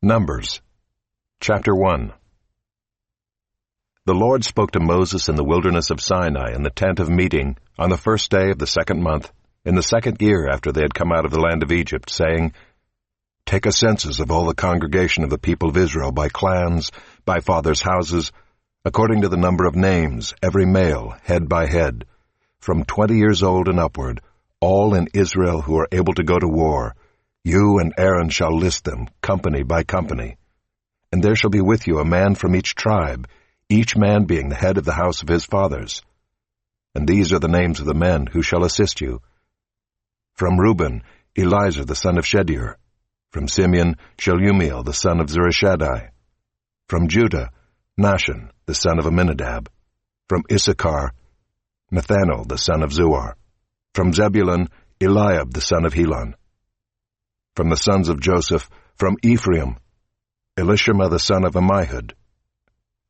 Numbers, chapter 1. The Lord spoke to Moses in the wilderness of Sinai in the tent of meeting on the first day of the second month, in the second year after they had come out of the land of Egypt, saying, Take a census of all the congregation of the people of Israel by clans, by fathers' houses, according to the number of names, every male, head by head, from 20 years old and upward, all in Israel who are able to go to war. You and Aaron shall list them, company by company. And there shall be with you a man from each tribe, each man being the head of the house of his fathers. And these are the names of the men who shall assist you. From Reuben, Elizur the son of Shedeur. From Simeon, Shelumiel the son of Zurishaddai. From Judah, Nahshon the son of Amminadab. From Issachar, Nathanael the son of Zuar. From Zebulun, Eliab the son of Helon. From the sons of Joseph, from Ephraim, Elishama the son of Ammihud.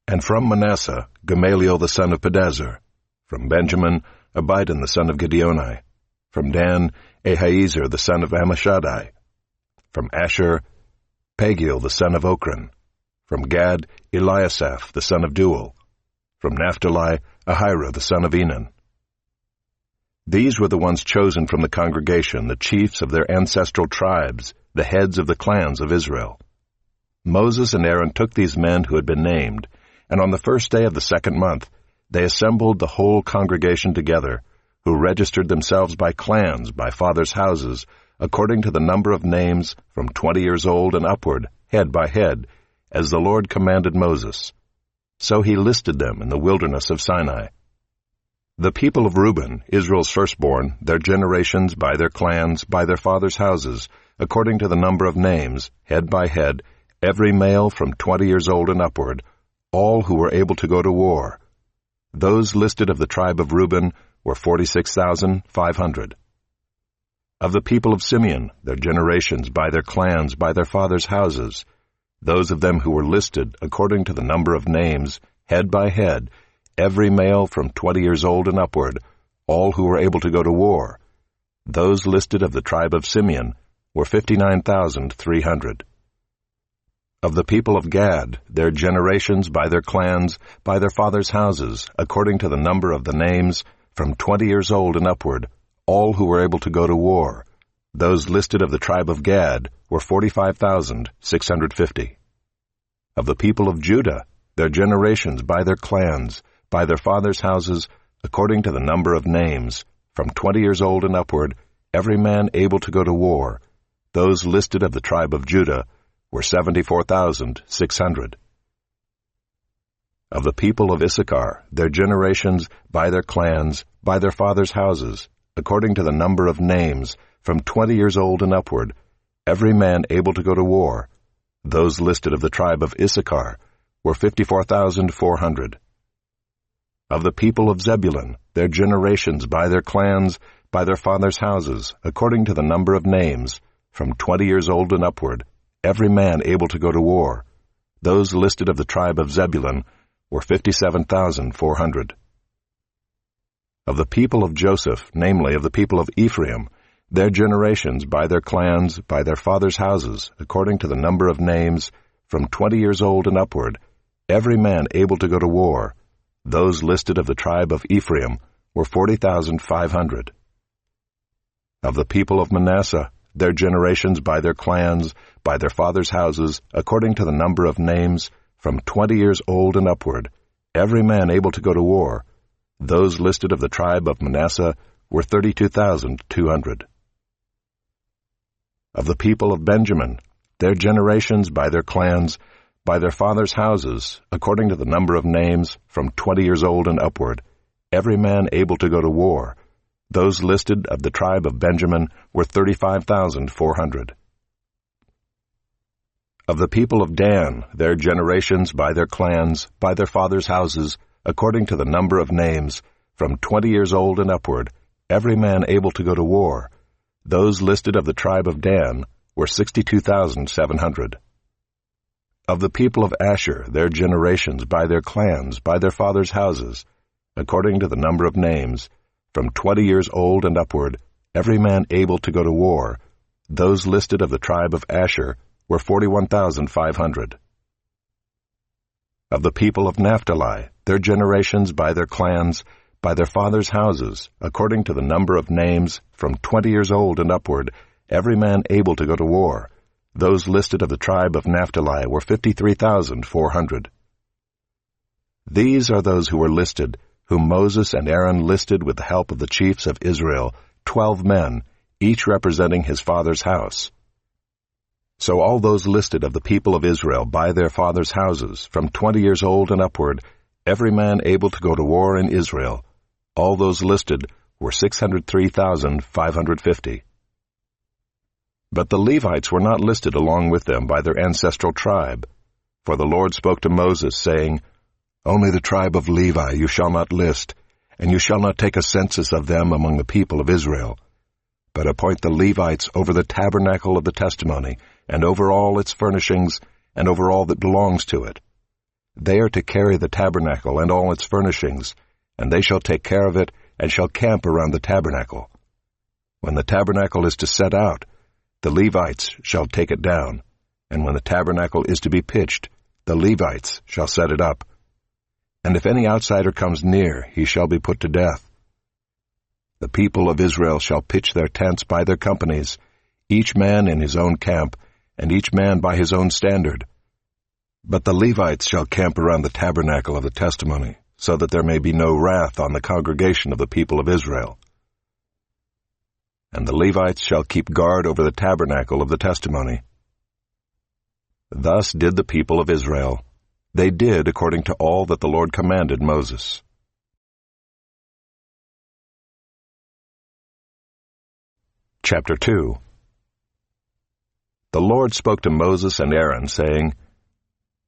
And from Manasseh, Gamaliel the son of Pedazur. From Benjamin, Abidan the son of Gideoni. From Dan, Ahiezer the son of Ammishaddai. From Asher, Pagiel the son of Ochran. From Gad, Eliasaph the son of Duel. From Naphtali, Ahira the son of Enan. These were the ones chosen from the congregation, the chiefs of their ancestral tribes, the heads of the clans of Israel. Moses and Aaron took these men who had been named, and on the first day of the second month they assembled the whole congregation together, who registered themselves by clans, by fathers' houses, according to the number of names, from 20 years old and upward, head by head, as the Lord commanded Moses. So he listed them in the wilderness of Sinai. The people of Reuben, Israel's firstborn, their generations, by their clans, by their fathers' houses, according to the number of names, head by head, every male from 20 years old and upward, all who were able to go to war. Those listed of the tribe of Reuben were 46,500. Of the people of Simeon, their generations, by their clans, by their fathers' houses, those of them who were listed according to the number of names, head by head, every male from 20 years old and upward, all who were able to go to war. Those listed of the tribe of Simeon were 59,300. Of the people of Gad, their generations, by their clans, by their fathers' houses, according to the number of the names, from 20 years old and upward, all who were able to go to war. Those listed of the tribe of Gad were 45,650. Of the people of Judah, their generations, by their clans, by their fathers' houses, according to the number of names, from 20 years old and upward, every man able to go to war. Those listed of the tribe of Judah were 74,600. Of the people of Issachar, their generations, by their clans, by their fathers' houses, according to the number of names, from 20 years old and upward, every man able to go to war. Those listed of the tribe of Issachar were 54,400. Of the people of Zebulun, their generations, by their clans, by their fathers' houses, according to the number of names, from 20 years old and upward, every man able to go to war. Those listed of the tribe of Zebulun were 57,400. Of the people of Joseph, namely of the people of Ephraim, their generations, by their clans, by their fathers' houses, according to the number of names, from 20 years old and upward, every man able to go to war. Those listed of the tribe of Ephraim were 40,500. Of the people of Manasseh, their generations, by their clans, by their fathers' houses, according to the number of names, from 20 years old and upward, every man able to go to war. Those listed of the tribe of Manasseh were 32,200. Of the people of Benjamin, their generations, by their clans, by their fathers' houses, according to the number of names, from 20 years old and upward, every man able to go to war. Those listed of the tribe of Benjamin were 35,400. Of the people of Dan, their generations, by their clans, by their fathers' houses, according to the number of names, from 20 years old and upward, every man able to go to war. Those listed of the tribe of Dan were 62,700. Of the people of Asher, their generations, by their clans, by their fathers' houses, according to the number of names, from 20 years old and upward, every man able to go to war, those listed of the tribe of Asher were 41,500. Of the people of Naphtali, their generations by their clans, by their fathers' houses, according to the number of names, from 20 years old and upward, every man able to go to war, those listed of the tribe of Naphtali were 53,400. These are those who were listed, whom Moses and Aaron listed with the help of the chiefs of Israel, 12 men, each representing his father's house. So all those listed of the people of Israel by their fathers' houses, from 20 years old and upward, every man able to go to war in Israel, all those listed were 603,550. But the Levites were not listed along with them by their ancestral tribe. For the Lord spoke to Moses, saying, Only the tribe of Levi you shall not list, and you shall not take a census of them among the people of Israel. But appoint the Levites over the tabernacle of the testimony, and over all its furnishings, and over all that belongs to it. They are to carry the tabernacle and all its furnishings, and they shall take care of it, and shall camp around the tabernacle. When the tabernacle is to set out, the Levites shall take it down, and when the tabernacle is to be pitched, the Levites shall set it up. And if any outsider comes near, he shall be put to death. The people of Israel shall pitch their tents by their companies, each man in his own camp, and each man by his own standard. But the Levites shall camp around the tabernacle of the testimony, so that there may be no wrath on the congregation of the people of Israel. And the Levites shall keep guard over the tabernacle of the testimony. Thus did the people of Israel. They did according to all that the Lord commanded Moses. Chapter 2. The Lord spoke to Moses and Aaron, saying,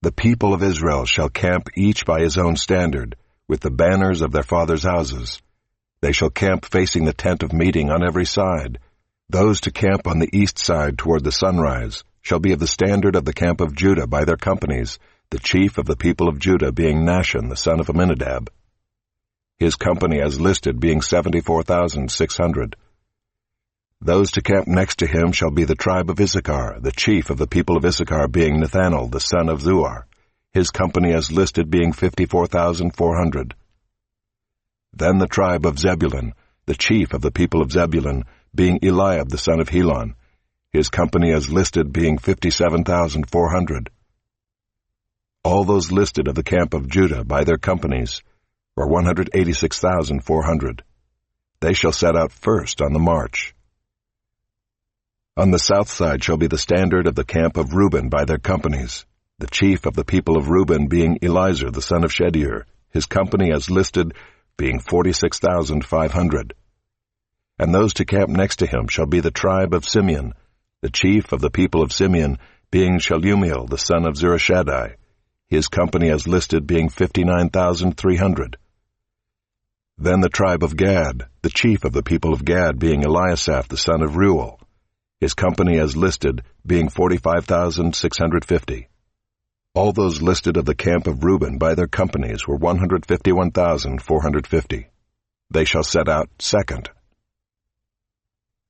The people of Israel shall camp each by his own standard, with the banners of their fathers' houses. They shall camp facing the tent of meeting on every side. Those to camp on the east side toward the sunrise shall be of the standard of the camp of Judah by their companies, the chief of the people of Judah being Nahshon the son of Amminadab. His company as listed being 74,600. Those to camp next to him shall be the tribe of Issachar, the chief of the people of Issachar being Nathanael the son of Zuar, his company as listed being 54,400. Then the tribe of Zebulun, the chief of the people of Zebulun, being Eliab the son of Helon, his company as listed being 57,400. All those listed of the camp of Judah by their companies were 186,400. They shall set out first on the march. On the south side shall be the standard of the camp of Reuben by their companies, the chief of the people of Reuben being Elizur the son of Shedeur, his company as listed being 46,500. And those to camp next to him shall be the tribe of Simeon, the chief of the people of Simeon being Shelumiel the son of Zurishaddai, his company as listed being 59,300. Then the tribe of Gad, the chief of the people of Gad being Eliasaph the son of Reuel, his company as listed being 45,650. All those listed of the camp of Reuben by their companies were 151,450. They shall set out second.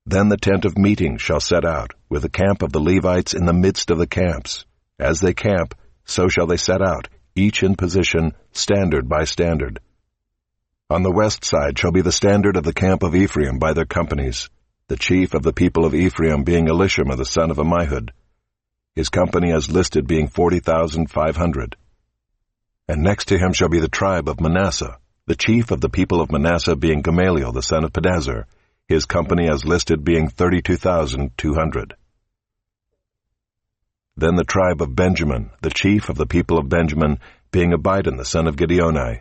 Then the tent of meeting shall set out, with the camp of the Levites in the midst of the camps. As they camp, so shall they set out, each in position, standard by standard. On the west side shall be the standard of the camp of Ephraim by their companies, the chief of the people of Ephraim being Elishama the son of Ammihud, his company as listed being 40,500. And next to him shall be the tribe of Manasseh, the chief of the people of Manasseh being Gamaliel the son of Pedazur, his company as listed being 32,200. Then the tribe of Benjamin, the chief of the people of Benjamin being Abidan the son of Gideoni,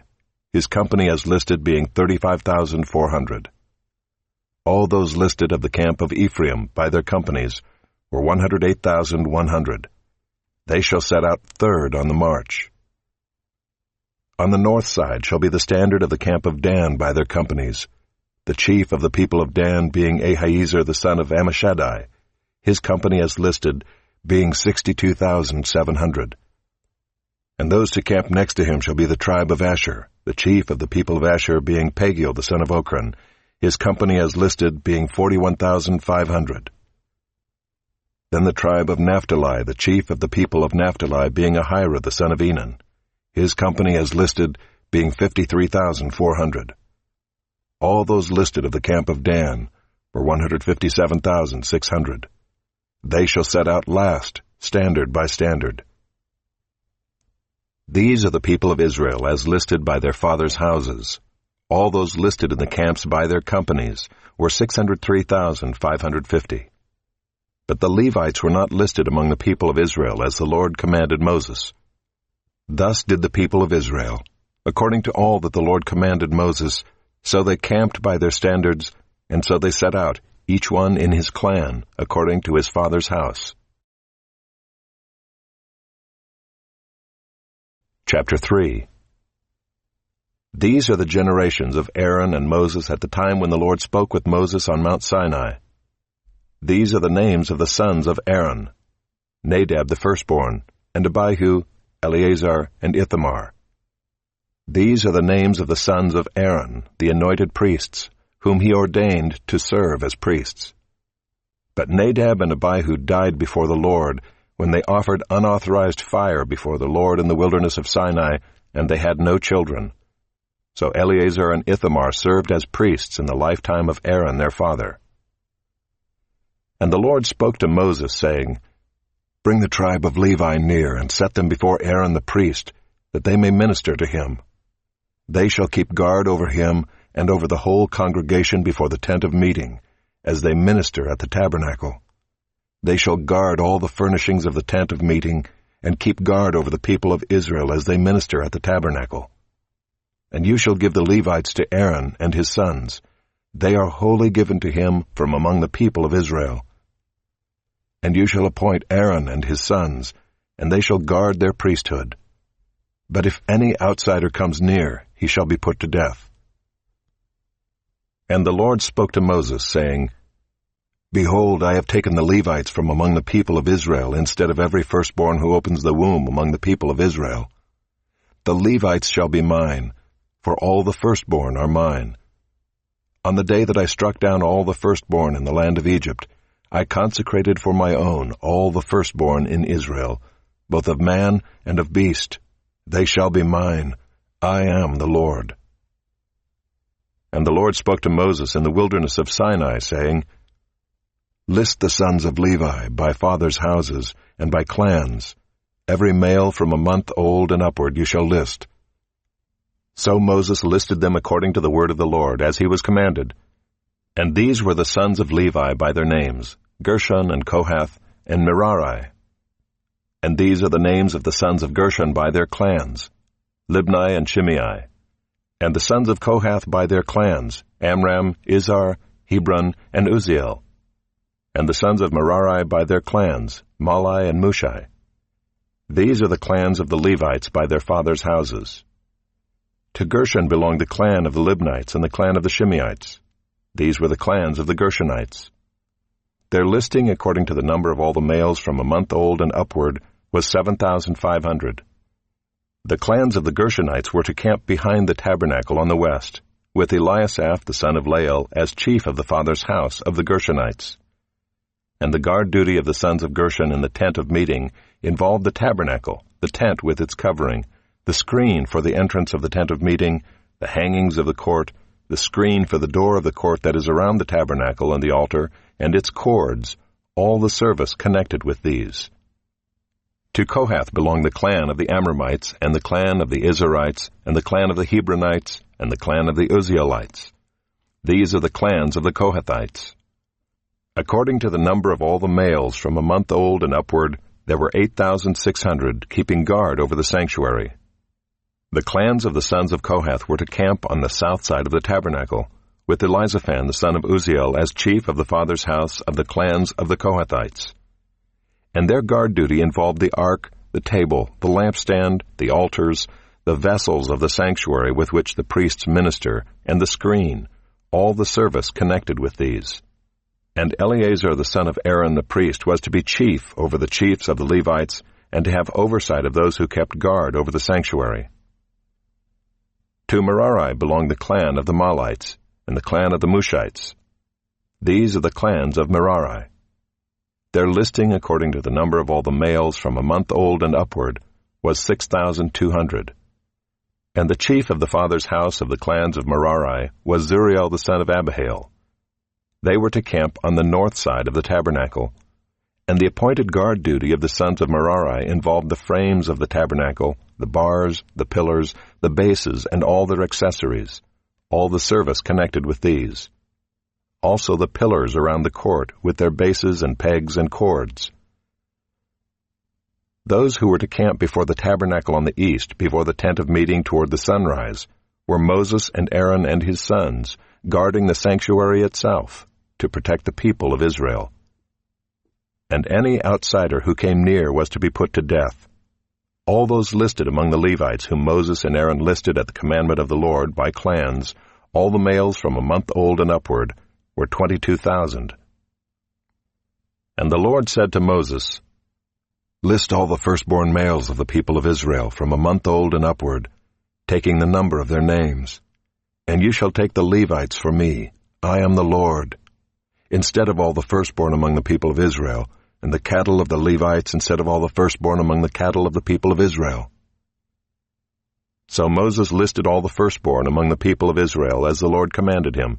his company as listed being 35,400. All those listed of the camp of Ephraim by their companies were 108,100. They shall set out third on the march. On the north side shall be the standard of the camp of Dan by their companies, the chief of the people of Dan being Ahiezer the son of Ammishaddai, his company as listed being 62,700. And those to camp next to him shall be the tribe of Asher, the chief of the people of Asher being Pagiel the son of Ochran, his company as listed being 41,500. Then the tribe of Naphtali, the chief of the people of Naphtali, being Ahira the son of Enan, his company as listed, being 53,400. All those listed of the camp of Dan were 157,600. They shall set out last, standard by standard. These are the people of Israel as listed by their fathers' houses. All those listed in the camps by their companies were 603,550. But the Levites were not listed among the people of Israel as the Lord commanded Moses. Thus did the people of Israel, according to all that the Lord commanded Moses, so they camped by their standards, and so they set out, each one in his clan, according to his father's house. Chapter 3. These are the generations of Aaron and Moses at the time when the Lord spoke with Moses on Mount Sinai. These are the names of the sons of Aaron: Nadab the firstborn, and Abihu, Eleazar, and Ithamar. These are the names of the sons of Aaron, the anointed priests, whom he ordained to serve as priests. But Nadab and Abihu died before the Lord when they offered unauthorized fire before the Lord in the wilderness of Sinai, and they had no children. So Eleazar and Ithamar served as priests in the lifetime of Aaron their father. And the Lord spoke to Moses, saying, Bring the tribe of Levi near, and set them before Aaron the priest, that they may minister to him. They shall keep guard over him and over the whole congregation before the tent of meeting, as they minister at the tabernacle. They shall guard all the furnishings of the tent of meeting, and keep guard over the people of Israel as they minister at the tabernacle. And you shall give the Levites to Aaron and his sons. They are wholly given to him from among the people of Israel. And you shall appoint Aaron and his sons, and they shall guard their priesthood. But if any outsider comes near, he shall be put to death. And the Lord spoke to Moses, saying, Behold, I have taken the Levites from among the people of Israel, instead of every firstborn who opens the womb among the people of Israel. The Levites shall be mine, for all the firstborn are mine. On the day that I struck down all the firstborn in the land of Egypt, I consecrated for my own all the firstborn in Israel, both of man and of beast. They shall be mine. I am the Lord. And the Lord spoke to Moses in the wilderness of Sinai, saying, List the sons of Levi by fathers' houses and by clans. Every male from a month old and upward you shall list. So Moses listed them according to the word of the Lord, as he was commanded. And these were the sons of Levi by their names, Gershon and Kohath and Merari. And these are the names of the sons of Gershon by their clans, Libni and Shimei. And the sons of Kohath by their clans, Amram, Izhar, Hebron, and Uzziel. And the sons of Merari by their clans, Malai and Mushai. These are the clans of the Levites by their fathers' houses. To Gershon belonged the clan of the Libnites and the clan of the Shimeites. These were the clans of the Gershonites. Their listing according to the number of all the males from a month old and upward was 7,500. The clans of the Gershonites were to camp behind the tabernacle on the west, with Eliasaph the son of Lael as chief of the father's house of the Gershonites. And the guard duty of the sons of Gershon in the tent of meeting involved the tabernacle, the tent with its covering, the screen for the entrance of the tent of meeting, the hangings of the court, the screen for the door of the court that is around the tabernacle and the altar, and its cords, all the service connected with these. To Kohath belonged the clan of the Amramites, and the clan of the Izharites, and the clan of the Hebronites, and the clan of the Uzzielites. These are the clans of the Kohathites. According to the number of all the males from a month old and upward, there were 8,600 keeping guard over the sanctuary. The clans of the sons of Kohath were to camp on the south side of the tabernacle, with Elizaphan the son of Uzziel as chief of the father's house of the clans of the Kohathites. And their guard duty involved the ark, the table, the lampstand, the altars, the vessels of the sanctuary with which the priests minister, and the screen, all the service connected with these. And Eleazar the son of Aaron the priest was to be chief over the chiefs of the Levites, and to have oversight of those who kept guard over the sanctuary. To Merari belonged the clan of the Mahlites, and the clan of the Mushites. These are the clans of Merari. Their listing according to the number of all the males from a month old and upward was 6,200. And the chief of the father's house of the clans of Merari was Zuriel the son of Abihail. They were to camp on the north side of the tabernacle, and the appointed guard duty of the sons of Merari involved the frames of the tabernacle, the bars, the pillars, the bases, and all their accessories, all the service connected with these. Also the pillars around the court, with their bases and pegs and cords. Those who were to camp before the tabernacle on the east, before the tent of meeting toward the sunrise, were Moses and Aaron and his sons, guarding the sanctuary itself, to protect the people of Israel. And any outsider who came near was to be put to death. All those listed among the Levites whom Moses and Aaron listed at the commandment of the Lord by clans, all the males from a month old and upward, were 22,000. And the Lord said to Moses, "List all the firstborn males of the people of Israel from a month old and upward, taking the number of their names. And you shall take the Levites for me. I am the Lord. Instead of all the firstborn among the people of Israel, and the cattle of the Levites instead of all the firstborn among the cattle of the people of Israel." So Moses listed all the firstborn among the people of Israel as the Lord commanded him,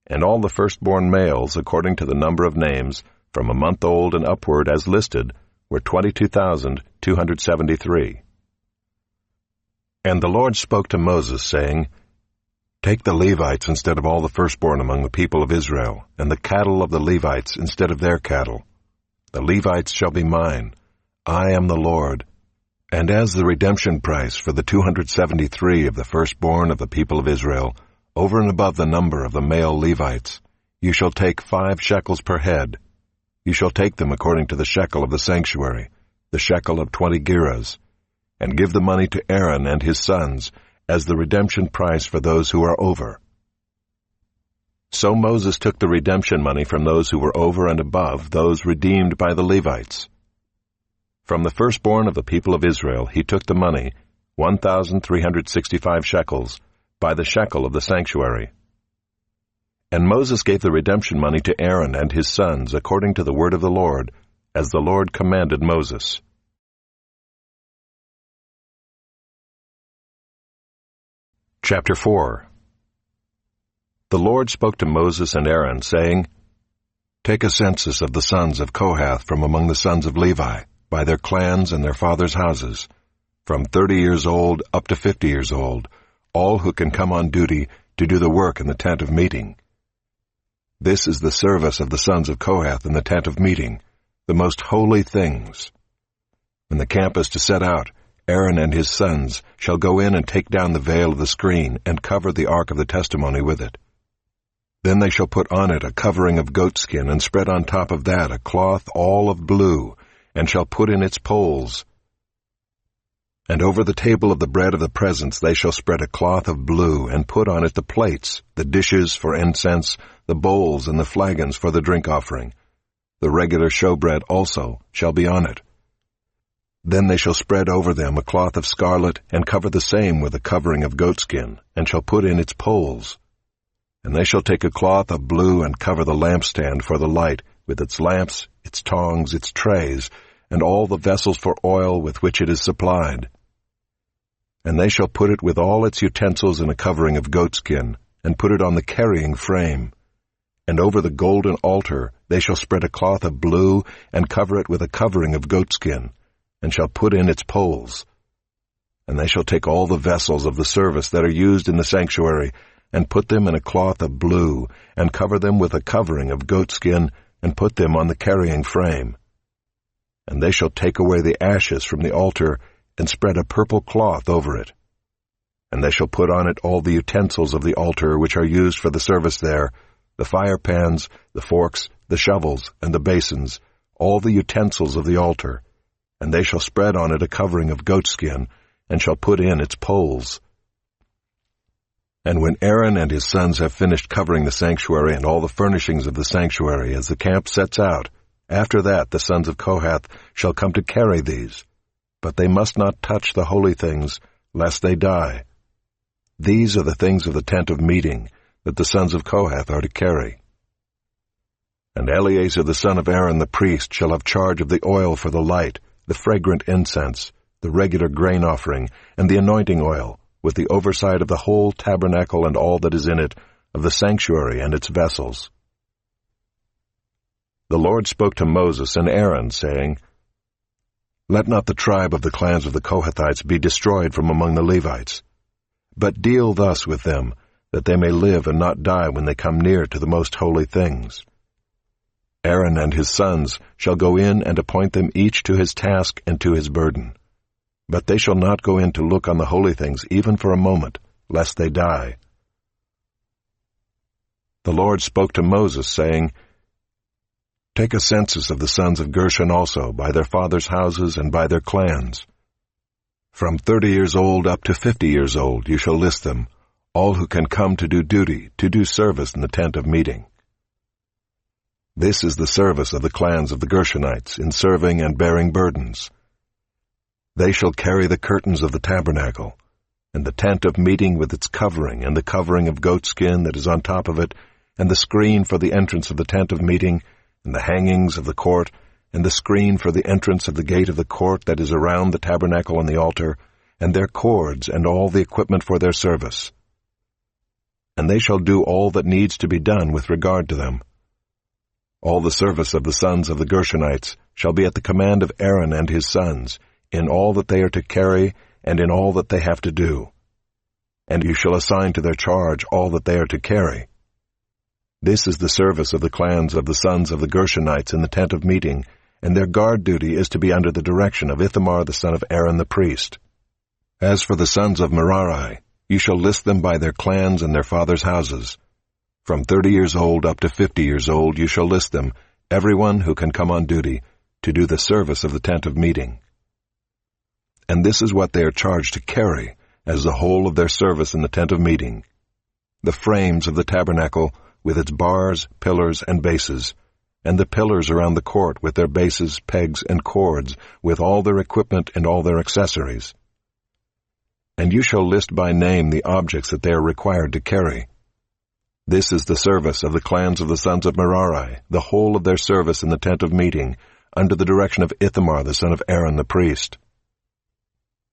and all the firstborn males according to the number of names, from a month old and upward as listed, were 22,273. And the Lord spoke to Moses, saying, "Take the Levites instead of all the firstborn among the people of Israel, and the cattle of the Levites instead of their cattle. The Levites shall be mine. I am the Lord. And as the redemption price for the 273 of the firstborn of the people of Israel, over and above the number of the male Levites, you shall take 5 shekels per head. You shall take them according to the shekel of the sanctuary, the shekel of 20 gerahs, and give the money to Aaron and his sons as the redemption price for those who are over." So Moses took the redemption money from those who were over and above those redeemed by the Levites. From the firstborn of the people of Israel he took the money, 1,365 shekels, by the shekel of the sanctuary. And Moses gave the redemption money to Aaron and his sons according to the word of the Lord, as the Lord commanded Moses. Chapter 4. The Lord spoke to Moses and Aaron, saying, "Take a census of the sons of Kohath from among the sons of Levi, by their clans and their fathers' houses, from 30 years old up to 50 years old, all who can come on duty to do the work in the tent of meeting. This is the service of the sons of Kohath in the tent of meeting, the most holy things. When the camp is to set out, Aaron and his sons shall go in and take down the veil of the screen and cover the ark of the testimony with it. Then they shall put on it a covering of goatskin and spread on top of that a cloth all of blue, and shall put in its poles. And over the table of the bread of the presence they shall spread a cloth of blue, and put on it the plates, the dishes for incense, the bowls and the flagons for the drink offering. The regular showbread also shall be on it. Then they shall spread over them a cloth of scarlet, and cover the same with a covering of goatskin, and shall put in its poles. And they shall take a cloth of blue, and cover the lampstand for the light, with its lamps, its tongs, its trays, and all the vessels for oil with which it is supplied. And they shall put it with all its utensils in a covering of goatskin, and put it on the carrying frame. And over the golden altar they shall spread a cloth of blue, and cover it with a covering of goatskin, and shall put in its poles. And they shall take all the vessels of the service that are used in the sanctuary, and put them in a cloth of blue, and cover them with a covering of goatskin, and put them on the carrying frame. And they shall take away the ashes from the altar, and spread a purple cloth over it. And they shall put on it all the utensils of the altar which are used for the service there, the fire pans, the forks, the shovels, and the basins, all the utensils of the altar. And they shall spread on it a covering of goatskin, and shall put in its poles. And when Aaron and his sons have finished covering the sanctuary and all the furnishings of the sanctuary as the camp sets out, after that the sons of Kohath shall come to carry these. But they must not touch the holy things, lest they die. These are the things of the tent of meeting, that the sons of Kohath are to carry. And Eleazar the son of Aaron the priest shall have charge of the oil for the light, the fragrant incense, the regular grain offering, and the anointing oil, with the oversight of the whole tabernacle and all that is in it, of the sanctuary and its vessels. The Lord spoke to Moses and Aaron, saying, Let not the tribe of the clans of the Kohathites be destroyed from among the Levites, but deal thus with them, that they may live and not die when they come near to the most holy things. Aaron and his sons shall go in and appoint them each to his task and to his burden. But they shall not go in to look on the holy things even for a moment, lest they die. The Lord spoke to Moses, saying, Take a census of the sons of Gershon also, by their fathers' houses and by their clans. From 30 years old up to 50 years old you shall list them, all who can come to do duty, to do service in the tent of meeting. This is the service of the clans of the Gershonites in serving and bearing burdens. They shall carry the curtains of the tabernacle, and the tent of meeting with its covering, and the covering of goatskin that is on top of it, and the screen for the entrance of the tent of meeting, and the hangings of the court, and the screen for the entrance of the gate of the court that is around the tabernacle and the altar, and their cords, and all the equipment for their service. And they shall do all that needs to be done with regard to them. All the service of the sons of the Gershonites shall be at the command of Aaron and his sons, in all that they are to carry, and in all that they have to do. And you shall assign to their charge all that they are to carry. This is the service of the clans of the sons of the Gershonites in the tent of meeting, and their guard duty is to be under the direction of Ithamar the son of Aaron the priest. As for the sons of Merari, you shall list them by their clans and their fathers' houses. From 30 years old up to 50 years old you shall list them, everyone who can come on duty, to do the service of the tent of meeting. And this is what they are charged to carry, as the whole of their service in the tent of meeting: the frames of the tabernacle, with its bars, pillars, and bases, and the pillars around the court with their bases, pegs, and cords, with all their equipment and all their accessories. And you shall list by name the objects that they are required to carry. This is the service of the clans of the sons of Merari, the whole of their service in the tent of meeting, under the direction of Ithamar the son of Aaron the priest.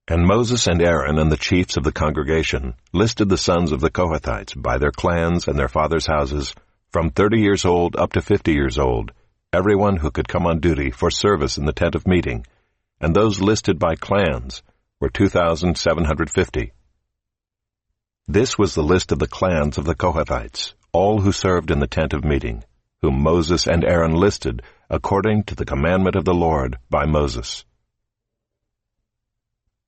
And Moses and Aaron and the chiefs of the congregation listed the sons of the Kohathites by their clans and their fathers' houses, from 30 years old up to 50 years old, everyone who could come on duty for service in the tent of meeting, and those listed by clans were 2,750. This was the list of the clans of the Kohathites, all who served in the tent of meeting, whom Moses and Aaron listed according to the commandment of the Lord by Moses.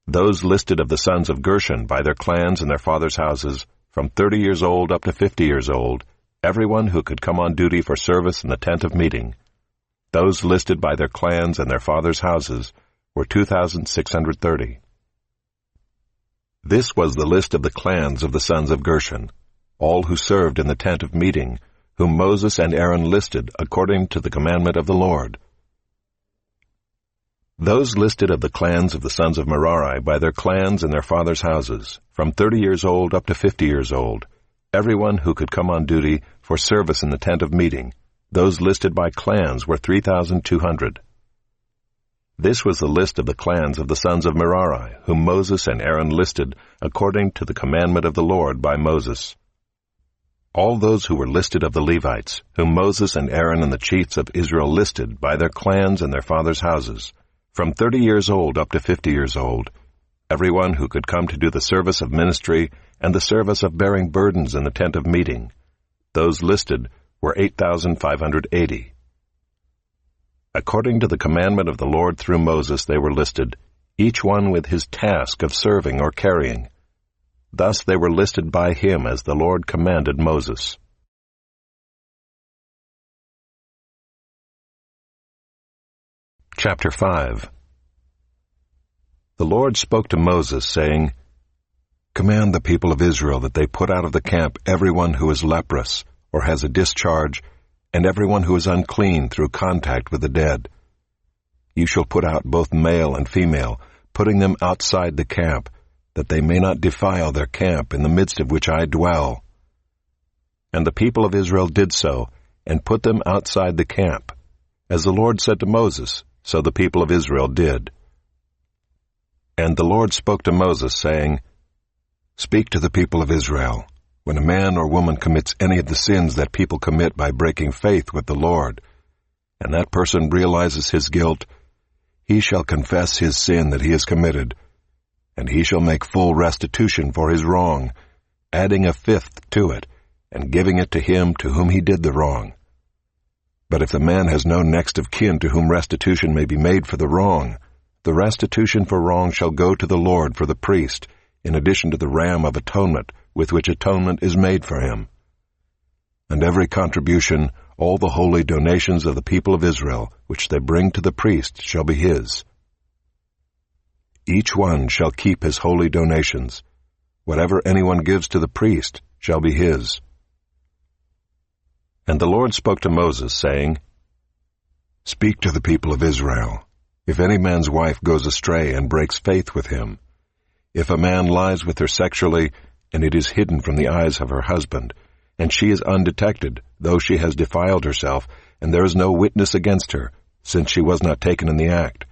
Those listed of the sons of Gershon by their clans and their fathers' houses, from 30 years old up to 50 years old, everyone who could come on duty for service in the tent of meeting, those listed by their clans and their fathers' houses, were 2,630. This was the list of the clans of the sons of Gershon, all who served in the tent of meeting, whom Moses and Aaron listed according to the commandment of the Lord. Those listed of the clans of the sons of Merari by their clans and their fathers' houses, from 30 years old up to 50 years old, everyone who could come on duty for service in the tent of meeting, those listed by clans were 3,200. This was the list of the clans of the sons of Merari, whom Moses and Aaron listed according to the commandment of the Lord by Moses. All those who were listed of the Levites, whom Moses and Aaron and the chiefs of Israel listed by their clans and their fathers' houses, from 30 years old up to 50 years old, everyone who could come to do the service of ministry and the service of bearing burdens in the tent of meeting, those listed were 8,580. According to the commandment of the Lord through Moses they were listed, each one with his task of serving or carrying. Thus they were listed by him as the Lord commanded Moses. Chapter 5. The Lord spoke to Moses, saying, Command the people of Israel that they put out of the camp everyone who is leprous, or has a discharge, and everyone who is unclean through contact with the dead. You shall put out both male and female, putting them outside the camp, that they may not defile their camp in the midst of which I dwell. And the people of Israel did so, and put them outside the camp. As the Lord said to Moses, so the people of Israel did. And the Lord spoke to Moses, saying, Speak to the people of Israel. When a man or woman commits any of the sins that people commit by breaking faith with the Lord, and that person realizes his guilt, he shall confess his sin that he has committed, and he shall make full restitution for his wrong, adding a fifth to it, and giving it to him to whom he did the wrong. But if the man has no next of kin to whom restitution may be made for the wrong, the restitution for wrong shall go to the Lord for the priest, in addition to the ram of atonement, with which atonement is made for him. And every contribution, all the holy donations of the people of Israel, which they bring to the priest, shall be his. Each one shall keep his holy donations. Whatever anyone gives to the priest shall be his. And the Lord spoke to Moses, saying, Speak to the people of Israel. If any man's wife goes astray and breaks faith with him, if a man lies with her sexually, and it is hidden from the eyes of her husband, and she is undetected, though she has defiled herself, and there is no witness against her, since she was not taken in the act,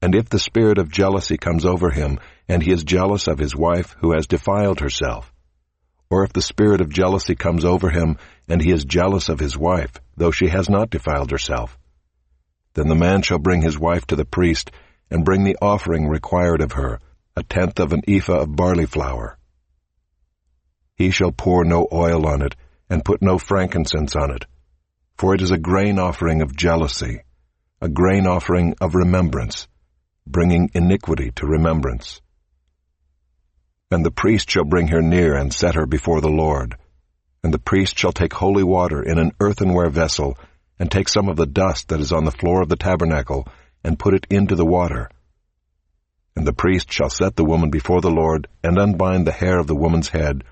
and if the spirit of jealousy comes over him, and he is jealous of his wife who has defiled herself, or if the spirit of jealousy comes over him, and he is jealous of his wife, though she has not defiled herself, then the man shall bring his wife to the priest, and bring the offering required of her, 1/10 of an ephah of barley flour. He shall pour no oil on it, and put no frankincense on it, for it is a grain offering of jealousy, a grain offering of remembrance, bringing iniquity to remembrance. And the priest shall bring her near and set her before the Lord. And the priest shall take holy water in an earthenware vessel, and take some of the dust that is on the floor of the tabernacle, and put it into the water. And the priest shall set the woman before the Lord, and unbind the hair of the woman's head,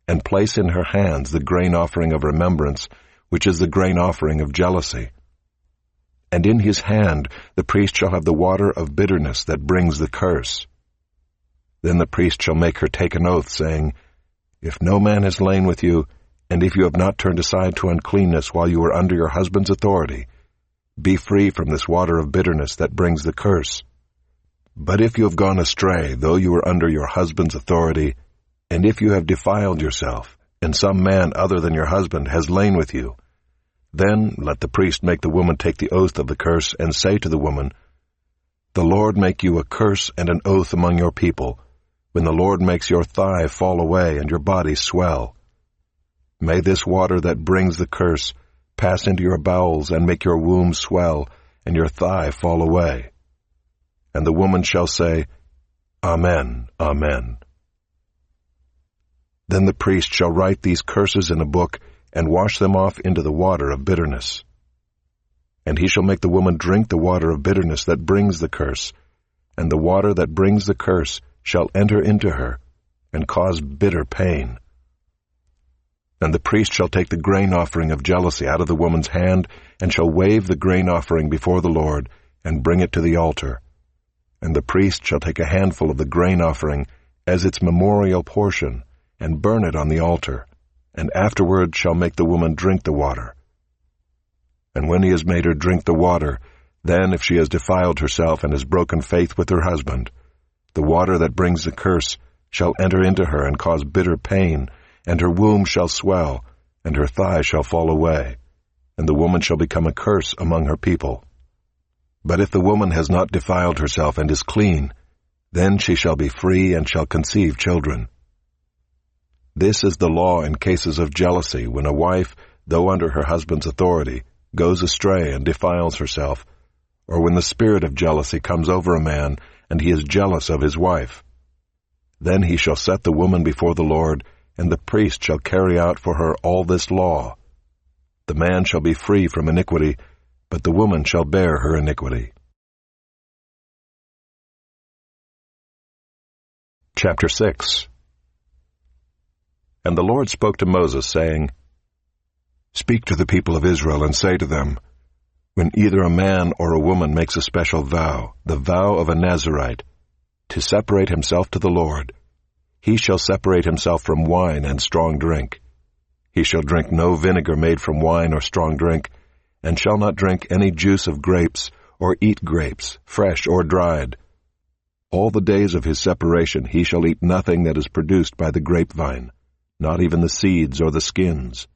and place in her hands the grain offering of remembrance, which is the grain offering of jealousy. And in his hand the priest shall have the water of bitterness that brings the curse. Then the priest shall make her take an oath, saying, If no man has lain with you, and if you have not turned aside to uncleanness while you were under your husband's authority, be free from this water of bitterness that brings the curse. But if you have gone astray, though you were under your husband's authority, and if you have defiled yourself, and some man other than your husband has lain with you, then let the priest make the woman take the oath of the curse, and say to the woman, The Lord make you a curse and an oath among your people, when the Lord makes your thigh fall away and your body swell. May this water that brings the curse pass into your bowels, and make your womb swell, and your thigh fall away. And the woman shall say, Amen, Amen. Then the priest shall write these curses in a book, and wash them off into the water of bitterness. And he shall make the woman drink the water of bitterness that brings the curse, and the water that brings the curse shall enter into her, and cause bitter pain. And the priest shall take the grain offering of jealousy out of the woman's hand, and shall wave the grain offering before the Lord, and bring it to the altar. And the priest shall take a handful of the grain offering as its memorial portion, and burn it on the altar, and afterward shall make the woman drink the water. And when he has made her drink the water, then if she has defiled herself and has broken faith with her husband, the water that brings the curse shall enter into her and cause bitter pain, and her womb shall swell, and her thigh shall fall away, and the woman shall become a curse among her people. But if the woman has not defiled herself and is clean, then she shall be free and shall conceive children. This is the law in cases of jealousy, when a wife, though under her husband's authority, goes astray and defiles herself, or when the spirit of jealousy comes over a man, and he is jealous of his wife. Then he shall set the woman before the Lord, and the priest shall carry out for her all this law. The man shall be free from iniquity, but the woman shall bear her iniquity. Chapter 6. And the Lord spoke to Moses, saying, Speak to the people of Israel, and say to them, When either a man or a woman makes a special vow, the vow of a Nazirite, to separate himself to the Lord, he shall separate himself from wine and strong drink. He shall drink no vinegar made from wine or strong drink, and shall not drink any juice of grapes, or eat grapes, fresh or dried. All the days of his separation he shall eat nothing that is produced by the grapevine, not even the seeds or the skins.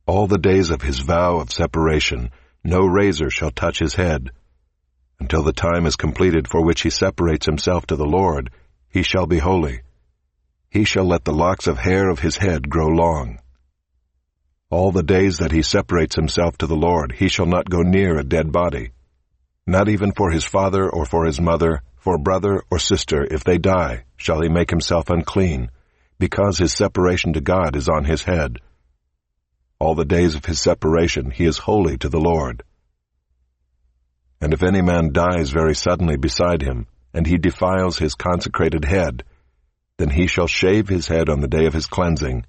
All the days of his vow of separation no razor shall touch his head. Until the time is completed for which he separates himself to the Lord, he shall be holy. He shall let the locks of hair of his head grow long. All the days that he separates himself to the Lord, he shall not go near a dead body, not even for his father or for his mother, for brother or sister, if they die, shall he make himself unclean, because his separation to God is on his head. All the days of his separation he is holy to the Lord. And if any man dies very suddenly beside him, and he defiles his consecrated head, then he shall shave his head on the day of his cleansing.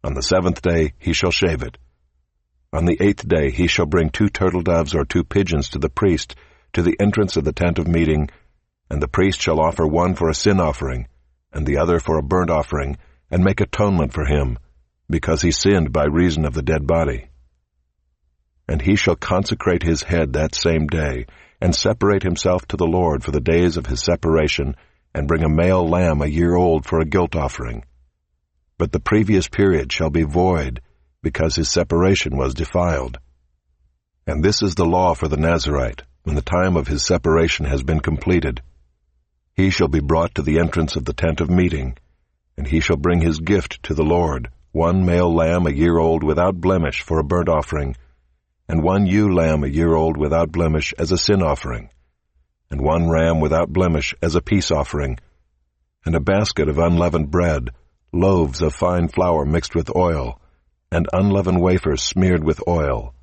On the 7th day he shall shave it. On the 8th day he shall bring 2 turtle doves or 2 pigeons to the priest, to the entrance of the tent of meeting, and the priest shall offer one for a sin offering, and the other for a burnt offering, and make atonement for him, because he sinned by reason of the dead body. And he shall consecrate his head that same day, and separate himself to the Lord for the days of his separation, and bring a male lamb a year old for a guilt offering. But the previous period shall be void, because his separation was defiled. And this is the law for the Nazirite, when the time of his separation has been completed. He shall be brought to the entrance of the tent of meeting, and he shall bring his gift to the Lord, 1 male lamb a year old without blemish for a burnt offering, and 1 ewe lamb a year old without blemish as a sin offering, and 1 ram without blemish as a peace offering, and a basket of unleavened bread, loaves of fine flour mixed with oil, and unleavened wafers smeared with oil,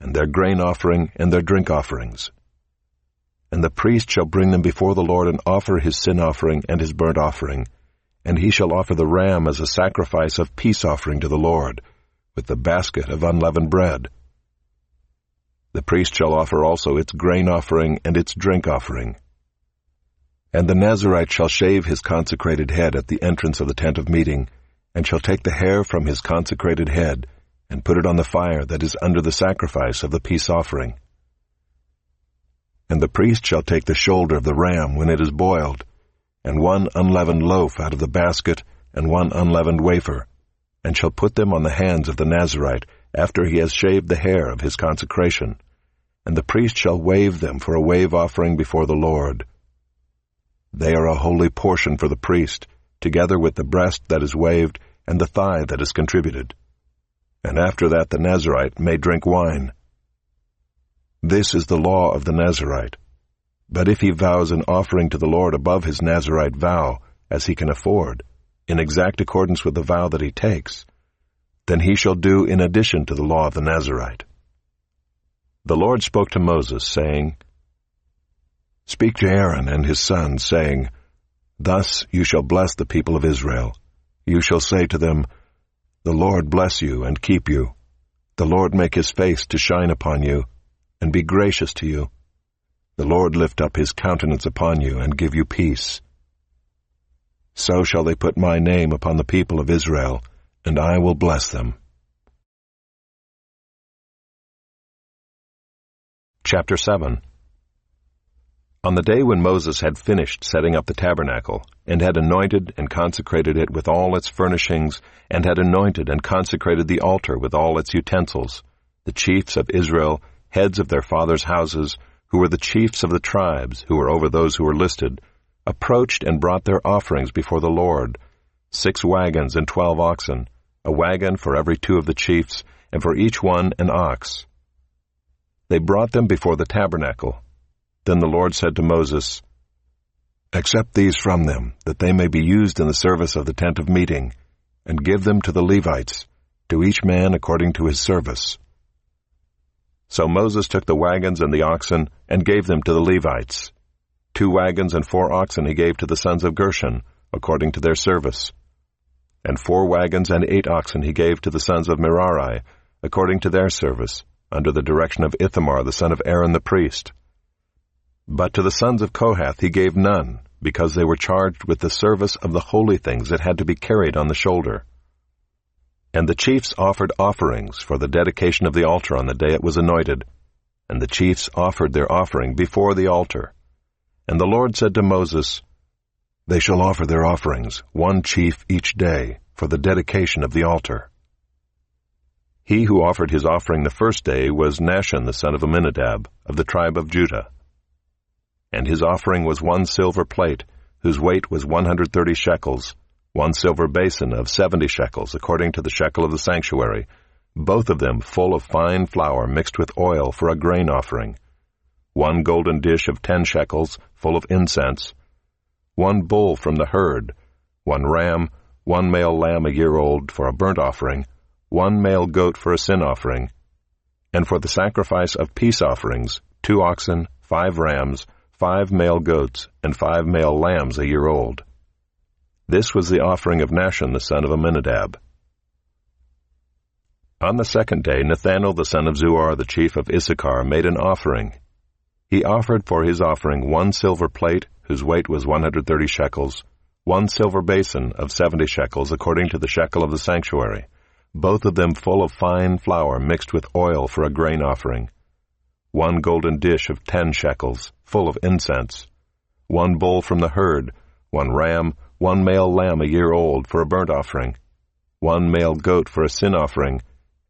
and their grain offering and their drink offerings. And the priest shall bring them before the Lord and offer his sin offering and his burnt offering, and he shall offer the ram as a sacrifice of peace offering to the Lord, with the basket of unleavened bread. The priest shall offer also its grain offering and its drink offering. And the Nazirite shall shave his consecrated head at the entrance of the tent of meeting, and shall take the hair from his consecrated head, and put it on the fire that is under the sacrifice of the peace offering. And the priest shall take the shoulder of the ram when it is boiled, and 1 unleavened loaf out of the basket, and 1 unleavened wafer, and shall put them on the hands of the Nazirite, after he has shaved the hair of his consecration, and the priest shall wave them for a wave offering before the Lord. They are a holy portion for the priest, together with the breast that is waved and the thigh that is contributed. And after that the Nazirite may drink wine. This is the law of the Nazirite. But if he vows an offering to the Lord above his Nazirite vow, as he can afford, in exact accordance with the vow that he takes, then he shall do in addition to the law of the Nazirite. The Lord spoke to Moses, saying, Speak to Aaron and his sons, saying, Thus you shall bless the people of Israel. You shall say to them, The Lord bless you and keep you. The Lord make his face to shine upon you, and be gracious to you. The Lord lift up his countenance upon you, and give you peace. So shall they put my name upon the people of Israel, and I will bless them. Chapter 7. On the day when Moses had finished setting up the tabernacle, and had anointed and consecrated it with all its furnishings, and had anointed and consecrated the altar with all its utensils, the chiefs of Israel, heads of their fathers' houses, who were the chiefs of the tribes, who were over those who were listed, approached and brought their offerings before the Lord, 6 wagons and 12 oxen, a wagon for every 2 of the chiefs, and for each one an ox. They brought them before the tabernacle. Then the Lord said to Moses, Accept these from them, that they may be used in the service of the tent of meeting, and give them to the Levites, to each man according to his service. So Moses took the wagons and the oxen, and gave them to the Levites. 2 wagons and 4 oxen he gave to the sons of Gershon, according to their service. And 4 wagons and 8 oxen he gave to the sons of Merari, according to their service, under the direction of Ithamar the son of Aaron the priest. But to the sons of Kohath he gave none, because they were charged with the service of the holy things that had to be carried on the shoulder. And the chiefs offered offerings for the dedication of the altar on the day it was anointed, and the chiefs offered their offering before the altar. And the Lord said to Moses, They shall offer their offerings, one chief each day, for the dedication of the altar. He who offered his offering the first day was Nahshon the son of Amminadab, of the tribe of Judah. And his offering was 1 silver plate, whose weight was 130 shekels, 1 silver basin of 70 shekels, according to the shekel of the sanctuary, both of them full of fine flour mixed with oil for a grain offering, 1 golden dish of 10 shekels, full of incense, 1 bull from the herd, 1 ram, 1 male lamb a year old for a burnt offering, 1 male goat for a sin offering, and for the sacrifice of peace offerings, 2 oxen, 5 rams, 5 male goats, and 5 male lambs a year old. This was the offering of Nahshon the son of Amminadab. On the second day, Nathanael the son of Zuar, the chief of Issachar, made an offering. He offered for his offering 1 silver plate, whose weight was 130 shekels, 1 silver basin of 70 shekels, according to the shekel of the sanctuary, both of them full of fine flour mixed with oil for a grain offering, 1 golden dish of 10 shekels, full of incense, 1 bull from the herd, 1 ram, 1 male lamb a year old for a burnt offering, 1 male goat for a sin offering,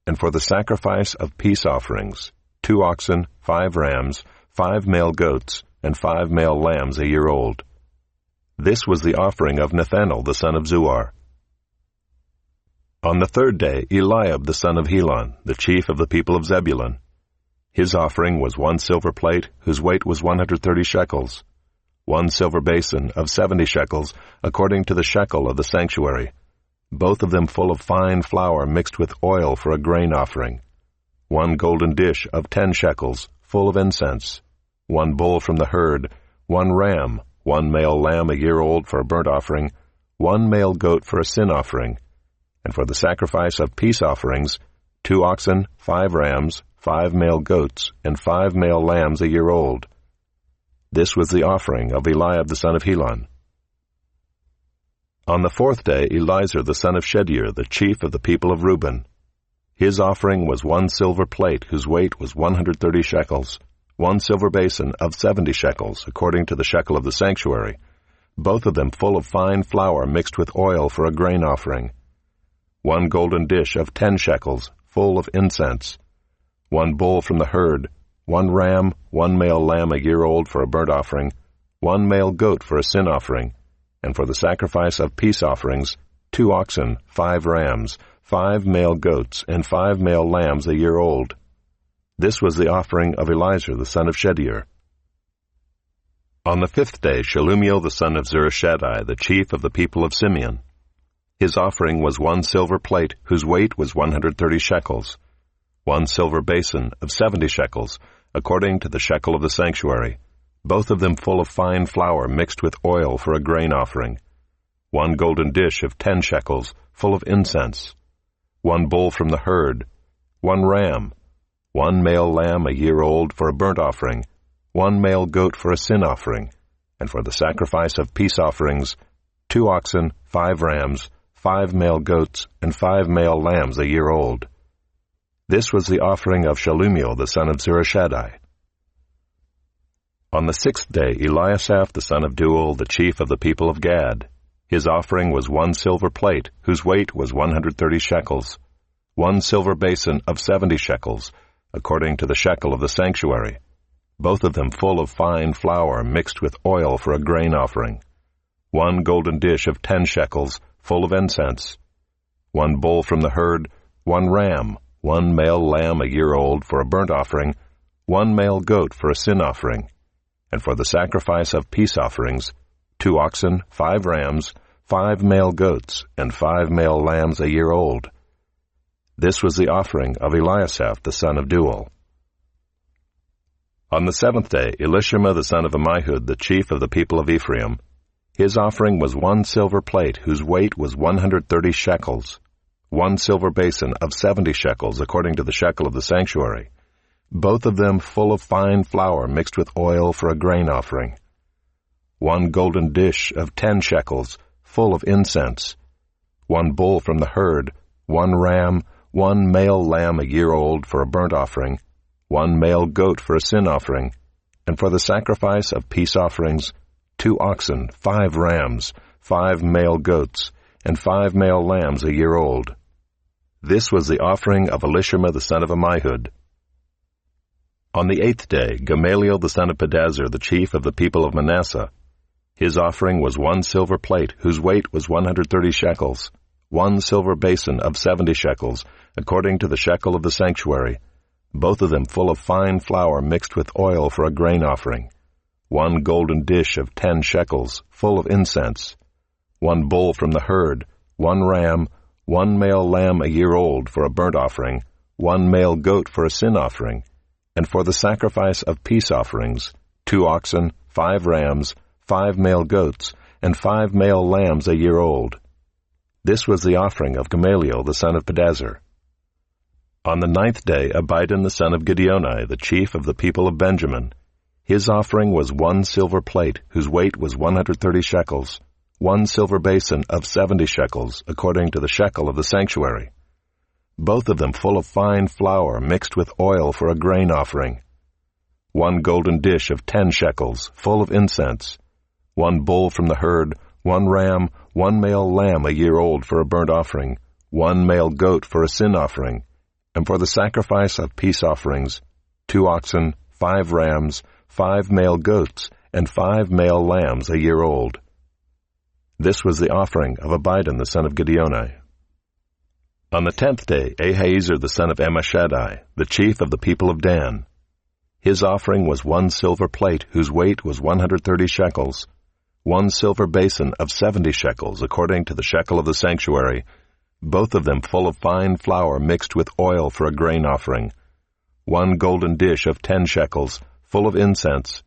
and for the sacrifice of peace offerings, 2 oxen, 5 rams, 5 male goats, and 5 male lambs a year old. This was the offering of Nathanael the son of Zuar. On the third day, Eliab the son of Helon, the chief of the people of Zebulun. His offering was 1 silver plate, whose weight was 130 shekels, 1 silver basin of 70 shekels, according to the shekel of the sanctuary, both of them full of fine flour mixed with oil for a grain offering, 1 golden dish of 10 shekels, full of incense, 1 bull from the herd, 1 ram, 1 male lamb a year old for a burnt offering, 1 male goat for a sin offering, and for the sacrifice of peace offerings, 2 oxen, 5 rams, 5 male goats, and 5 male lambs a year old. This was the offering of Eliab the son of Helon. On the fourth day, Elizur the son of Shedeur, the chief of the people of Reuben. His offering was 1 silver plate, whose weight was 130 shekels, 1 silver basin of 70 shekels, according to the shekel of the sanctuary, both of them full of fine flour mixed with oil for a grain offering, 1 golden dish of 10 shekels, full of incense, 1 bull from the herd, 1 ram, 1 male lamb a year old for a burnt offering, 1 male goat for a sin offering, and for the sacrifice of peace offerings, 2 oxen, 5 rams, 5 male goats, and 5 male lambs a year old. This was the offering of Elizur the son of Shedeur. On the fifth day, Shelumiel the son of Zurishaddai, the chief of the people of Simeon. His offering was 1 silver plate, whose weight was 130 shekels, 1 silver basin of 70 shekels, according to the shekel of the sanctuary, both of them full of fine flour mixed with oil for a grain offering, 1 golden dish of 10 shekels, full of incense, 1 bull from the herd, 1 ram, 1 male lamb a year old for a burnt offering, 1 male goat for a sin offering, and for the sacrifice of peace offerings, 2 oxen, 5 rams, 5 male goats, and 5 male lambs a year old. This was the offering of Shelumiel the son of Zurishaddai. On the sixth day, Eliasaph the son of Deuel, the chief of the people of Gad. His offering was 1 silver plate, whose weight was 130 shekels, 1 silver basin of 70 shekels, according to the shekel of the sanctuary, both of them full of fine flour mixed with oil for a grain offering, 1 golden dish of 10 shekels, full of incense, 1 bull from the herd, 1 ram, 1 male lamb a year old for a burnt offering, 1 male goat for a sin offering, and for the sacrifice of peace offerings, 2 oxen, 5 rams, 5 male goats, and 5 male lambs a year old. This was the offering of Eliasaph the son of Deuel. On the seventh day, Elishama the son of Ammihud, the chief of the people of Ephraim, his offering was 1 silver plate, whose weight was 130 shekels, 1 silver basin of 70 shekels, according to the shekel of the sanctuary, both of them full of fine flour mixed with oil for a grain offering, 1 golden dish of 10 shekels, full of incense, 1 bull from the herd, 1 ram, 1 male lamb a year old for a burnt offering, 1 male goat for a sin offering, and for the sacrifice of peace offerings, 2 oxen, 5 rams, 5 male goats, and 5 male lambs a year old. This was the offering of Elishama the son of Ammihud. On the 8th day, Gamaliel the son of Pedazur, the chief of the people of Manasseh, his offering was 1 silver plate, whose weight was 130 shekels, 1 silver basin of 70 shekels, according to the shekel of the sanctuary, both of them full of fine flour mixed with oil for a grain offering, 1 golden dish of 10 shekels, full of incense, 1 bull from the herd, 1 ram, 1 male lamb a year old for a burnt offering, 1 male goat for a sin offering, and for the sacrifice of peace offerings, 2 oxen, 5 rams, 5 male goats, and 5 male lambs a year old. This was the offering of Gamaliel the son of Pedazur. On the 9th day, Abidan the son of Gideoni, the chief of the people of Benjamin, his offering was 1 silver plate, whose weight was 130 shekels, 1 silver basin of 70 shekels, according to the shekel of the sanctuary, both of them full of fine flour mixed with oil for a grain offering, 1 golden dish of 10 shekels, full of incense, 1 bull from the herd, 1 ram, 1 male lamb a year old for a burnt offering, 1 male goat for a sin offering, and for the sacrifice of peace offerings, 2 oxen, 5 rams, 5 male goats, and 5 male lambs a year old. This was the offering of Abidan the son of Gideoni. On the 10th day, Ahiezer the son of Ammishaddai, the chief of the people of Dan, his offering was 1 silver plate, whose weight was 130 shekels, 1 silver basin of 70 shekels, according to the shekel of the sanctuary, both of them full of fine flour mixed with oil for a grain offering, 1 golden dish of 10 shekels, full of incense,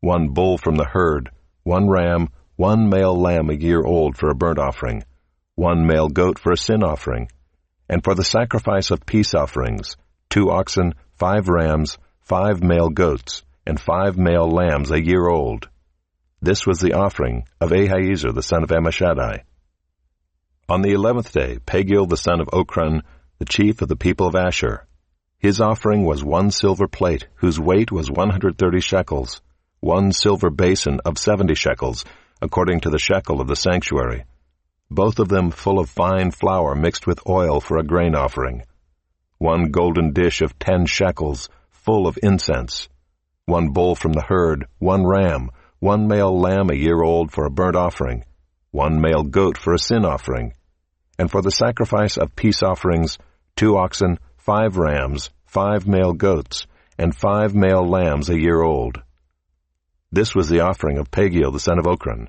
1 bull from the herd, 1 ram, 1 male lamb a year old for a burnt offering, 1 male goat for a sin offering, and for the sacrifice of peace offerings, 2 oxen, 5 rams, 5 male goats, and 5 male lambs a year old. This was the offering of Ahiezer the son of Ammishaddai. On the 11th day, Pagiel the son of Ochran, the chief of the people of Asher, his offering was 1 silver plate, whose weight was 130 shekels, 1 silver basin of 70 shekels, according to the shekel of the sanctuary, both of them full of fine flour mixed with oil for a grain offering, 1 golden dish of 10 shekels, full of incense, 1 bull from the herd, 1 ram, 1 male lamb a year old for a burnt offering, 1 male goat for a sin offering, and for the sacrifice of peace offerings, 2 oxen, 5 rams, 5 male goats, and 5 male lambs a year old. This was the offering of Pagiel the son of Ochran.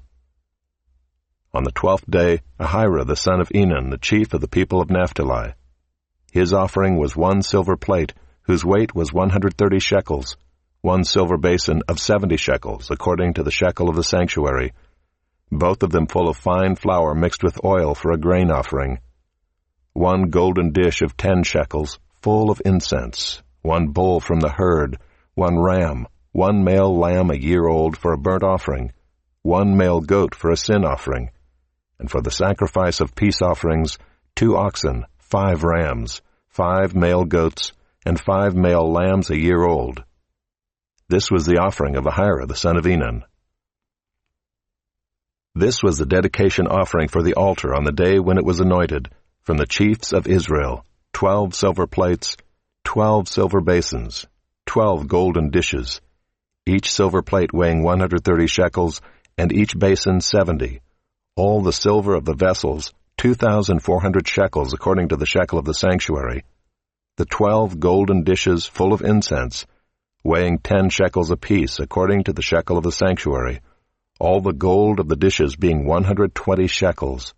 On the 12th day, Ahira the son of Enan, the chief of the people of Naphtali, his offering was 1 silver plate, whose weight was 130 shekels, 1 silver basin of 70 shekels, according to the shekel of the sanctuary, both of them full of fine flour mixed with oil for a grain offering, 1 golden dish of 10 shekels, full of incense, 1 bull from the herd, 1 ram, 1 male lamb a year old for a burnt offering, 1 male goat for a sin offering, and for the sacrifice of peace offerings, 2 oxen, 5 rams, 5 male goats, and 5 male lambs a year old. This was the offering of Ahira the son of Enan. This was the dedication offering for the altar on the day when it was anointed, from the chiefs of Israel, 12 silver plates, 12 silver basins, 12 golden dishes, each silver plate weighing 130 shekels, and each basin 70, all the silver of the vessels 2,400 shekels according to the shekel of the sanctuary, the 12 golden dishes full of incense, weighing 10 shekels apiece according to the shekel of the sanctuary, all the gold of the dishes being 120 shekels,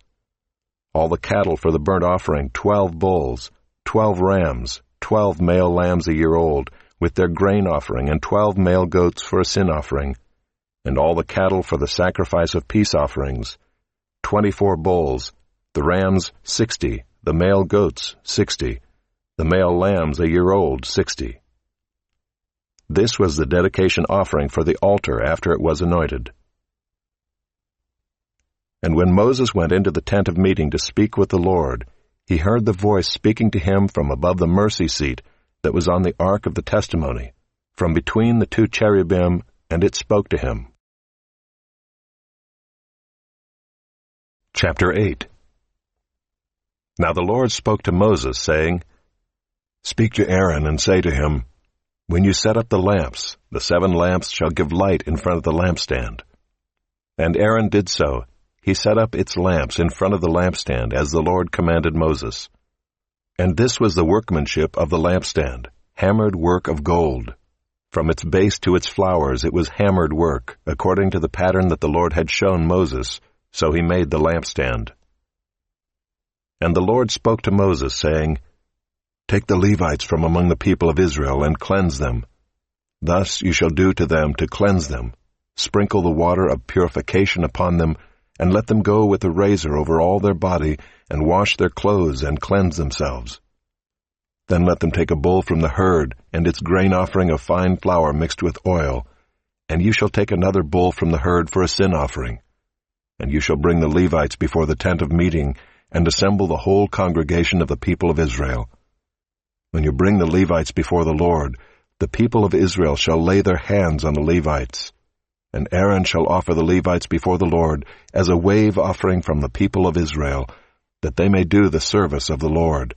all the cattle for the burnt offering 12 bulls, 12 rams, 12 male lambs a year old, with their grain offering, and 12 male goats for a sin offering, and all the cattle for the sacrifice of peace offerings, 24 bulls, the rams 60, the male goats 60, the male lambs a year old 60. This was the dedication offering for the altar after it was anointed. And when Moses went into the tent of meeting to speak with the Lord, he heard the voice speaking to him from above the mercy seat that was on the ark of the testimony, from between the two cherubim, and it spoke to him. Chapter 8. Now the Lord spoke to Moses, saying, Speak to Aaron and say to him, When you set up the lamps, the 7 lamps shall give light in front of the lampstand. And Aaron did so. He set up its lamps in front of the lampstand, as the Lord commanded Moses. And this was the workmanship of the lampstand, hammered work of gold. From its base to its flowers it was hammered work, according to the pattern that the Lord had shown Moses, so he made the lampstand. And the Lord spoke to Moses, saying, Take the Levites from among the people of Israel, and cleanse them. Thus you shall do to them to cleanse them. Sprinkle the water of purification upon them, and let them go with a razor over all their body, and wash their clothes, and cleanse themselves. Then let them take a bull from the herd, and its grain offering of fine flour mixed with oil, and you shall take another bull from the herd for a sin offering. And you shall bring the Levites before the tent of meeting, and assemble the whole congregation of the people of Israel. When you bring the Levites before the Lord, the people of Israel shall lay their hands on the Levites. And Aaron shall offer the Levites before the Lord as a wave offering from the people of Israel, that they may do the service of the Lord.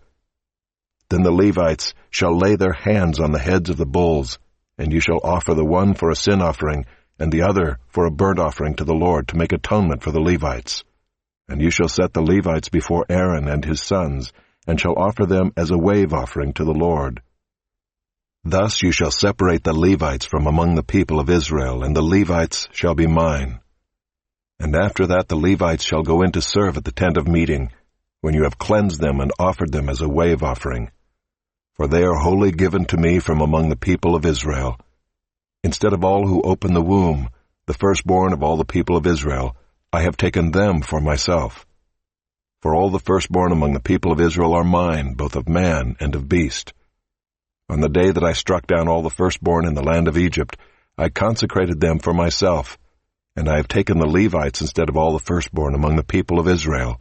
Then the Levites shall lay their hands on the heads of the bulls, and you shall offer the one for a sin offering, and the other for a burnt offering to the Lord to make atonement for the Levites. And you shall set the Levites before Aaron and his sons, and shall offer them as a wave offering to the Lord. Thus you shall separate the Levites from among the people of Israel, and the Levites shall be mine. And after that the Levites shall go in to serve at the tent of meeting, when you have cleansed them and offered them as a wave offering. For they are wholly given to me from among the people of Israel. Instead of all who open the womb, the firstborn of all the people of Israel, I have taken them for myself. For all the firstborn among the people of Israel are mine, both of man and of beast. On the day that I struck down all the firstborn in the land of Egypt, I consecrated them for myself, and I have taken the Levites instead of all the firstborn among the people of Israel.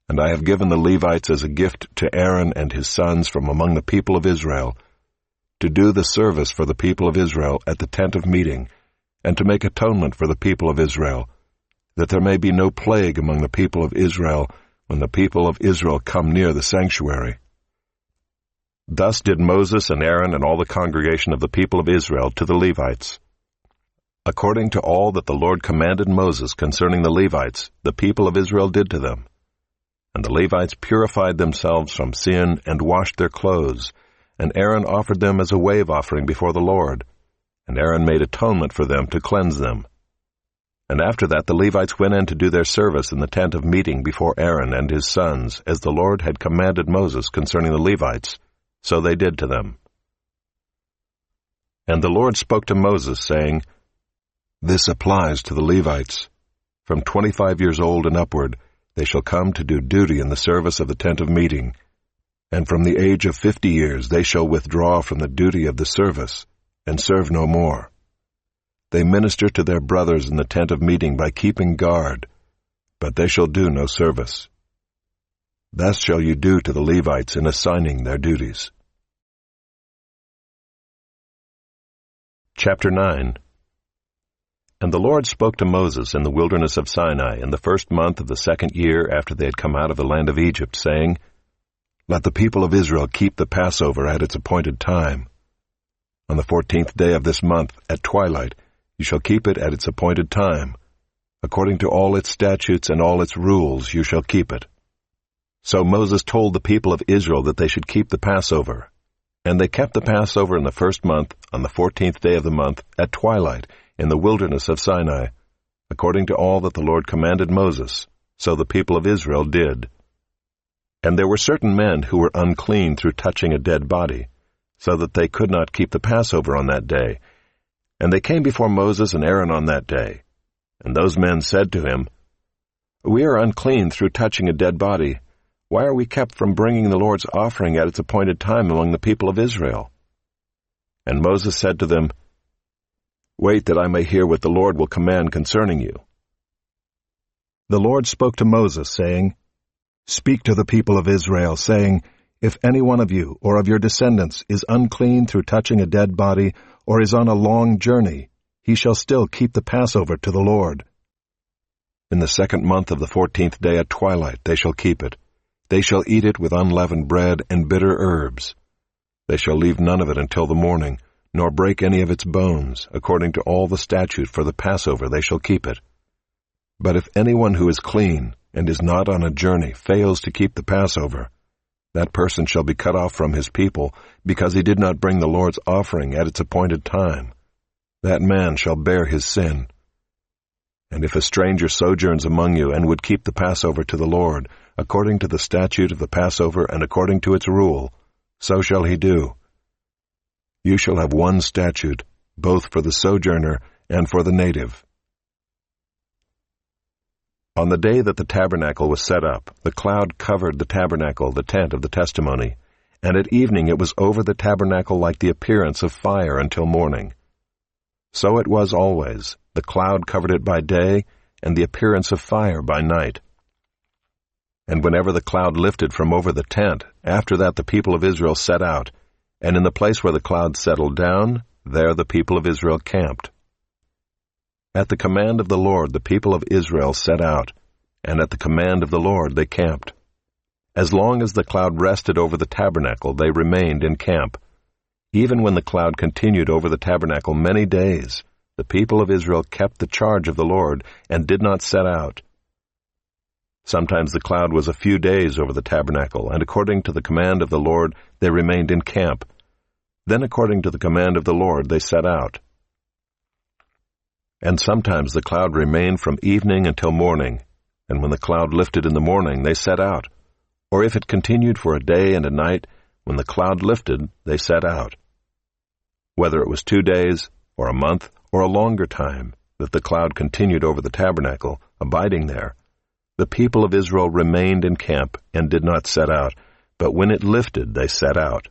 And I have given the Levites as a gift to Aaron and his sons from among the people of Israel, to do the service for the people of Israel at the tent of meeting, and to make atonement for the people of Israel, that there may be no plague among the people of Israel when the people of Israel come near the sanctuary. Thus did Moses and Aaron and all the congregation of the people of Israel to the Levites. According to all that the Lord commanded Moses concerning the Levites, the people of Israel did to them. And the Levites purified themselves from sin and washed their clothes, and Aaron offered them as a wave offering before the Lord, and Aaron made atonement for them to cleanse them. And after that the Levites went in to do their service in the tent of meeting before Aaron and his sons, as the Lord had commanded Moses concerning the Levites, so they did to them. And the Lord spoke to Moses, saying, This applies to the Levites. From 25 years old and upward they shall come to do duty in the service of the tent of meeting, and from the age of 50 years they shall withdraw from the duty of the service, and serve no more. They minister to their brothers in the tent of meeting by keeping guard, but they shall do no service. Thus shall you do to the Levites in assigning their duties. Chapter 9. And the Lord spoke to Moses in the wilderness of Sinai in the 1st month of the 2nd year after they had come out of the land of Egypt, saying, Let the people of Israel keep the Passover at its appointed time. On the 14th day of this month, at twilight, you shall keep it at its appointed time. According to all its statutes and all its rules you shall keep it. So Moses told the people of Israel that they should keep the Passover. And they kept the Passover in the 1st month, on the 14th day of the month, at twilight, in the wilderness of Sinai, according to all that the Lord commanded Moses. So the people of Israel did. And there were certain men who were unclean through touching a dead body, so that they could not keep the Passover on that day. And they came before Moses and Aaron on that day. And those men said to him, We are unclean through touching a dead body. Why are we kept from bringing the Lord's offering at its appointed time among the people of Israel? And Moses said to them, Wait that I may hear what the Lord will command concerning you. The Lord spoke to Moses, saying, "Speak to the people of Israel, saying, If any one of you or of your descendants is unclean through touching a dead body or is on a long journey, he shall still keep the Passover to the Lord. In the 2nd month of the 14th day at twilight they shall keep it. They shall eat it with unleavened bread and bitter herbs. They shall leave none of it until the morning, nor break any of its bones. According to all the statute for the Passover they shall keep it. But if anyone who is clean and is not on a journey fails to keep the Passover, that person shall be cut off from his people, because he did not bring the Lord's offering at its appointed time. That man shall bear his sin. And if a stranger sojourns among you and would keep the Passover to the Lord, according to the statute of the Passover and according to its rule, so shall he do. You shall have one statute, both for the sojourner and for the native." On the day that the tabernacle was set up, the cloud covered the tabernacle, the tent of the testimony, and at evening it was over the tabernacle like the appearance of fire until morning. So it was always. The cloud covered it by day, and the appearance of fire by night. And whenever the cloud lifted from over the tent, after that the people of Israel set out, and in the place where the cloud settled down, there the people of Israel camped. At the command of the Lord the people of Israel set out, and at the command of the Lord they camped. As long as the cloud rested over the tabernacle, they remained in camp. Even when the cloud continued over the tabernacle many days, the people of Israel kept the charge of the Lord and did not set out. Sometimes the cloud was a few days over the tabernacle, and according to the command of the Lord they remained in camp. Then according to the command of the Lord they set out. And sometimes the cloud remained from evening until morning, and when the cloud lifted in the morning they set out. Or if it continued for a day and a night, when the cloud lifted they set out. Whether it was 2 days, or a month, or a longer time, that the cloud continued over the tabernacle, abiding there, the people of Israel remained in camp and did not set out, but when it lifted they set out.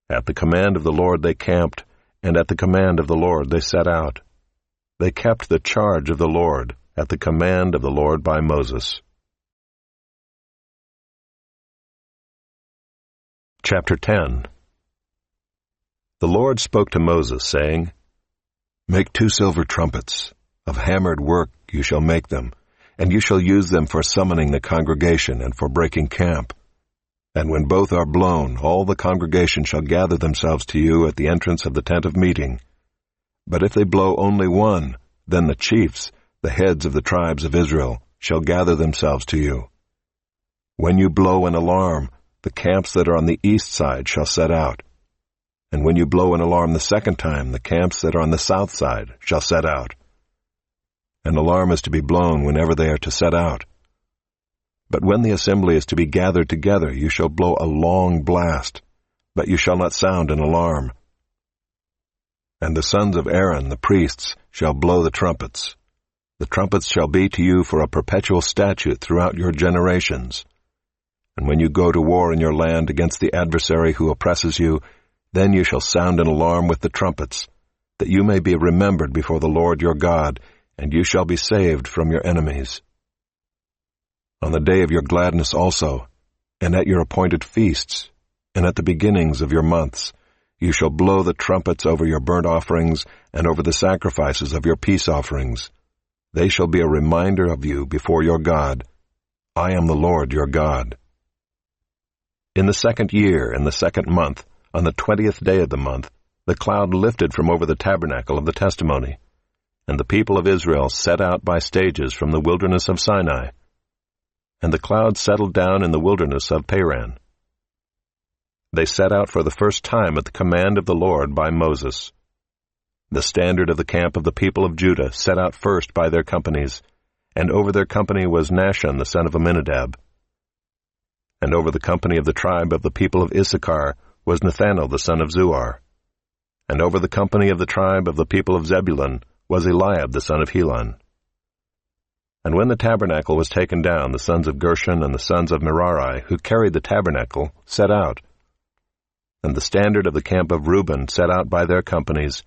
At the command of the Lord they camped, and at the command of the Lord they set out. They kept the charge of the Lord, at the command of the Lord by Moses. Chapter 10. The Lord spoke to Moses, saying, "Make 2 silver trumpets. Of hammered work you shall make them, and you shall use them for summoning the congregation and for breaking camp. And when both are blown, all the congregation shall gather themselves to you at the entrance of the tent of meeting. But if they blow only one, then the chiefs, the heads of the tribes of Israel, shall gather themselves to you. When you blow an alarm, the camps that are on the east side shall set out. And when you blow an alarm the 2nd time, the camps that are on the south side shall set out. An alarm is to be blown whenever they are to set out. But when the assembly is to be gathered together, you shall blow a long blast, but you shall not sound an alarm. And the sons of Aaron, the priests, shall blow the trumpets. The trumpets shall be to you for a perpetual statute throughout your generations. And when you go to war in your land against the adversary who oppresses you, then you shall sound an alarm with the trumpets, that you may be remembered before the Lord your God, and you shall be saved from your enemies. On the day of your gladness also, and at your appointed feasts, and at the beginnings of your months, you shall blow the trumpets over your burnt offerings and over the sacrifices of your peace offerings. They shall be a reminder of you before your God. I am the Lord your God. In the 2nd year, in the 2nd month, on the 20th day of the month, the cloud lifted from over the tabernacle of the testimony, and the people of Israel set out by stages from the wilderness of Sinai. And the cloud settled down in the wilderness of Paran. They set out for the first time at the command of the Lord by Moses. The standard of the camp of the people of Judah set out first by their companies, and over their company was Nahshon the son of Amminadab. And over the company of the tribe of the people of Issachar was Nathanael the son of Zuar. And over the company of the tribe of the people of Zebulun was Eliab the son of Helon. And when the tabernacle was taken down, the sons of Gershon and the sons of Merari, who carried the tabernacle, set out. And the standard of the camp of Reuben set out by their companies,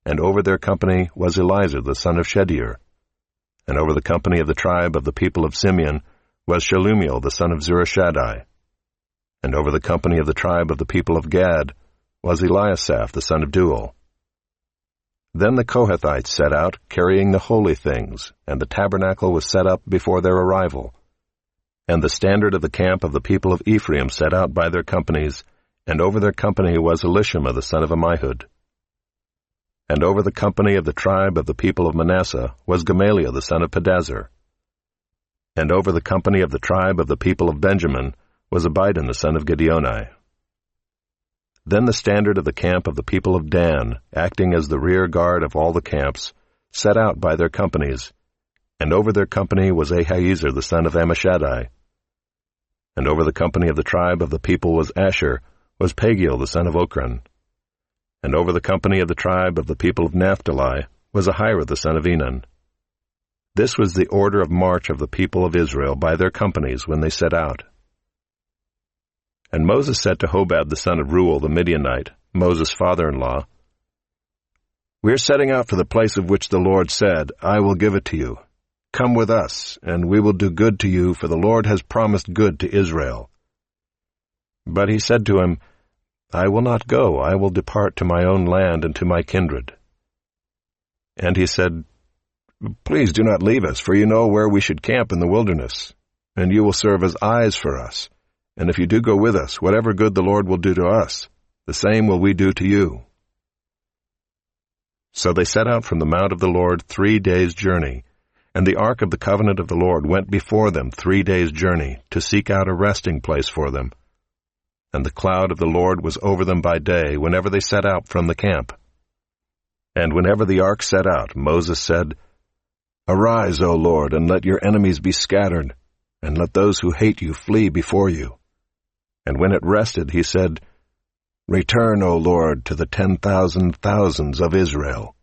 and over their company was Elizur the son of Shedeur. And over the company of the tribe of the people of Simeon was Shelumiel the son of Zurishaddai. And over the company of the tribe of the people of Gad was Eliasaph the son of Deuel. Then the Kohathites set out, carrying the holy things, and the tabernacle was set up before their arrival. And the standard of the camp of the people of Ephraim set out by their companies, and over their company was Elishama the son of Ammihud. And over the company of the tribe of the people of Manasseh was Gamaliel the son of Pedazur. And over the company of the tribe of the people of Benjamin was Abidan the son of Gideoni. Then the standard of the camp of the people of Dan, acting as the rear guard of all the camps, set out by their companies, and over their company was Ahiezer the son of Ammishaddai. And over the company of the tribe of the people was Asher, was Pagiel the son of Ochran. And over the company of the tribe of the people of Naphtali was Ahira the son of Enan. This was the order of march of the people of Israel by their companies when they set out. And Moses said to Hobab the son of Reuel the Midianite, Moses' father-in-law, "We are setting out for the place of which the Lord said, 'I will give it to you.' Come with us, and we will do good to you, for the Lord has promised good to Israel." But he said to him, "I will not go. I will depart to my own land and to my kindred." And he said, "Please do not leave us, for you know where we should camp in the wilderness, and you will serve as eyes for us. And if you do go with us, whatever good the Lord will do to us, the same will we do to you." So they set out from the mount of the Lord 3 days' journey, and the ark of the covenant of the Lord went before them 3 days' journey, to seek out a resting place for them. And the cloud of the Lord was over them by day, whenever they set out from the camp. And whenever the ark set out, Moses said, "Arise, O Lord, and let your enemies be scattered, and let those who hate you flee before you." And when it rested, he said, "Return, O Lord, to the 10,000 thousands of Israel."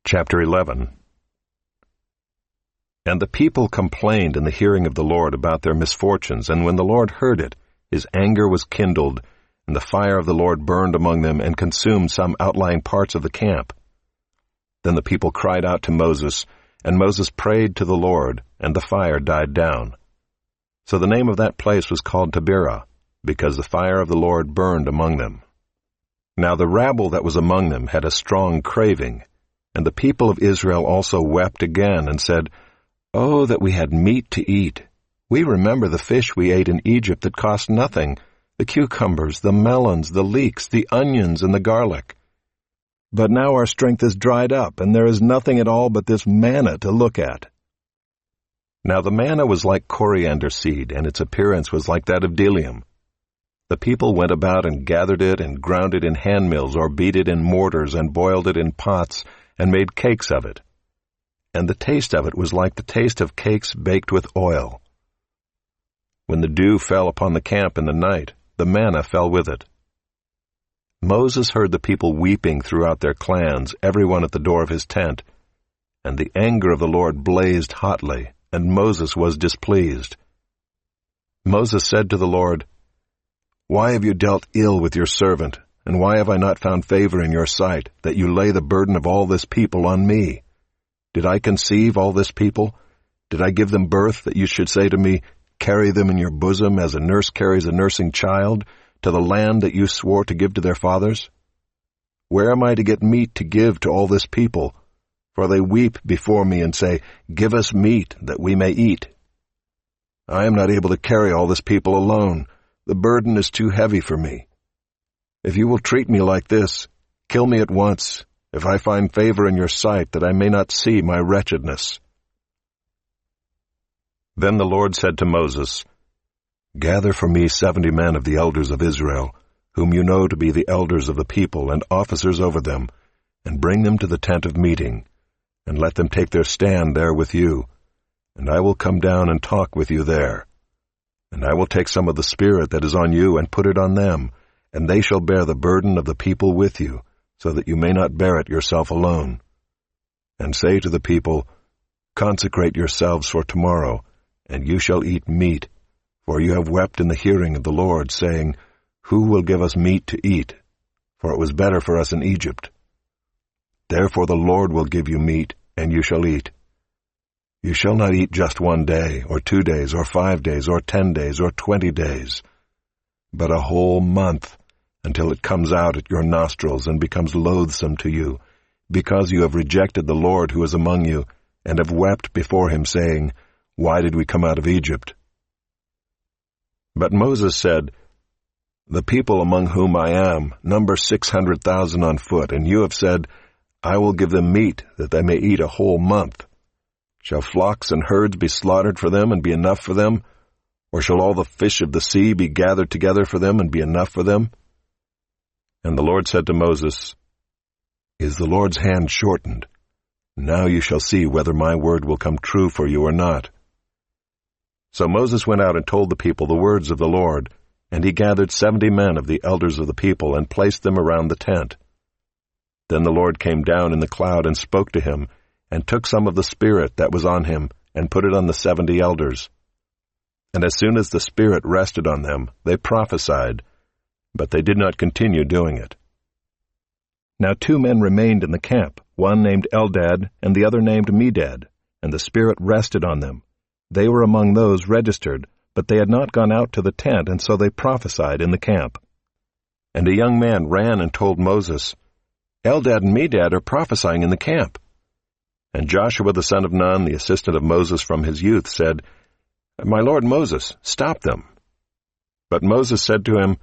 Chapter 11. And the people complained in the hearing of the Lord about their misfortunes, and when the Lord heard it, his anger was kindled, and the fire of the Lord burned among them and consumed some outlying parts of the camp. Then the people cried out to Moses, and Moses prayed to the Lord, and the fire died down. So the name of that place was called Taberah, because the fire of the Lord burned among them. Now the rabble that was among them had a strong craving, and the people of Israel also wept again, and said, "Oh, that we had meat to eat! We remember the fish we ate in Egypt that cost nothing, the cucumbers, the melons, the leeks, the onions, and the garlic. But now our strength is dried up, and there is nothing at all but this manna to look at." Now the manna was like coriander seed, and its appearance was like that of bdellium. The people went about and gathered it, and ground it in handmills, or beat it in mortars, and boiled it in pots, and made cakes of it. And the taste of it was like the taste of cakes baked with oil. When the dew fell upon the camp in the night, the manna fell with it. Moses heard the people weeping throughout their clans, everyone at the door of his tent. And the anger of the Lord blazed hotly, and Moses was displeased. Moses said to the Lord, "Why have you dealt ill with your servant, and why have I not found favor in your sight, that you lay the burden of all this people on me? Did I conceive all this people? Did I give them birth, that you should say to me, 'Carry them in your bosom as a nurse carries a nursing child, to the land that you swore to give to their fathers?' Where am I to get meat to give to all this people? For they weep before me and say, 'Give us meat, that we may eat.' I am not able to carry all this people alone. The burden is too heavy for me. If you will treat me like this, kill me at once, if I find favor in your sight, that I may not see my wretchedness." Then the Lord said to Moses, "Gather for me 70 men of the elders of Israel, whom you know to be the elders of the people and officers over them, and bring them to the tent of meeting, and let them take their stand there with you, and I will come down and talk with you there. And I will take some of the Spirit that is on you and put it on them, and they shall bear the burden of the people with you, so that you may not bear it yourself alone. And say to the people, 'Consecrate yourselves for tomorrow, and you shall eat meat, for you have wept in the hearing of the Lord, saying, Who will give us meat to eat? For it was better for us in Egypt.' Therefore the Lord will give you meat, and you shall eat. You shall not eat just 1 day, or 2 days, or 5 days, or 10 days, or 20 days, but a whole month, until it comes out at your nostrils and becomes loathsome to you, because you have rejected the Lord who is among you, and have wept before him, saying, Why did we come out of Egypt? But Moses said, The people among whom I am number 600,000 on foot, and you have said, I will give them meat, that they may eat a whole month. Shall flocks and herds be slaughtered for them and be enough for them? Or shall all the fish of the sea be gathered together for them and be enough for them? And the Lord said to Moses, Is the Lord's hand shortened? Now you shall see whether my word will come true for you or not. So Moses went out and told the people the words of the Lord, and he gathered 70 men of the elders of the people and placed them around the tent. Then the Lord came down in the cloud and spoke to him, and took some of the Spirit that was on him, and put it on the 70 elders. And as soon as the Spirit rested on them, they prophesied, but they did not continue doing it. Now 2 men remained in the camp, one named Eldad, and the other named Medad, and the Spirit rested on them. They were among those registered, but they had not gone out to the tent, and so they prophesied in the camp. And a young man ran and told Moses, Eldad and Medad are prophesying in the camp. And Joshua the son of Nun, the assistant of Moses from his youth, said, My lord Moses, stop them. But Moses said to him,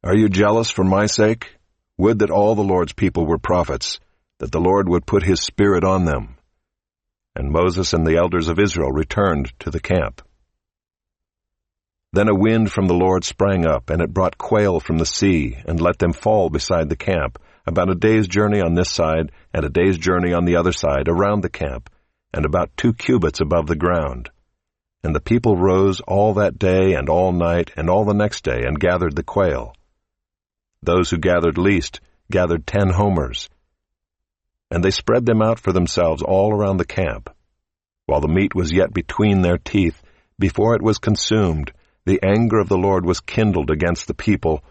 Are you jealous for my sake? Would that all the Lord's people were prophets, that the Lord would put his Spirit on them. And Moses and the elders of Israel returned to the camp. Then a wind from the Lord sprang up, and it brought quail from the sea, and let them fall beside the camp, about a day's journey on this side, and a day's journey on the other side, around the camp, and about 2 cubits above the ground. And the people rose all that day and all night and all the next day, and gathered the quail. Those who gathered least gathered 10 homers. And they spread them out for themselves all around the camp. While the meat was yet between their teeth, before it was consumed, the anger of the Lord was kindled against the people,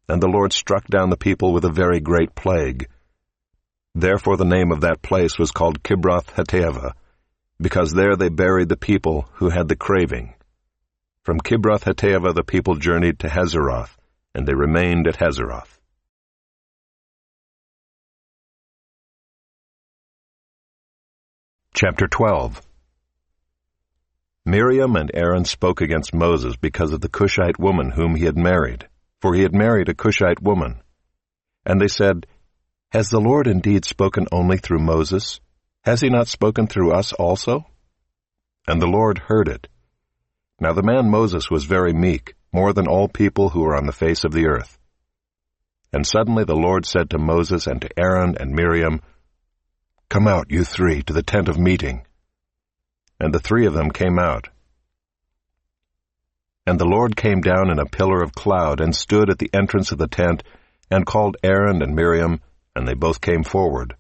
and the Lord struck down the people with a very great plague. Therefore the name of that place was called Kibroth-Hattaavah, because there they buried the people who had the craving. From Kibroth-Hattaavah the people journeyed to Hazeroth, and they remained at Hazeroth. Chapter 12. Miriam and Aaron spoke against Moses because of the Cushite woman whom he had married, for he had married a Cushite woman. And they said, Has the Lord indeed spoken only through Moses? Has he not spoken through us also? And the Lord heard it. Now the man Moses was very meek, more than all people who were on the face of the earth. And suddenly the Lord said to Moses and to Aaron and Miriam, Come out, you 3, to the tent of meeting. And the 3 of them came out. And the Lord came down in a pillar of cloud, and stood at the entrance of the tent, and called Aaron and Miriam, and they both came forward.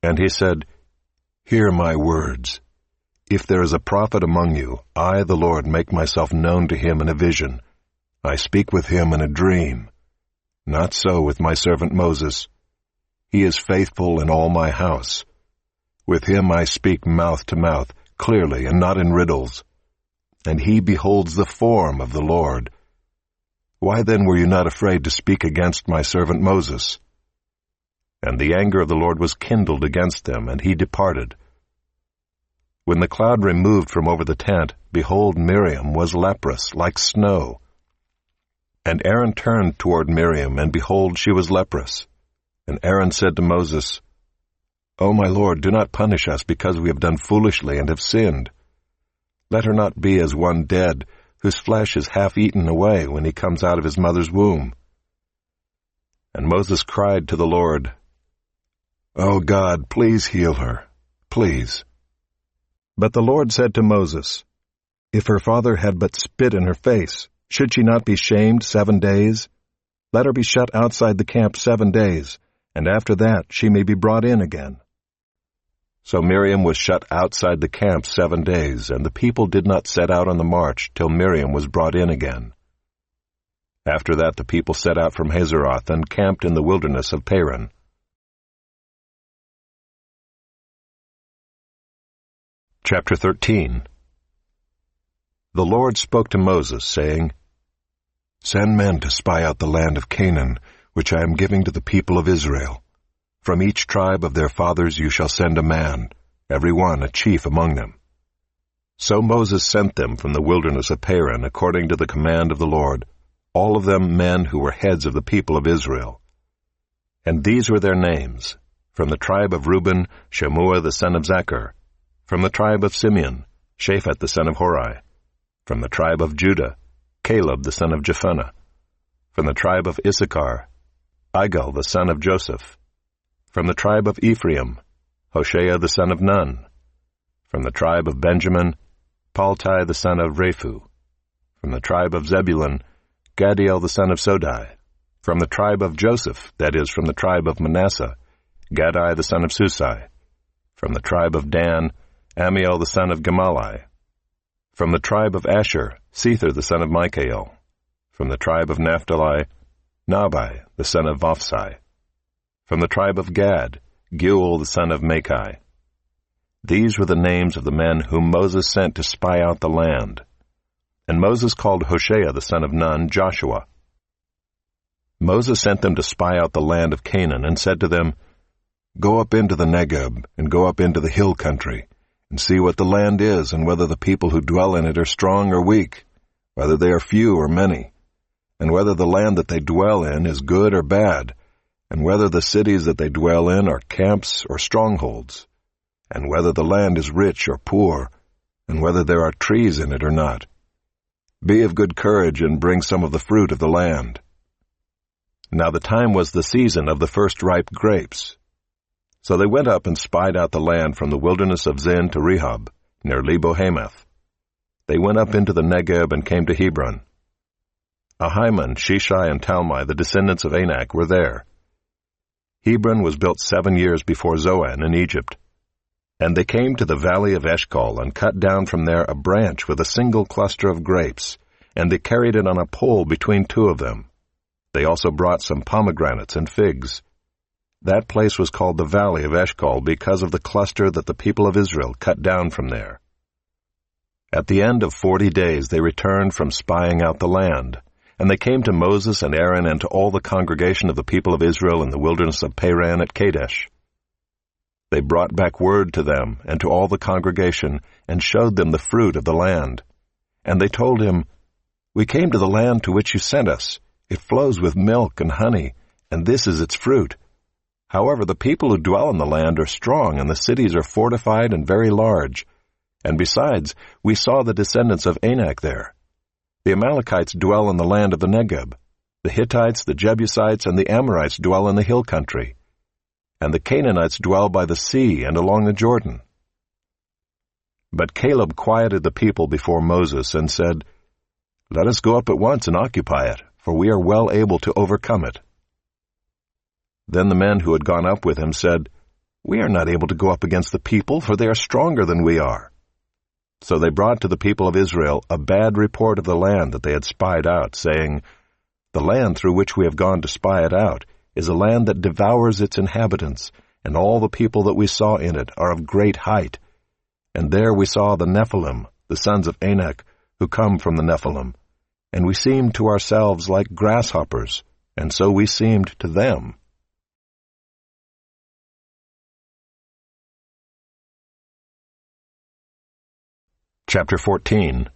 And he said, Hear my words. If there is a prophet among you, I, the Lord, make myself known to him in a vision. I speak with him in a dream. Not so with my servant Moses. He is faithful in all my house. With him I speak mouth to mouth, clearly and not in riddles. And he beholds the form of the Lord. Why then were you not afraid to speak against my servant Moses? And the anger of the Lord was kindled against them, and he departed. When the cloud removed from over the tent, behold, Miriam was leprous, like snow. And Aaron turned toward Miriam, and behold, she was leprous. And Aaron said to Moses, O my Lord, do not punish us, because we have done foolishly and have sinned. Let her not be as one dead, whose flesh is half eaten away when he comes out of his mother's womb. And Moses cried to the Lord, O God, please heal her, please. But the Lord said to Moses, If her father had but spit in her face, should she not be shamed 7 days? Let her be shut outside the camp 7 days, and after that she may be brought in again. So Miriam was shut outside the camp 7 days, and the people did not set out on the march till Miriam was brought in again. After that the people set out from Hazeroth and camped in the wilderness of Paran. Chapter 13. The Lord spoke to Moses, saying, Send men to spy out the land of Canaan, which I am giving to the people of Israel. From each tribe of their fathers you shall send a man, every one a chief among them. So Moses sent them from the wilderness of Paran according to the command of the Lord, all of them men who were heads of the people of Israel. And these were their names: from the tribe of Reuben, Shemua the son of Zachar; from the tribe of Simeon, Shaphat the son of Hori; from the tribe of Judah, Caleb the son of Jephunneh; from the tribe of Issachar, Igal the son of Joseph; from the tribe of Ephraim, Hoshea the son of Nun; from the tribe of Benjamin, Paltai the son of Raphu; from the tribe of Zebulun, Gadiel the son of Sodai; from the tribe of Joseph, that is, from the tribe of Manasseh, Gadai the son of Susai; from the tribe of Dan, Amiel the son of Gemalli; from the tribe of Asher, Sether the son of Michael; from the tribe of Naphtali, Nabai the son of Vophsi; from the tribe of Gad, Geuel the son of Machi. These were the names of the men whom Moses sent to spy out the land. And Moses called Hoshea the son of Nun Joshua. Moses sent them to spy out the land of Canaan, and said to them, Go up into the Negeb, and go up into the hill country, and see what the land is, and whether the people who dwell in it are strong or weak, whether they are few or many, and whether the land that they dwell in is good or bad, and whether the cities that they dwell in are camps or strongholds, and whether the land is rich or poor, and whether there are trees in it or not. Be of good courage, and bring some of the fruit of the land. Now the time was the season of the first ripe grapes. So they went up and spied out the land from the wilderness of Zin to Rehob, near Lebo-Hamath. They went up into the Negeb and came to Hebron. Ahiman, Sheshai, and Talmai, the descendants of Anak, were there. Hebron was built 7 years before Zoan in Egypt. And they came to the valley of Eshcol, and cut down from there a branch with a single cluster of grapes, and they carried it on a pole between two of them. They also brought some pomegranates and figs. That place was called the valley of Eshcol because of the cluster that the people of Israel cut down from there. At the end of 40 days they returned from spying out the land, and they came to Moses and Aaron and to all the congregation of the people of Israel in the wilderness of Paran at Kadesh. They brought back word to them and to all the congregation, and showed them the fruit of the land. And they told him, We came to the land to which you sent us. It flows with milk and honey, and this is its fruit. However, the people who dwell in the land are strong, and the cities are fortified and very large. And besides, we saw the descendants of Anak there. The Amalekites dwell in the land of the Negeb. The Hittites, the Jebusites, and the Amorites dwell in the hill country. And the Canaanites dwell by the sea and along the Jordan. But Caleb quieted the people before Moses and said, Let us go up at once and occupy it, for we are well able to overcome it. Then the men who had gone up with him said, We are not able to go up against the people, for they are stronger than we are. So they brought to the people of Israel a bad report of the land that they had spied out, saying, The land through which we have gone to spy it out is a land that devours its inhabitants, and all the people that we saw in it are of great height. And there we saw the Nephilim, the sons of Anak, who come from the Nephilim. And we seemed to ourselves like grasshoppers, and so we seemed to them. Chapter 14.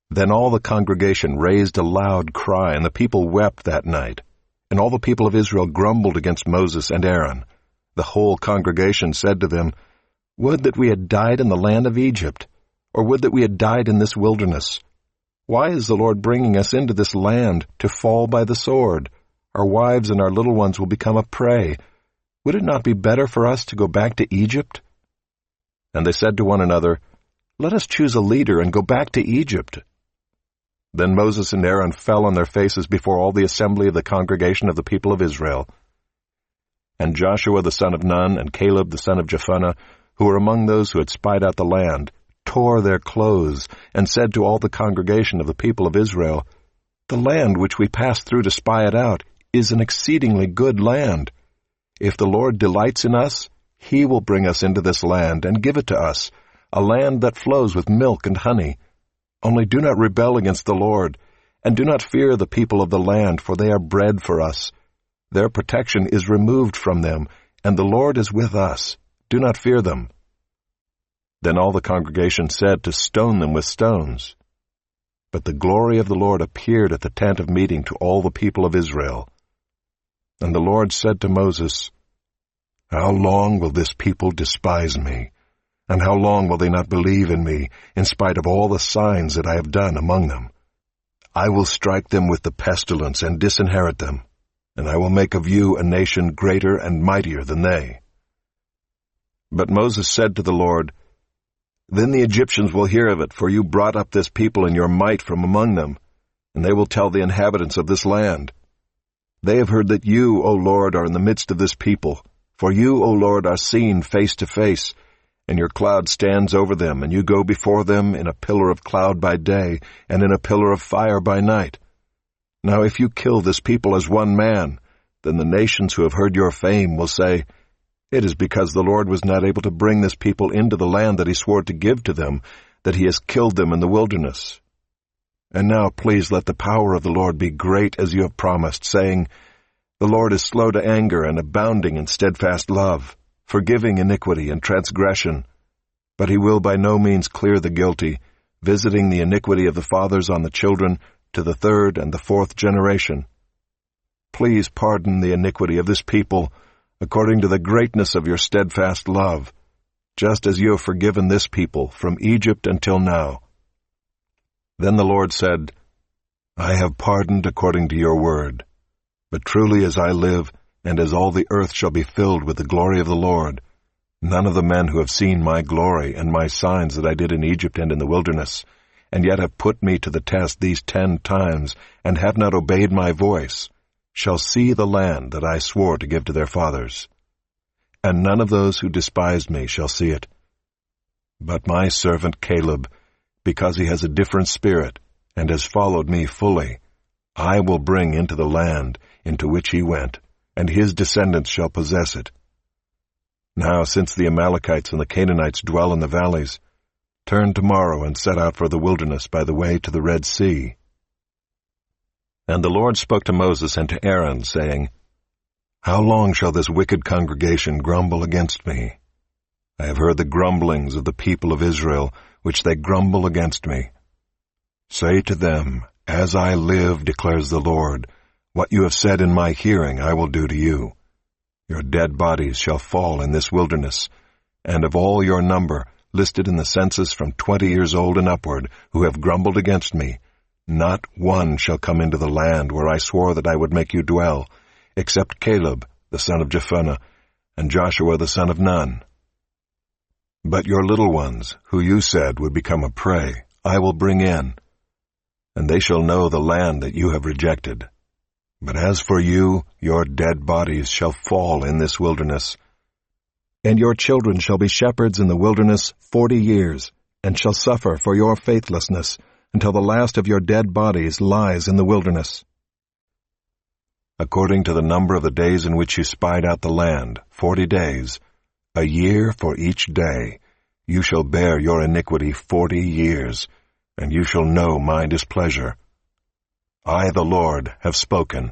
Then all the congregation raised a loud cry, and the people wept that night. And all the people of Israel grumbled against Moses and Aaron. The whole congregation said to them, Would that we had died in the land of Egypt, or would that we had died in this wilderness. Why is the Lord bringing us into this land to fall by the sword? Our wives and our little ones will become a prey. Would it not be better for us to go back to Egypt? And they said to one another, Let us choose a leader and go back to Egypt. Then Moses and Aaron fell on their faces before all the assembly of the congregation of the people of Israel. And Joshua the son of Nun and Caleb the son of Jephunneh, who were among those who had spied out the land, tore their clothes, and said to all the congregation of the people of Israel, The land which we passed through to spy it out is an exceedingly good land. If the Lord delights in us, He will bring us into this land and give it to us, a land that flows with milk and honey. Only do not rebel against the Lord, and do not fear the people of the land, for they are bread for us. Their protection is removed from them, and the Lord is with us. Do not fear them." Then all the congregation said to stone them with stones. But the glory of the Lord appeared at the tent of meeting to all the people of Israel. And the Lord said to Moses, "How long will this people despise me? And how long will they not believe in me, in spite of all the signs that I have done among them? I will strike them with the pestilence and disinherit them, and I will make of you a nation greater and mightier than they." But Moses said to the Lord, "Then the Egyptians will hear of it, for you brought up this people in your might from among them, and they will tell the inhabitants of this land. They have heard that you, O Lord, are in the midst of this people, for you, O Lord, are seen face to face, and your cloud stands over them, and you go before them in a pillar of cloud by day, and in a pillar of fire by night. Now if you kill this people as one man, then the nations who have heard your fame will say, 'It is because the Lord was not able to bring this people into the land that he swore to give to them, that he has killed them in the wilderness.' And now please let the power of the Lord be great as you have promised, saying, 'The Lord is slow to anger and abounding in steadfast love, forgiving iniquity and transgression. But he will by no means clear the guilty, visiting the iniquity of the fathers on the children to the third and the fourth generation. Please pardon the iniquity of this people, according to the greatness of your steadfast love, just as you have forgiven this people from Egypt until now.' Then the Lord said, 'I have pardoned according to your word. But truly as I live, and as all the earth shall be filled with the glory of the Lord, none of the men who have seen my glory and my signs that I did in Egypt and in the wilderness, and yet have put me to the test these 10 times, and have not obeyed my voice, shall see the land that I swore to give to their fathers. And none of those who despised me shall see it. But my servant Caleb, because he has a different spirit, and has followed me fully, I will bring into the land into which he went, and his descendants shall possess it. Now, since the Amalekites and the Canaanites dwell in the valleys, turn tomorrow and set out for the wilderness by the way to the Red Sea." And the Lord spoke to Moses and to Aaron, saying, "How long shall this wicked congregation grumble against me? I have heard the grumblings of the people of Israel, which they grumble against me. Say to them, 'As I live, declares the Lord, what you have said in my hearing I will do to you. Your dead bodies shall fall in this wilderness, and of all your number, listed in the census from 20 years old and upward, who have grumbled against me, not one shall come into the land where I swore that I would make you dwell, except Caleb, the son of Jephunneh, and Joshua, the son of Nun. But your little ones, who you said would become a prey, I will bring in, and they shall know the land that you have rejected. But as for you, your dead bodies shall fall in this wilderness. And your children shall be shepherds in the wilderness 40 years, and shall suffer for your faithlessness, until the last of your dead bodies lies in the wilderness. According to the number of the days in which you spied out the land, 40 days, a year for each day, you shall bear your iniquity 40 years, and you shall know my displeasure. I, the Lord, have spoken.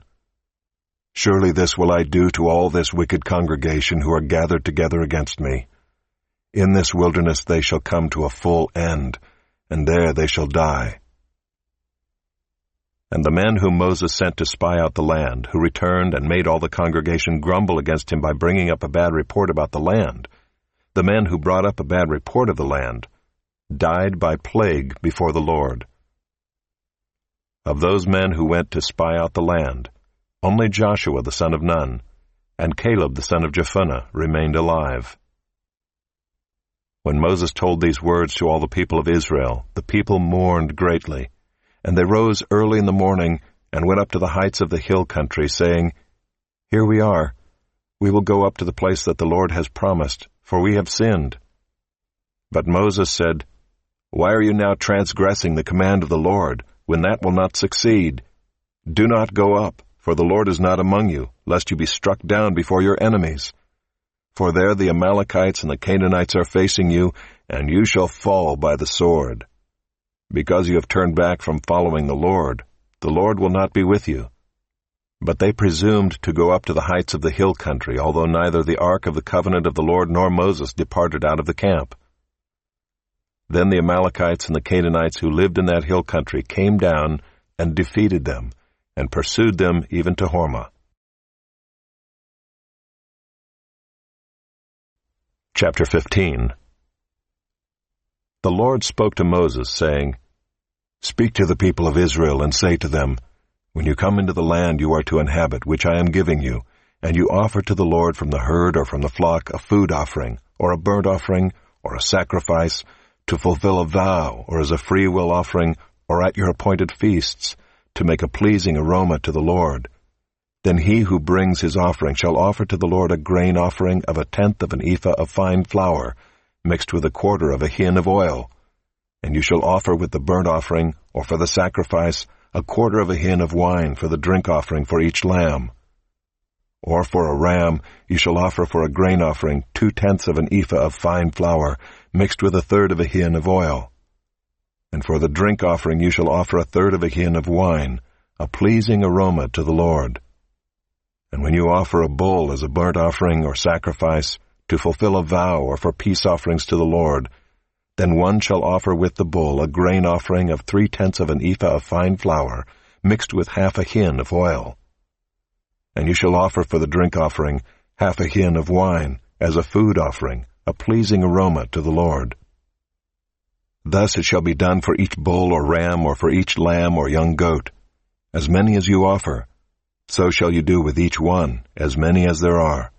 Surely this will I do to all this wicked congregation who are gathered together against me. In this wilderness they shall come to a full end, and there they shall die." And the men whom Moses sent to spy out the land, who returned and made all the congregation grumble against him by bringing up a bad report about the land, the men who brought up a bad report of the land, died by plague before the Lord. Of those men who went to spy out the land, only Joshua the son of Nun and Caleb the son of Jephunneh remained alive. When Moses told these words to all the people of Israel, the people mourned greatly, and they rose early in the morning and went up to the heights of the hill country, saying, "Here we are. We will go up to the place that the Lord has promised, for we have sinned." But Moses said, "Why are you now transgressing the command of the Lord, when that will not succeed? Do not go up, for the Lord is not among you, lest you be struck down before your enemies. For there the Amalekites and the Canaanites are facing you, and you shall fall by the sword. Because you have turned back from following the Lord will not be with you. But they presumed to go up to the heights of the hill country, although neither the ark of the covenant of the Lord nor Moses departed out of the camp. Then the Amalekites and the Canaanites who lived in that hill country came down and defeated them, and pursued them even to Hormah. Chapter 15. The Lord spoke to Moses, saying, Speak to the people of Israel, and say to them, When you come into the land you are to inhabit, which I am giving you, and you offer to the Lord from the herd or from the flock a food offering, or a burnt offering, or a sacrifice, to fulfill a vow, or as a free-will offering, or at your appointed feasts, to make a pleasing aroma to the Lord, then he who brings his offering shall offer to the Lord a grain offering of 1/10 of an ephah of fine flour, mixed with 1/4 of a hin of oil. And you shall offer with the burnt offering, or for the sacrifice, 1/4 of a hin of wine for the drink offering for each lamb. Or for a ram you shall offer for a grain offering 2/10 of an ephah of fine flour, mixed with 1/3 of a hin of oil. And for the drink offering you shall offer 1/3 of a hin of wine, a pleasing aroma to the Lord. And when you offer a bull as a burnt offering or sacrifice, to fulfill a vow or for peace offerings to the Lord, then one shall offer with the bull a grain offering of 3/10 of an ephah of fine flour, mixed with 1/2 a hin of oil. And you shall offer for the drink offering 1/2 a hin of wine, as a food offering, a pleasing aroma to the Lord. Thus it shall be done for each bull or ram, or for each lamb or young goat. As many as you offer, so shall you do with each one, as many as there are.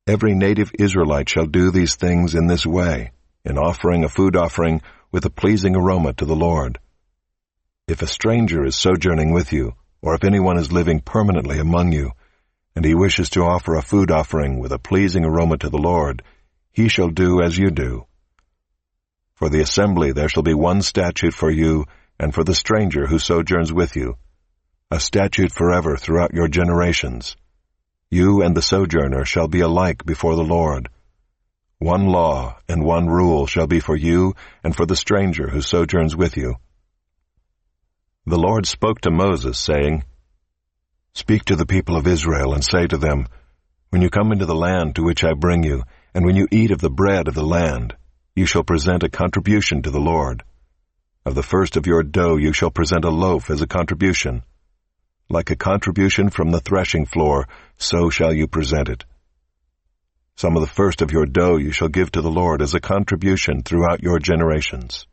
Every native Israelite shall do these things in this way, in offering a food offering with a pleasing aroma to the Lord. If a stranger is sojourning with you, or if anyone is living permanently among you, and he wishes to offer a food offering with a pleasing aroma to the Lord, he shall do as you do. For the assembly there shall be one statute for you, and for the stranger who sojourns with you, a statute forever throughout your generations. You and the sojourner shall be alike before the Lord. One law and one rule shall be for you and for the stranger who sojourns with you. The Lord spoke to Moses, saying, Speak to the people of Israel, and say to them, When you come into the land to which I bring you, and when you eat of the bread of the land, you shall present a contribution to the Lord. Of the first of your dough you shall present a loaf as a contribution. Like a contribution from the threshing floor, so shall you present it. Some of the first of your dough you shall give to the Lord as a contribution throughout your generations.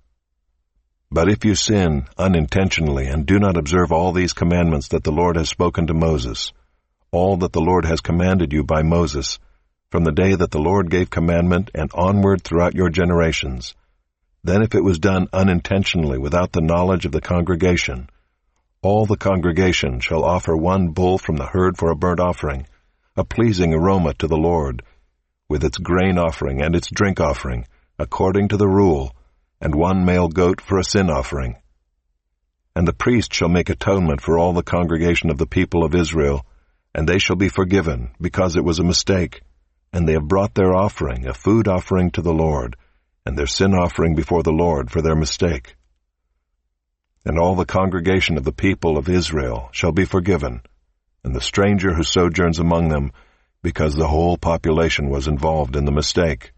But if you sin unintentionally and do not observe all these commandments that the Lord has spoken to Moses, all that the Lord has commanded you by Moses, from the day that the Lord gave commandment and onward throughout your generations, then if it was done unintentionally without the knowledge of the congregation, all the congregation shall offer one bull from the herd for a burnt offering, a pleasing aroma to the Lord, with its grain offering and its drink offering, according to the rule, and one male goat for a sin offering. And the priest shall make atonement for all the congregation of the people of Israel, and they shall be forgiven, because it was a mistake, and they have brought their offering, a food offering to the Lord, and their sin offering before the Lord for their mistake. And all the congregation of the people of Israel shall be forgiven, and the stranger who sojourns among them, because the whole population was involved in the mistake.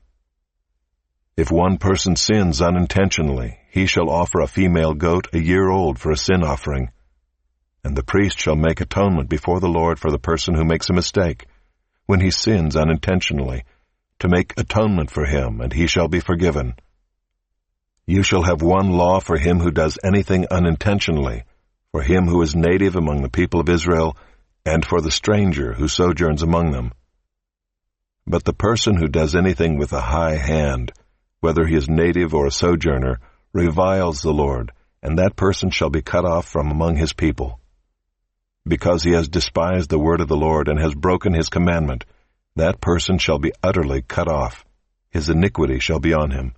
If one person sins unintentionally, he shall offer a female goat a year old for a sin offering, and the priest shall make atonement before the Lord for the person who makes a mistake, when he sins unintentionally, to make atonement for him, and he shall be forgiven. You shall have one law for him who does anything unintentionally, for him who is native among the people of Israel, and for the stranger who sojourns among them. But the person who does anything with a high hand, whether he is native or a sojourner, reviles the Lord, and that person shall be cut off from among his people. Because he has despised the word of the Lord and has broken his commandment, that person shall be utterly cut off. His iniquity shall be on him.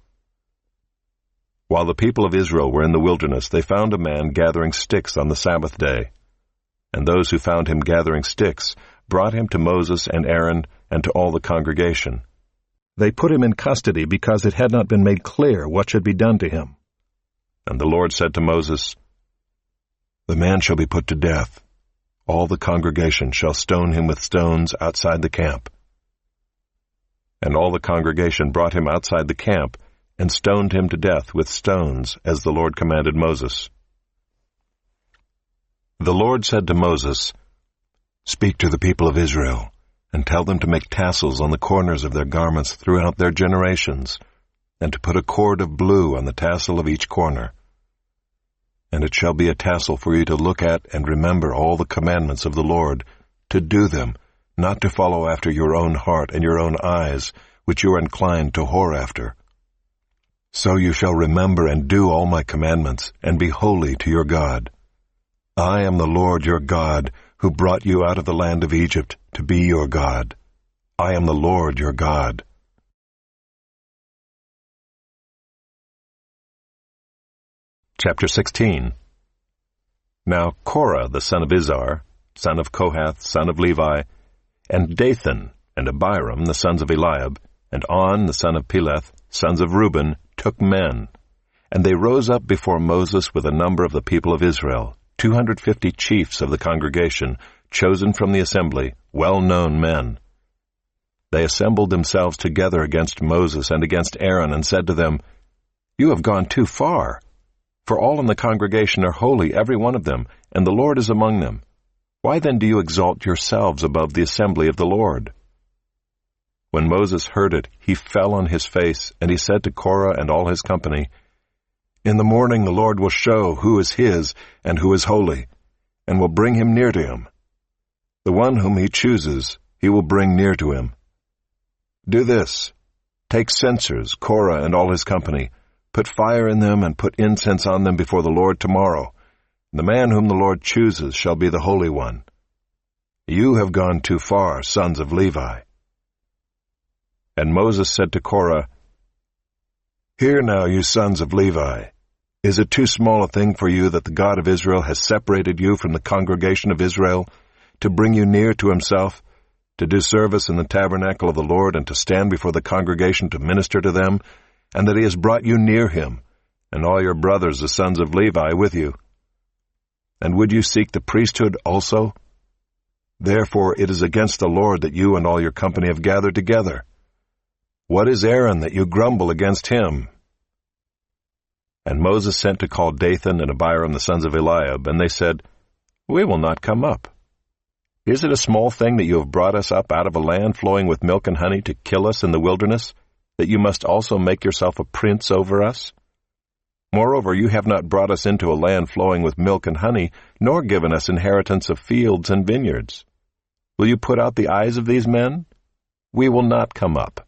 While the people of Israel were in the wilderness, they found a man gathering sticks on the Sabbath day. And those who found him gathering sticks brought him to Moses and Aaron and to all the congregation. They put him in custody because it had not been made clear what should be done to him. And the Lord said to Moses, "The man shall be put to death. All the congregation shall stone him with stones outside the camp." And all the congregation brought him outside the camp and stoned him to death with stones, as the Lord commanded Moses. The Lord said to Moses, "Speak to the people of Israel, and tell them to make tassels on the corners of their garments throughout their generations, and to put a cord of blue on the tassel of each corner. And it shall be a tassel for you to look at and remember all the commandments of the Lord, to do them, not to follow after your own heart and your own eyes, which you are inclined to whore after. So you shall remember and do all my commandments, and be holy to your God. I am the Lord your God, who brought you out of the land of Egypt to be your God. I am the Lord your God." Chapter 16. Now Korah the son of Izhar, son of Kohath, son of Levi, and Dathan and Abiram the sons of Eliab, and On the son of Peleth, sons of Reuben, took men, and they rose up before Moses with a number of the people of Israel, 250 chiefs of the congregation, chosen from the assembly, well-known men. They assembled themselves together against Moses and against Aaron, and said to them, "You have gone too far. For all in the congregation are holy, every one of them, and the Lord is among them. Why then do you exalt yourselves above the assembly of the Lord?" When Moses heard it, he fell on his face, and he said to Korah and all his company, "In the morning the Lord will show who is his and who is holy, and will bring him near to him. The one whom he chooses, he will bring near to him. Do this: take censers, Korah and all his company, put fire in them and put incense on them before the Lord tomorrow. The man whom the Lord chooses shall be the Holy One. You have gone too far, sons of Levi." And Moses said to Korah, "Hear now, you sons of Levi. Is it too small a thing for you that the God of Israel has separated you from the congregation of Israel, to bring you near to himself, to do service in the tabernacle of the Lord, and to stand before the congregation to minister to them, and that he has brought you near him, and all your brothers the sons of Levi with you? And would you seek the priesthood also? Therefore it is against the Lord that you and all your company have gathered together. What is Aaron that you grumble against him?" And Moses sent to call Dathan and Abiram the sons of Eliab, and they said, "We will not come up. Is it a small thing that you have brought us up out of a land flowing with milk and honey to kill us in the wilderness, that you must also make yourself a prince over us? Moreover, you have not brought us into a land flowing with milk and honey, nor given us inheritance of fields and vineyards. Will you put out the eyes of these men? We will not come up."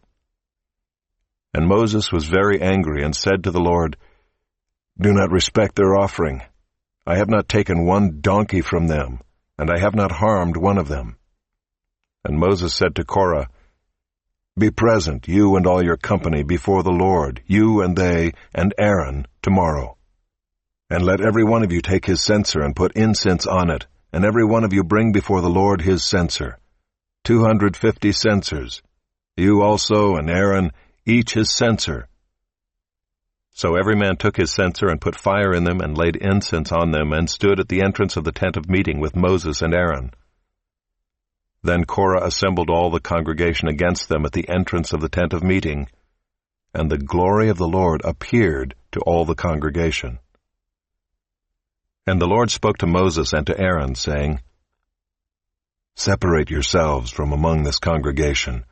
And Moses was very angry and said to the Lord, "Do not respect their offering. I have not taken one donkey from them, and I have not harmed one of them." And Moses said to Korah, "Be present, you and all your company, before the Lord, you and they, and Aaron, tomorrow. And let every one of you take his censer and put incense on it, and every one of you bring before the Lord his censer, 250 censers, you also and Aaron, each his censer." So every man took his censer and put fire in them and laid incense on them, and stood at the entrance of the tent of meeting with Moses and Aaron. Then Korah assembled all the congregation against them at the entrance of the tent of meeting, and the glory of the Lord appeared to all the congregation. And the Lord spoke to Moses and to Aaron, saying, "Separate yourselves from among this congregation,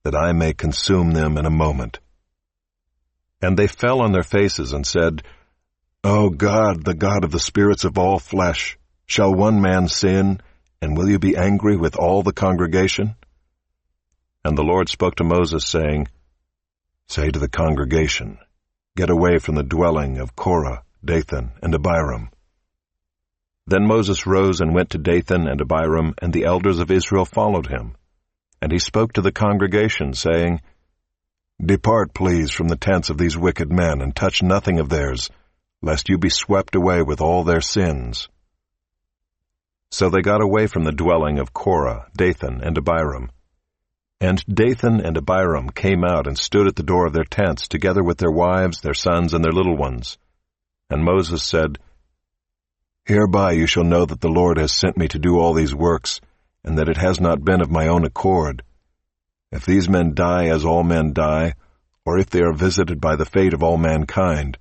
that I may consume them in a moment." And they fell on their faces and said, "O God, the God of the spirits of all flesh, shall one man sin, and will you be angry with all the congregation?" And the Lord spoke to Moses, saying, "Say to the congregation, get away from the dwelling of Korah, Dathan, and Abiram." Then Moses rose and went to Dathan and Abiram, and the elders of Israel followed him. And he spoke to the congregation, saying, "Depart, please, from the tents of these wicked men, and touch nothing of theirs, lest you be swept away with all their sins." So they got away from the dwelling of Korah, Dathan, and Abiram. And Dathan and Abiram came out and stood at the door of their tents, together with their wives, their sons, and their little ones. And Moses said, Hereby you shall know that the Lord has sent me to do all these works, and that it has not been of my own accord. If these men die as all men die, or if they are visited by the fate of all mankind,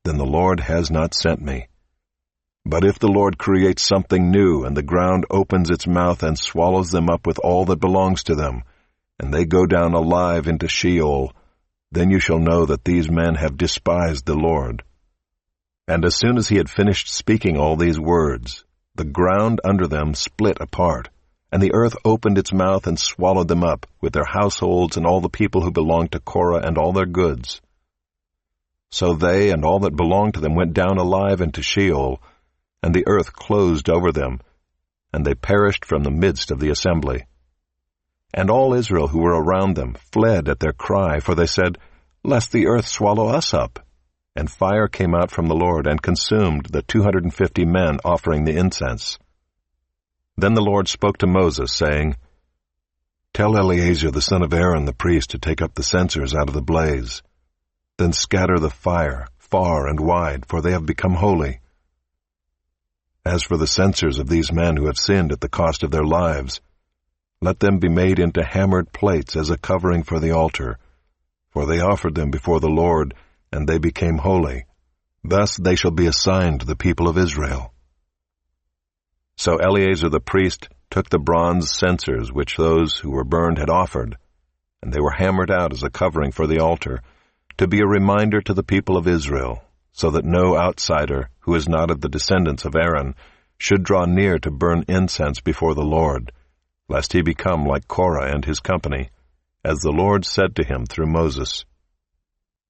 then the Lord has not sent me. But if the Lord creates something new, and the ground opens its mouth and swallows them up with all that belongs to them, and they go down alive into Sheol, then you shall know that these men have despised the Lord. And as soon as he had finished speaking all these words, the ground under them split apart, and the earth opened its mouth and swallowed them up, with their households and all the people who belonged to Korah and all their goods. So they and all that belonged to them went down alive into Sheol, and the earth closed over them, and they perished from the midst of the assembly. And all Israel who were around them fled at their cry, for they said, Lest the earth swallow us up. And fire came out from the Lord and consumed the 250 men offering the incense. Then the Lord spoke to Moses, saying, Tell Eleazar the son of Aaron the priest to take up the censers out of the blaze. Then scatter the fire far and wide, for they have become holy. As for the censers of these men who have sinned at the cost of their lives, let them be made into hammered plates as a covering for the altar, for they offered them before the Lord, and they became holy. Thus they shall be assigned to the people of Israel. So Eleazar the priest took the bronze censers which those who were burned had offered, and they were hammered out as a covering for the altar, to be a reminder to the people of Israel, so that no outsider who is not of the descendants of Aaron should draw near to burn incense before the Lord, lest he become like Korah and his company, as the Lord said to him through Moses.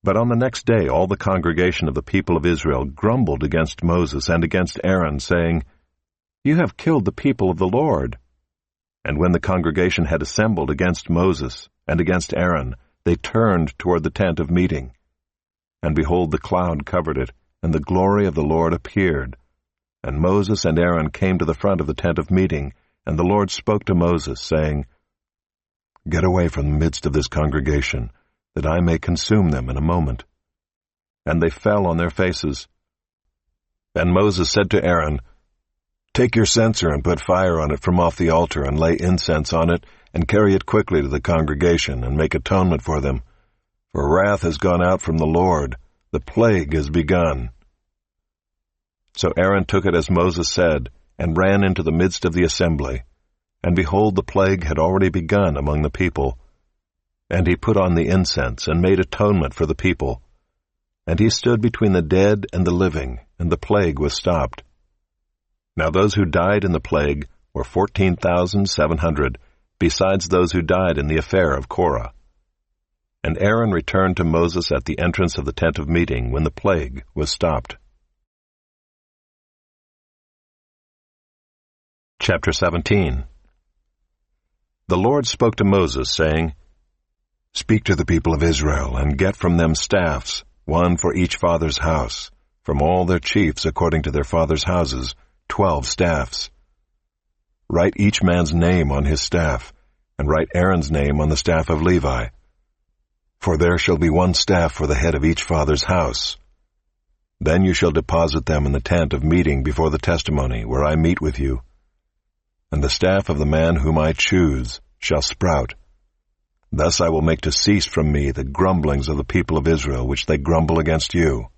But on the next day all the congregation of the people of Israel grumbled against Moses and against Aaron, saying, You have killed the people of the Lord. And when the congregation had assembled against Moses and against Aaron, they turned toward the tent of meeting. And behold, the cloud covered it, and the glory of the Lord appeared. And Moses and Aaron came to the front of the tent of meeting, and the Lord spoke to Moses, saying, Get away from the midst of this congregation, that I may consume them in a moment. And they fell on their faces. And Moses said to Aaron, Take your censer and put fire on it from off the altar, and lay incense on it, and carry it quickly to the congregation, and make atonement for them. For wrath has gone out from the Lord, the plague has begun. So Aaron took it as Moses said, and ran into the midst of the assembly. And behold, the plague had already begun among the people. And he put on the incense, and made atonement for the people. And he stood between the dead and the living, and the plague was stopped. Now those who died in the plague were 14,700, besides those who died in the affair of Korah. And Aaron returned to Moses at the entrance of the tent of meeting when the plague was stopped. Chapter 17. The Lord spoke to Moses, saying, Speak to the people of Israel, and get from them staffs, one for each father's house, from all their chiefs according to their fathers' houses, 12 staffs. Write each man's name on his staff, and write Aaron's name on the staff of Levi. For there shall be one staff for the head of each father's house. Then you shall deposit them in the tent of meeting before the testimony, where I meet with you. And the staff of the man whom I choose shall sprout. Thus I will make to cease from me the grumblings of the people of Israel, which they grumble against you.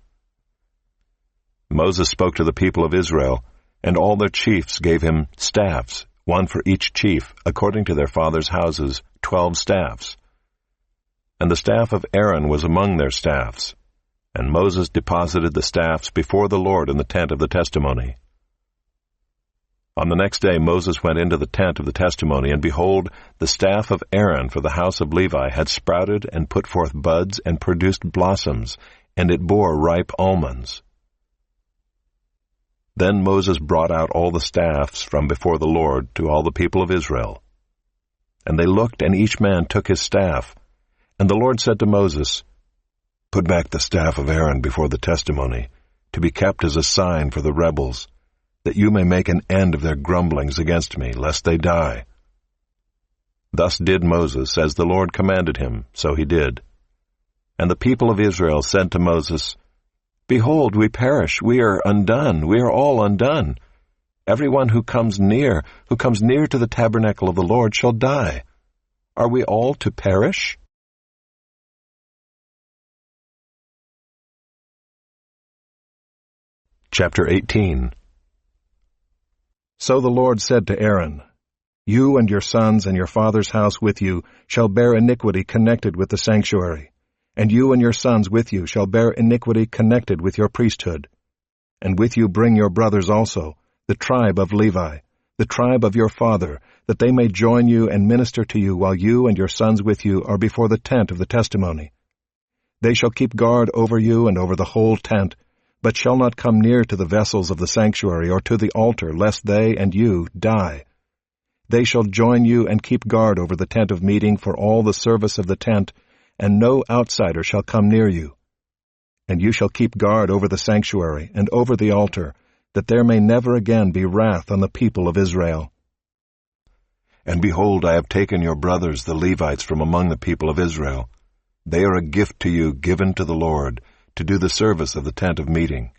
Moses spoke to the people of Israel, and all their chiefs gave him staffs, one for each chief, according to their fathers' houses, 12 staffs. And the staff of Aaron was among their staffs. And Moses deposited the staffs before the Lord in the tent of the testimony. On the next day Moses went into the tent of the testimony, and behold, the staff of Aaron for the house of Levi had sprouted and put forth buds and produced blossoms, and it bore ripe almonds. Then Moses brought out all the staffs from before the Lord to all the people of Israel. And they looked, and each man took his staff. And the Lord said to Moses, Put back the staff of Aaron before the testimony, to be kept as a sign for the rebels, that you may make an end of their grumblings against me, lest they die. Thus did Moses, as the Lord commanded him, so he did. And the people of Israel said to Moses, Behold, we perish, we are undone, we are all undone. Everyone who comes near to the tabernacle of the Lord shall die. Are we all to perish? Chapter 18. So the Lord said to Aaron, You and your sons and your father's house with you shall bear iniquity connected with the sanctuary, and you and your sons with you shall bear iniquity connected with your priesthood. And with you bring your brothers also, the tribe of Levi, the tribe of your father, that they may join you and minister to you while you and your sons with you are before the tent of the testimony. They shall keep guard over you and over the whole tent, but shall not come near to the vessels of the sanctuary or to the altar, lest they and you die. They shall join you and keep guard over the tent of meeting for all the service of the tent, and no outsider shall come near you. And you shall keep guard over the sanctuary and over the altar, that there may never again be wrath on the people of Israel. And behold, I have taken your brothers the Levites from among the people of Israel. They are a gift to you given to the Lord, to do the service of the tent of meeting.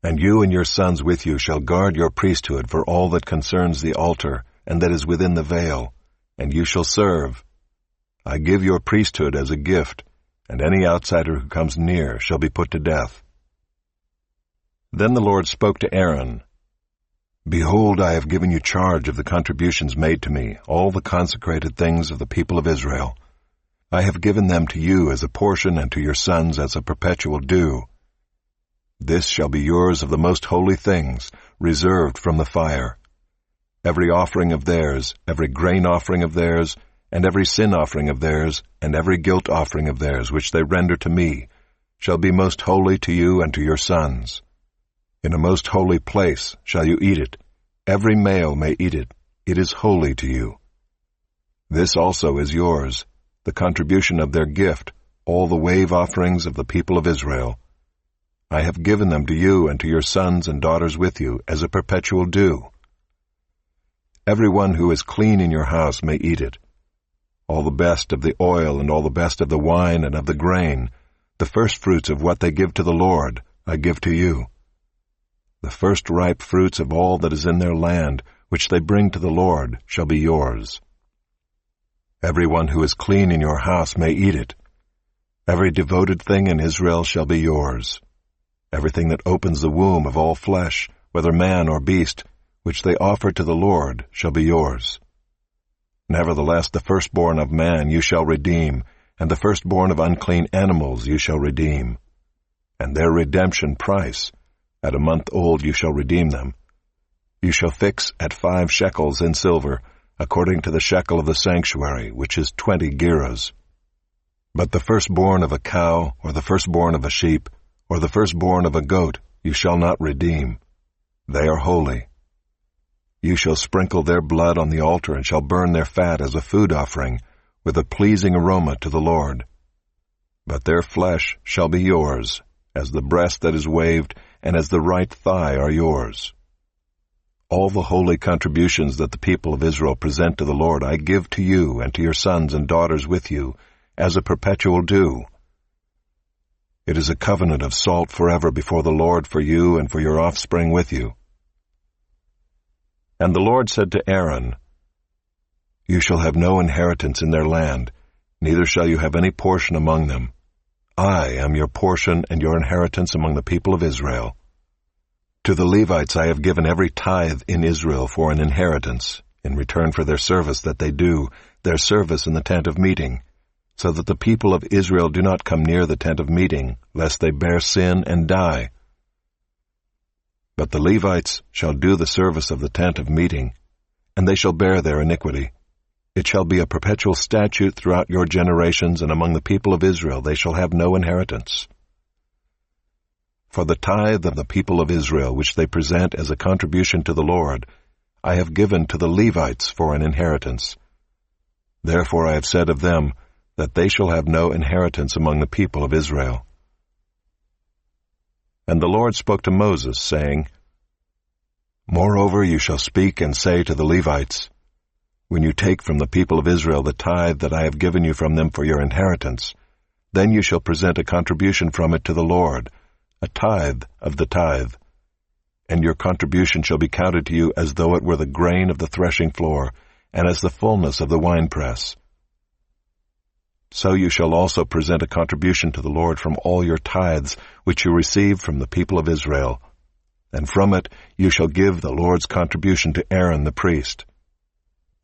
And you and your sons with you shall guard your priesthood for all that concerns the altar, and that is within the veil, and you shall serve. I give your priesthood as a gift, and any outsider who comes near shall be put to death. Then the Lord spoke to Aaron, Behold, I have given you charge of the contributions made to me, all the consecrated things of the people of Israel. I have given them to you as a portion and to your sons as a perpetual due. This shall be yours of the most holy things, reserved from the fire. Every offering of theirs, every grain offering of theirs, and every sin offering of theirs, and every guilt offering of theirs, which they render to me, shall be most holy to you and to your sons. In a most holy place shall you eat it. Every male may eat it. It is holy to you. This also is yours, the contribution of their gift, all the wave offerings of the people of Israel. I have given them to you and to your sons and daughters with you as a perpetual due. Everyone who is clean in your house may eat it. All the best of the oil and all the best of the wine and of the grain, the firstfruits of what they give to the Lord, I give to you. The first ripe fruits of all that is in their land, which they bring to the Lord, shall be yours. Everyone who is clean in your house may eat it. Every devoted thing in Israel shall be yours. Everything that opens the womb of all flesh, whether man or beast, which they offer to the Lord, shall be yours. Nevertheless, the firstborn of man you shall redeem, and the firstborn of unclean animals you shall redeem. And their redemption price, at a month old you shall redeem them. You shall fix at 5 shekels in silver, according to the shekel of the sanctuary, which is 20 gerahs. But the firstborn of a cow, or the firstborn of a sheep, or the firstborn of a goat, you shall not redeem. They are holy. You shall sprinkle their blood on the altar, and shall burn their fat as a food offering, with a pleasing aroma to the Lord. But their flesh shall be yours, as the breast that is waved, and as the right thigh are yours. All the holy contributions that the people of Israel present to the Lord I give to you and to your sons and daughters with you, as a perpetual due. It is a covenant of salt forever before the Lord for you and for your offspring with you. And the Lord said to Aaron, You shall have no inheritance in their land, neither shall you have any portion among them. I am your portion and your inheritance among the people of Israel. To the Levites I have given every tithe in Israel for an inheritance, in return for their service that they do, their service in the tent of meeting, so that the people of Israel do not come near the tent of meeting, lest they bear sin and die. But the Levites shall do the service of the tent of meeting, and they shall bear their iniquity. It shall be a perpetual statute throughout your generations, and among the people of Israel they shall have no inheritance. For the tithe of the people of Israel, which they present as a contribution to the Lord, I have given to the Levites for an inheritance. Therefore I have said of them, that they shall have no inheritance among the people of Israel. And the Lord spoke to Moses, saying, Moreover you shall speak and say to the Levites, When you take from the people of Israel the tithe that I have given you from them for your inheritance, then you shall present a contribution from it to the Lord, a tithe of the tithe. And your contribution shall be counted to you as though it were the grain of the threshing floor, and as the fullness of the winepress. So you shall also present a contribution to the Lord from all your tithes which you receive from the people of Israel, and from it you shall give the Lord's contribution to Aaron the priest.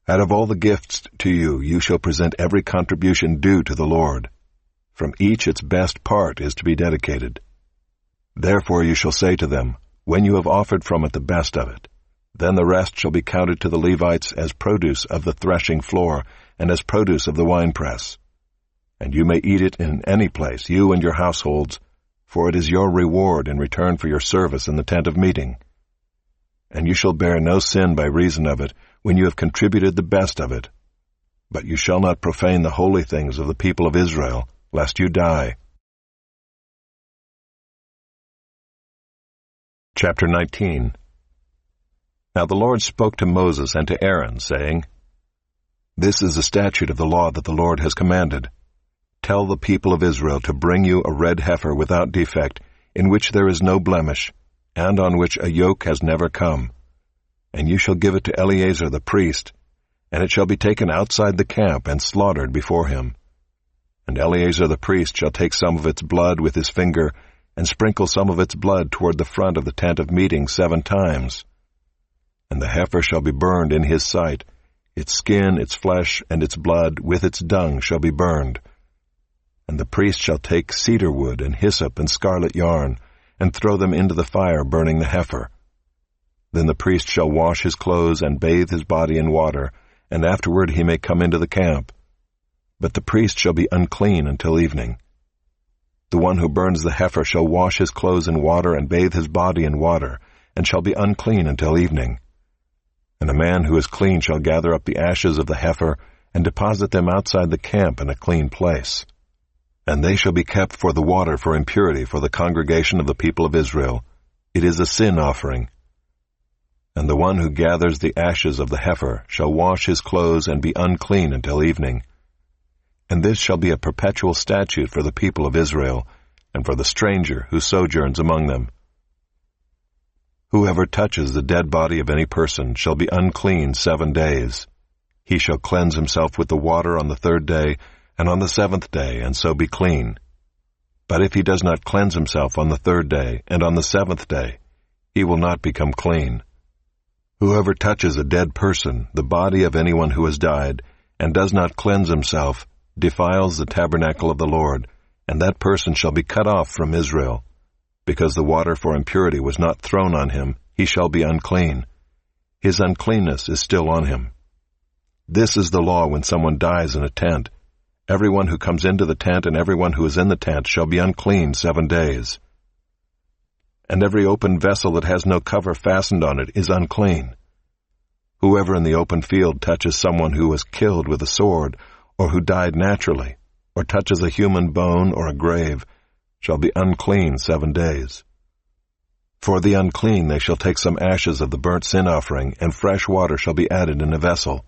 Out of all the gifts to you, you shall present every contribution due to the Lord. From each its best part is to be dedicated. Therefore you shall say to them, when you have offered from it the best of it, then the rest shall be counted to the Levites as produce of the threshing floor, and as produce of the winepress. And you may eat it in any place, you and your households, for it is your reward in return for your service in the tent of meeting. And you shall bear no sin by reason of it, when you have contributed the best of it. But you shall not profane the holy things of the people of Israel, lest you die. Chapter 19. Now the Lord spoke to Moses and to Aaron, saying, This is the statute of the law that the Lord has commanded. Tell the people of Israel to bring you a red heifer without defect, in which there is no blemish, and on which a yoke has never come. And you shall give it to Eleazar the priest, and it shall be taken outside the camp and slaughtered before him. And Eleazar the priest shall take some of its blood with his finger, and sprinkle some of its blood toward the front of the tent of meeting 7 times. And the heifer shall be burned in his sight. Its skin, its flesh, and its blood, with its dung, shall be burned. And the priest shall take cedar wood and hyssop and scarlet yarn, and throw them into the fire, burning the heifer. Then the priest shall wash his clothes and bathe his body in water, and afterward he may come into the camp. But the priest shall be unclean until evening. The one who burns the heifer shall wash his clothes in water and bathe his body in water, and shall be unclean until evening. And a man who is clean shall gather up the ashes of the heifer, and deposit them outside the camp in a clean place. And they shall be kept for the water for impurity for the congregation of the people of Israel. It is a sin offering. And the one who gathers the ashes of the heifer shall wash his clothes and be unclean until evening. And this shall be a perpetual statute for the people of Israel, and for the stranger who sojourns among them. Whoever touches the dead body of any person shall be unclean 7 days. He shall cleanse himself with the water on the 3rd day, and on the 7th day, and so be clean. But if he does not cleanse himself on the 3rd day, and on the 7th day, he will not become clean. Whoever touches a dead person, the body of anyone who has died, and does not cleanse himself, defiles the tabernacle of the Lord, and that person shall be cut off from Israel. Because the water for impurity was not thrown on him, he shall be unclean. His uncleanness is still on him. This is the law when someone dies in a tent. Everyone who comes into the tent and everyone who is in the tent shall be unclean 7 days. And every open vessel that has no cover fastened on it is unclean. Whoever in the open field touches someone who was killed with a sword, or who died naturally, or touches a human bone or a grave, shall be unclean 7 days. For the unclean they shall take some ashes of the burnt sin offering, and fresh water shall be added in a vessel.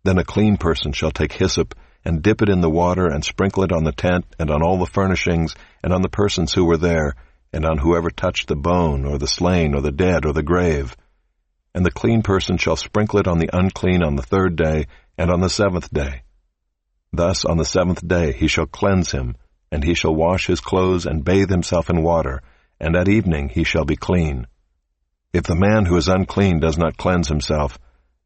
Then a clean person shall take hyssop, and dip it in the water, and sprinkle it on the tent, and on all the furnishings, and on the persons who were there, and on whoever touched the bone, or the slain, or the dead, or the grave. And the clean person shall sprinkle it on the unclean on the 3rd day, and on the 7th day. Thus on the 7th day he shall cleanse him, and he shall wash his clothes and bathe himself in water, and at evening he shall be clean. If the man who is unclean does not cleanse himself,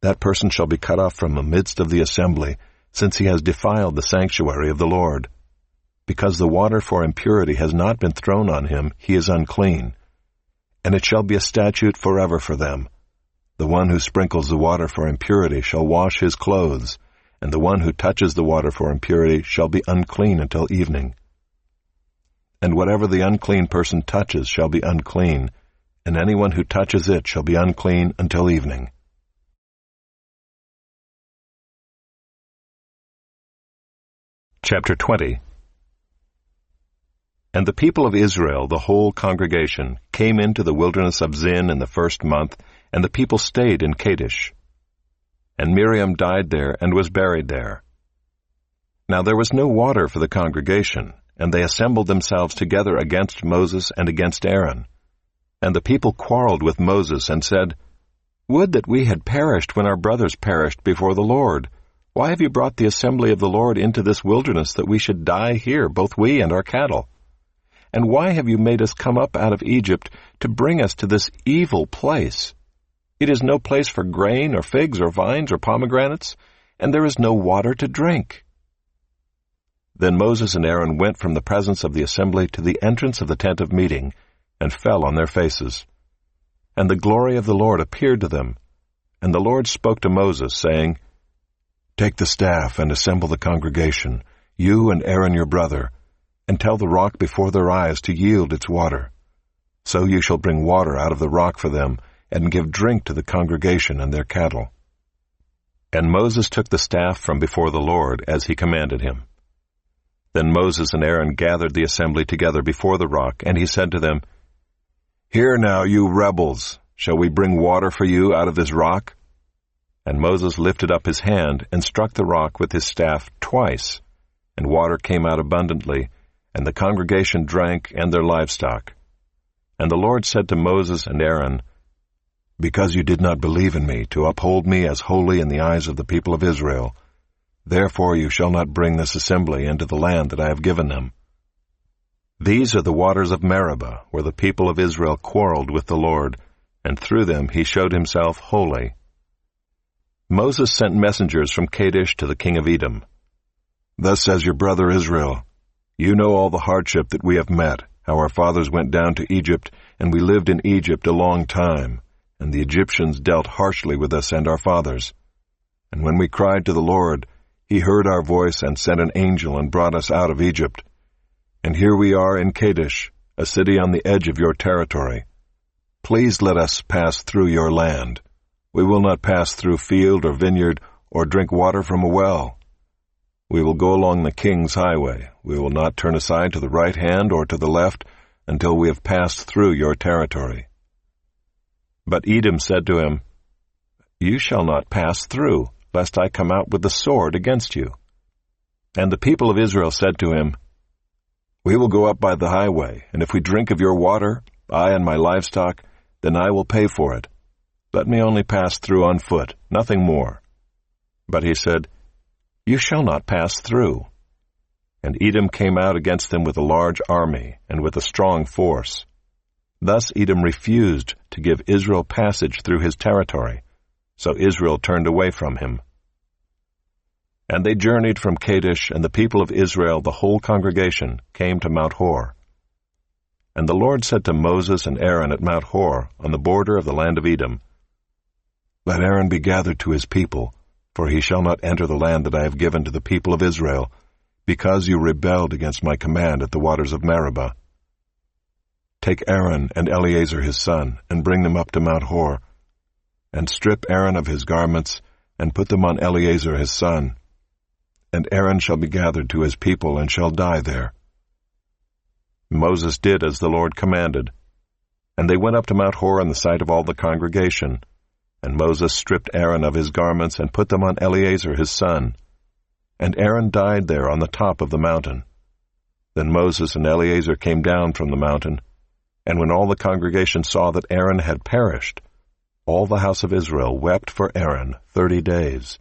that person shall be cut off from the midst of the assembly, since he has defiled the sanctuary of the Lord. Because the water for impurity has not been thrown on him, he is unclean. And it shall be a statute forever for them. The one who sprinkles the water for impurity shall wash his clothes, and the one who touches the water for impurity shall be unclean until evening. And whatever the unclean person touches shall be unclean, and anyone who touches it shall be unclean until evening. Chapter 20. And the people of Israel, the whole congregation, came into the wilderness of Zin in the 1st month, and the people stayed in Kadesh. And Miriam died there and was buried there. Now there was no water for the congregation, and they assembled themselves together against Moses and against Aaron. And the people quarreled with Moses and said, "Would that we had perished when our brothers perished before the Lord. Why have you brought the assembly of the Lord into this wilderness that we should die here, both we and our cattle? And why have you made us come up out of Egypt to bring us to this evil place? It is no place for grain or figs or vines or pomegranates, and there is no water to drink." Then Moses and Aaron went from the presence of the assembly to the entrance of the tent of meeting, and fell on their faces. And the glory of the Lord appeared to them. And the Lord spoke to Moses, saying, "Take the staff and assemble the congregation, you and Aaron your brother, and tell the rock before their eyes to yield its water. So you shall bring water out of the rock for them, and give drink to the congregation and their cattle." And Moses took the staff from before the Lord, as he commanded him. Then Moses and Aaron gathered the assembly together before the rock, and he said to them, "Hear now, you rebels, shall we bring water for you out of this rock?" And Moses lifted up his hand and struck the rock with his staff twice, and water came out abundantly, and the congregation drank and their livestock. And the Lord said to Moses and Aaron, "Because you did not believe in me to uphold me as holy in the eyes of the people of Israel, therefore you shall not bring this assembly into the land that I have given them." These are the waters of Meribah, where the people of Israel quarreled with the Lord, and through them he showed himself holy. Moses sent messengers from Kadesh to the king of Edom. "Thus says your brother Israel, you know all the hardship that we have met, how our fathers went down to Egypt, and we lived in Egypt a long time, and the Egyptians dealt harshly with us and our fathers. And when we cried to the Lord, he heard our voice and sent an angel and brought us out of Egypt. And here we are in Kadesh, a city on the edge of your territory. Please let us pass through your land. We will not pass through field or vineyard or drink water from a well. We will go along the king's highway. We will not turn aside to the right hand or to the left until we have passed through your territory." But Edom said to him, "You shall not pass through, lest I come out with the sword against you." And the people of Israel said to him, "We will go up by the highway, and if we drink of your water, I and my livestock, then I will pay for it. Let me only pass through on foot, nothing more." But he said, "You shall not pass through." And Edom came out against them with a large army and with a strong force. Thus Edom refused to give Israel passage through his territory, so Israel turned away from him. And they journeyed from Kadesh, and the people of Israel, the whole congregation, came to Mount Hor. And the Lord said to Moses and Aaron at Mount Hor, on the border of the land of Edom, "Let Aaron be gathered to his people, for he shall not enter the land that I have given to the people of Israel, because you rebelled against my command at the waters of Meribah. Take Aaron and Eleazar his son, and bring them up to Mount Hor, and strip Aaron of his garments, and put them on Eleazar his son. And Aaron shall be gathered to his people, and shall die there." Moses did as the Lord commanded. And they went up to Mount Hor in the sight of all the congregation. And Moses stripped Aaron of his garments, and put them on Eleazar his son. And Aaron died there on the top of the mountain. Then Moses and Eleazar came down from the mountain. And when all the congregation saw that Aaron had perished, all the house of Israel wept for Aaron 30 days.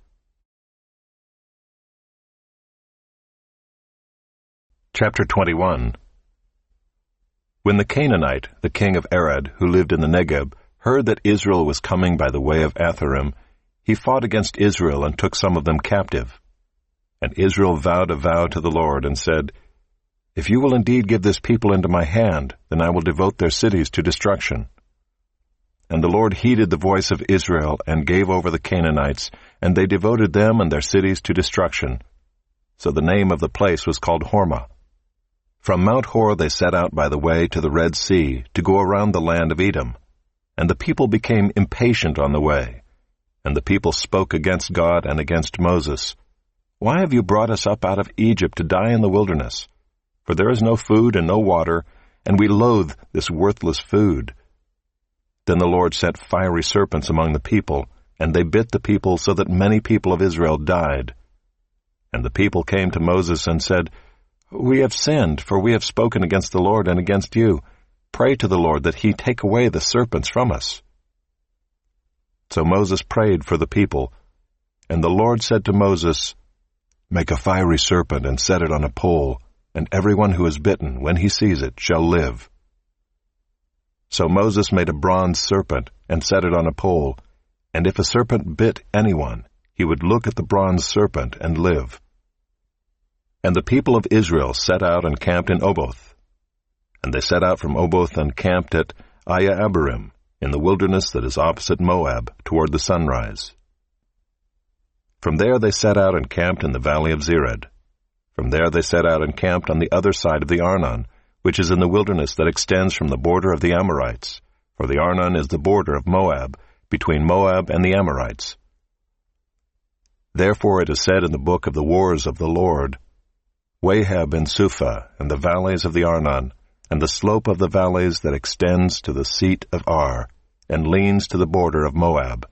Chapter 21. When the Canaanite, the king of Arad, who lived in the Negeb, heard that Israel was coming by the way of Atharim, he fought against Israel and took some of them captive. And Israel vowed a vow to the Lord and said, "If you will indeed give this people into my hand, then I will devote their cities to destruction." And the Lord heeded the voice of Israel and gave over the Canaanites, and they devoted them and their cities to destruction. So the name of the place was called Hormah. From Mount Hor they set out by the way to the Red Sea to go around the land of Edom. And the people became impatient on the way. And the people spoke against God and against Moses. "Why have you brought us up out of Egypt to die in the wilderness? For there is no food and no water, and we loathe this worthless food." Then the Lord sent fiery serpents among the people, and they bit the people so that many people of Israel died. And the people came to Moses and said, "We have sinned, for we have spoken against the Lord and against you. Pray to the Lord that he take away the serpents from us." So Moses prayed for the people, and the Lord said to Moses, "Make a fiery serpent and set it on a pole, and everyone who is bitten, when he sees it, shall live." So Moses made a bronze serpent and set it on a pole, and if a serpent bit anyone, he would look at the bronze serpent and live. And the people of Israel set out and camped in Oboth. And they set out from Oboth and camped at Abarim, in the wilderness that is opposite Moab, toward the sunrise. From there they set out and camped in the valley of Zered. From there they set out and camped on the other side of the Arnon, which is in the wilderness that extends from the border of the Amorites, for the Arnon is the border of Moab, between Moab and the Amorites. Therefore it is said in the book of the wars of the Lord, Wahab and Suphah, and the valleys of the Arnon, and the slope of the valleys that extends to the seat of Ar, and leans to the border of Moab.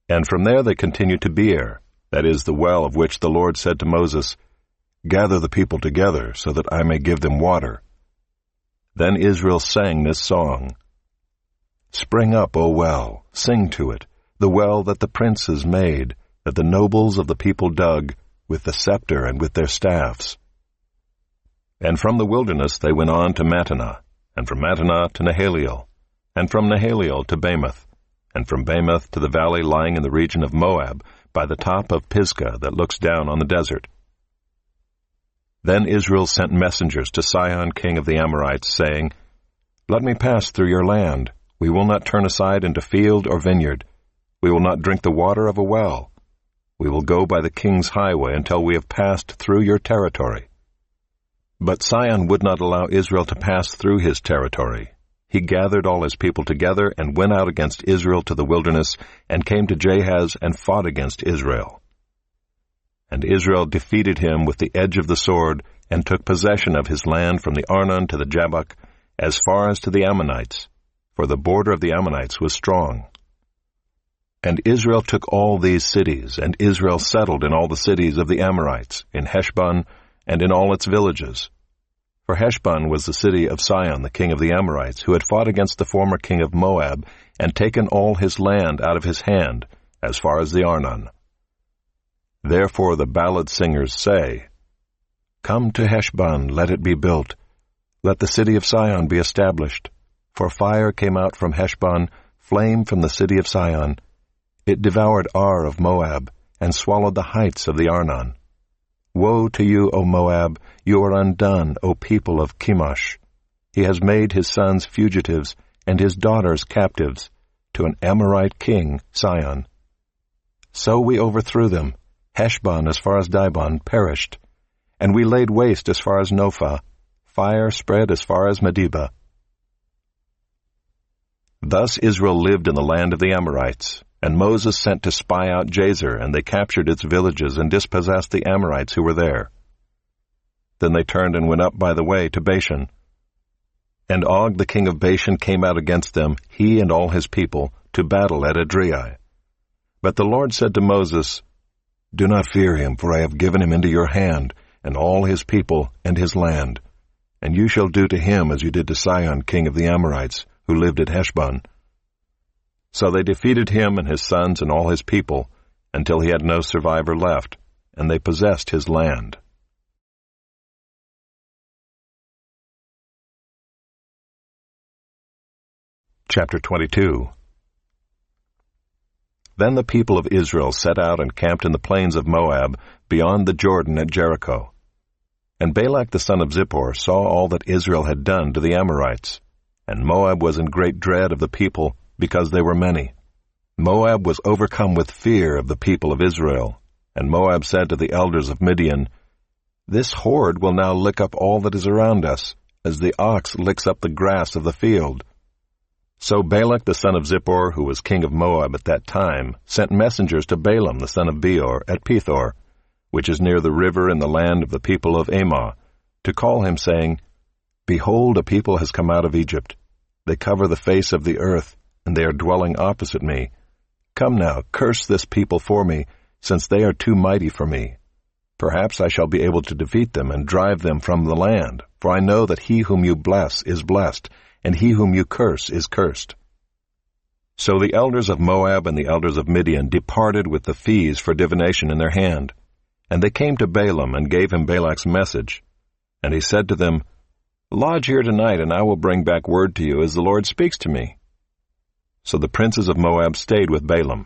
And from there they continued to Beer, that is the well of which the Lord said to Moses, "Gather the people together, so that I may give them water." Then Israel sang this song, "Spring up, O well, sing to it, the well that the princes made, that the nobles of the people dug, with the scepter and with their staffs." And from the wilderness they went on to Mattanah, and from Mattanah to Nahaliel, and from Nahaliel to Bamoth, and from Bamoth to the valley lying in the region of Moab, by the top of Pisgah that looks down on the desert. Then Israel sent messengers to Sihon king of the Amorites, saying, "Let me pass through your land. We will not turn aside into field or vineyard. We will not drink the water of a well. We will go by the king's highway until we have passed through your territory." But Sihon would not allow Israel to pass through his territory. He gathered all his people together and went out against Israel to the wilderness, and came to Jahaz and fought against Israel. And Israel defeated him with the edge of the sword, and took possession of his land from the Arnon to the Jabbok, as far as to the Ammonites, for the border of the Ammonites was strong. And Israel took all these cities, and Israel settled in all the cities of the Amorites, in Heshbon, and in all its villages. For Heshbon was the city of Sihon, the king of the Amorites, who had fought against the former king of Moab, and taken all his land out of his hand, as far as the Arnon. Therefore the ballad singers say, "Come to Heshbon, let it be built. Let the city of Sihon be established. For fire came out from Heshbon, flame from the city of Sihon. It devoured Ar of Moab, and swallowed the heights of the Arnon. Woe to you, O Moab! You are undone, O people of Chemosh. He has made his sons fugitives, and his daughters captives, to an Amorite king, Sihon. So we overthrew them. Heshbon as far as Dibon perished, and we laid waste as far as Nophah. Fire spread as far as Medeba." Thus Israel lived in the land of the Amorites, and Moses sent to spy out Jazer, and they captured its villages and dispossessed the Amorites who were there. Then they turned and went up by the way to Bashan. And Og the king of Bashan came out against them, he and all his people, to battle at Edrei. But the Lord said to Moses, "Do not fear him, for I have given him into your hand, and all his people and his land. And you shall do to him as you did to Sihon king of the Amorites, who lived at Heshbon." So they defeated him and his sons and all his people, until he had no survivor left, and they possessed his land. Chapter 22. Then the people of Israel set out and camped in the plains of Moab, beyond the Jordan at Jericho. And Balak the son of Zippor saw all that Israel had done to the Amorites, and Moab was in great dread of the people, because they were many. Moab was overcome with fear of the people of Israel, and Moab said to the elders of Midian, "This horde will now lick up all that is around us, as the ox licks up the grass of the field." So Balak the son of Zippor, who was king of Moab at that time, sent messengers to Balaam the son of Beor at Pethor, which is near the river in the land of the people of Ammah, to call him, saying, "Behold, a people has come out of Egypt. They cover the face of the earth, and they are dwelling opposite me. Come now, curse this people for me, since they are too mighty for me. Perhaps I shall be able to defeat them and drive them from the land, for I know that he whom you bless is blessed, and he whom you curse is cursed." So the elders of Moab and the elders of Midian departed with the fees for divination in their hand. And they came to Balaam and gave him Balak's message. And he said to them, "Lodge here tonight, and I will bring back word to you as the Lord speaks to me." So the princes of Moab stayed with Balaam.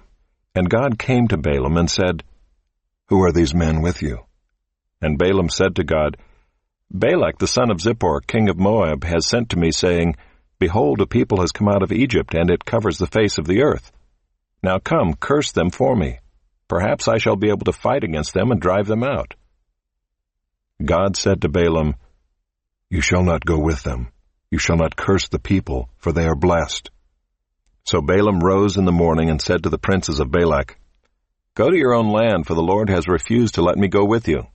And God came to Balaam and said, "Who are these men with you?" And Balaam said to God, "Balak the son of Zippor, king of Moab, has sent to me, saying, Behold, a people has come out of Egypt, and it covers the face of the earth. Now come, curse them for me. Perhaps I shall be able to fight against them and drive them out." God said to Balaam, "You shall not go with them. You shall not curse the people, for they are blessed." So Balaam rose in the morning and said to the princes of Balak, "Go to your own land, for the Lord has refused to let me go with you."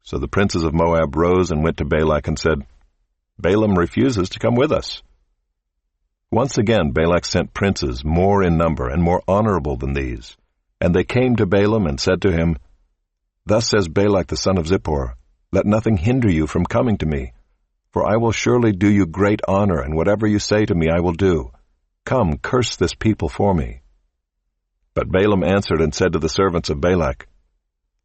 So the princes of Moab rose and went to Balak and said, "Balaam refuses to come with us." Once again Balak sent princes, more in number and more honorable than these. And they came to Balaam and said to him, "Thus says Balak the son of Zippor, Let nothing hinder you from coming to me, for I will surely do you great honor, and whatever you say to me I will do. Come, curse this people for me." But Balaam answered and said to the servants of Balak,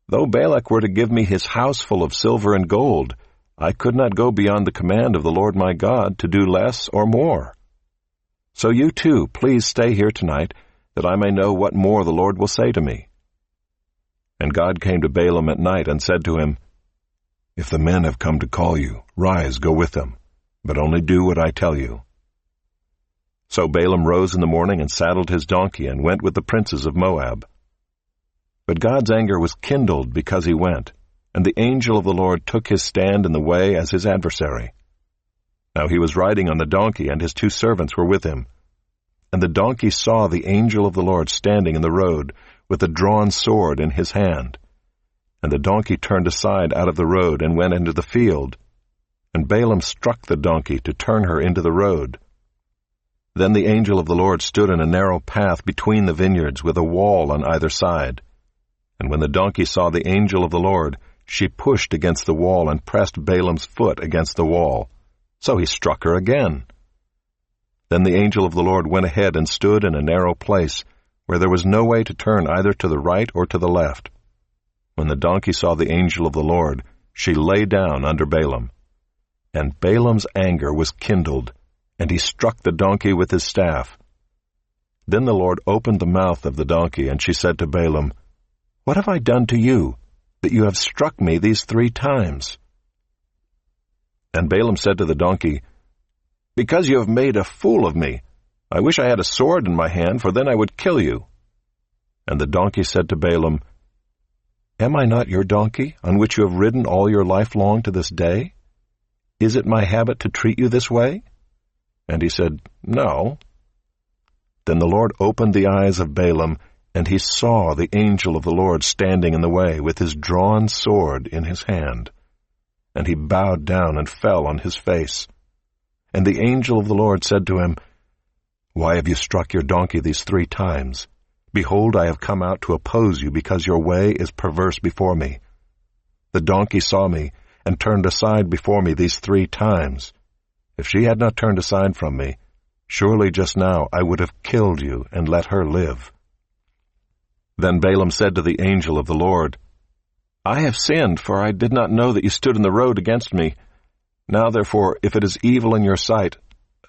"Though Balak were to give me his house full of silver and gold, I could not go beyond the command of the Lord my God to do less or more. So you too, please stay here tonight, that I may know what more the Lord will say to me." And God came to Balaam at night and said to him, "If the men have come to call you, rise, go with them, but only do what I tell you." So Balaam rose in the morning and saddled his donkey and went with the princes of Moab. But God's anger was kindled because he went, and the angel of the Lord took his stand in the way as his adversary. Now he was riding on the donkey, and his two servants were with him. And the donkey saw the angel of the Lord standing in the road, with a drawn sword in his hand. And the donkey turned aside out of the road and went into the field. And Balaam struck the donkey to turn her into the road. Then the angel of the Lord stood in a narrow path between the vineyards, with a wall on either side. And when the donkey saw the angel of the Lord, she pushed against the wall and pressed Balaam's foot against the wall. So he struck her again. Then the angel of the Lord went ahead and stood in a narrow place, where there was no way to turn either to the right or to the left. When the donkey saw the angel of the Lord, she lay down under Balaam. And Balaam's anger was kindled, and he struck the donkey with his staff. Then the Lord opened the mouth of the donkey, and she said to Balaam, "What have I done to you, that you have struck me these 3 times?" And Balaam said to the donkey, "Because you have made a fool of me. I wish I had a sword in my hand, for then I would kill you." And the donkey said to Balaam, "Am I not your donkey, on which you have ridden all your life long to this day? Is it my habit to treat you this way?" And he said, "No." Then the Lord opened the eyes of Balaam, and he saw the angel of the Lord standing in the way, with his drawn sword in his hand. And he bowed down and fell on his face. And the angel of the Lord said to him, "Why have you struck your donkey these 3 times? Behold, I have come out to oppose you, because your way is perverse before me. The donkey saw me, and turned aside before me these 3 times. If she had not turned aside from me, surely just now I would have killed you and let her live." Then Balaam said to the angel of the Lord, "I have sinned, for I did not know that you stood in the road against me. Now therefore, if it is evil in your sight,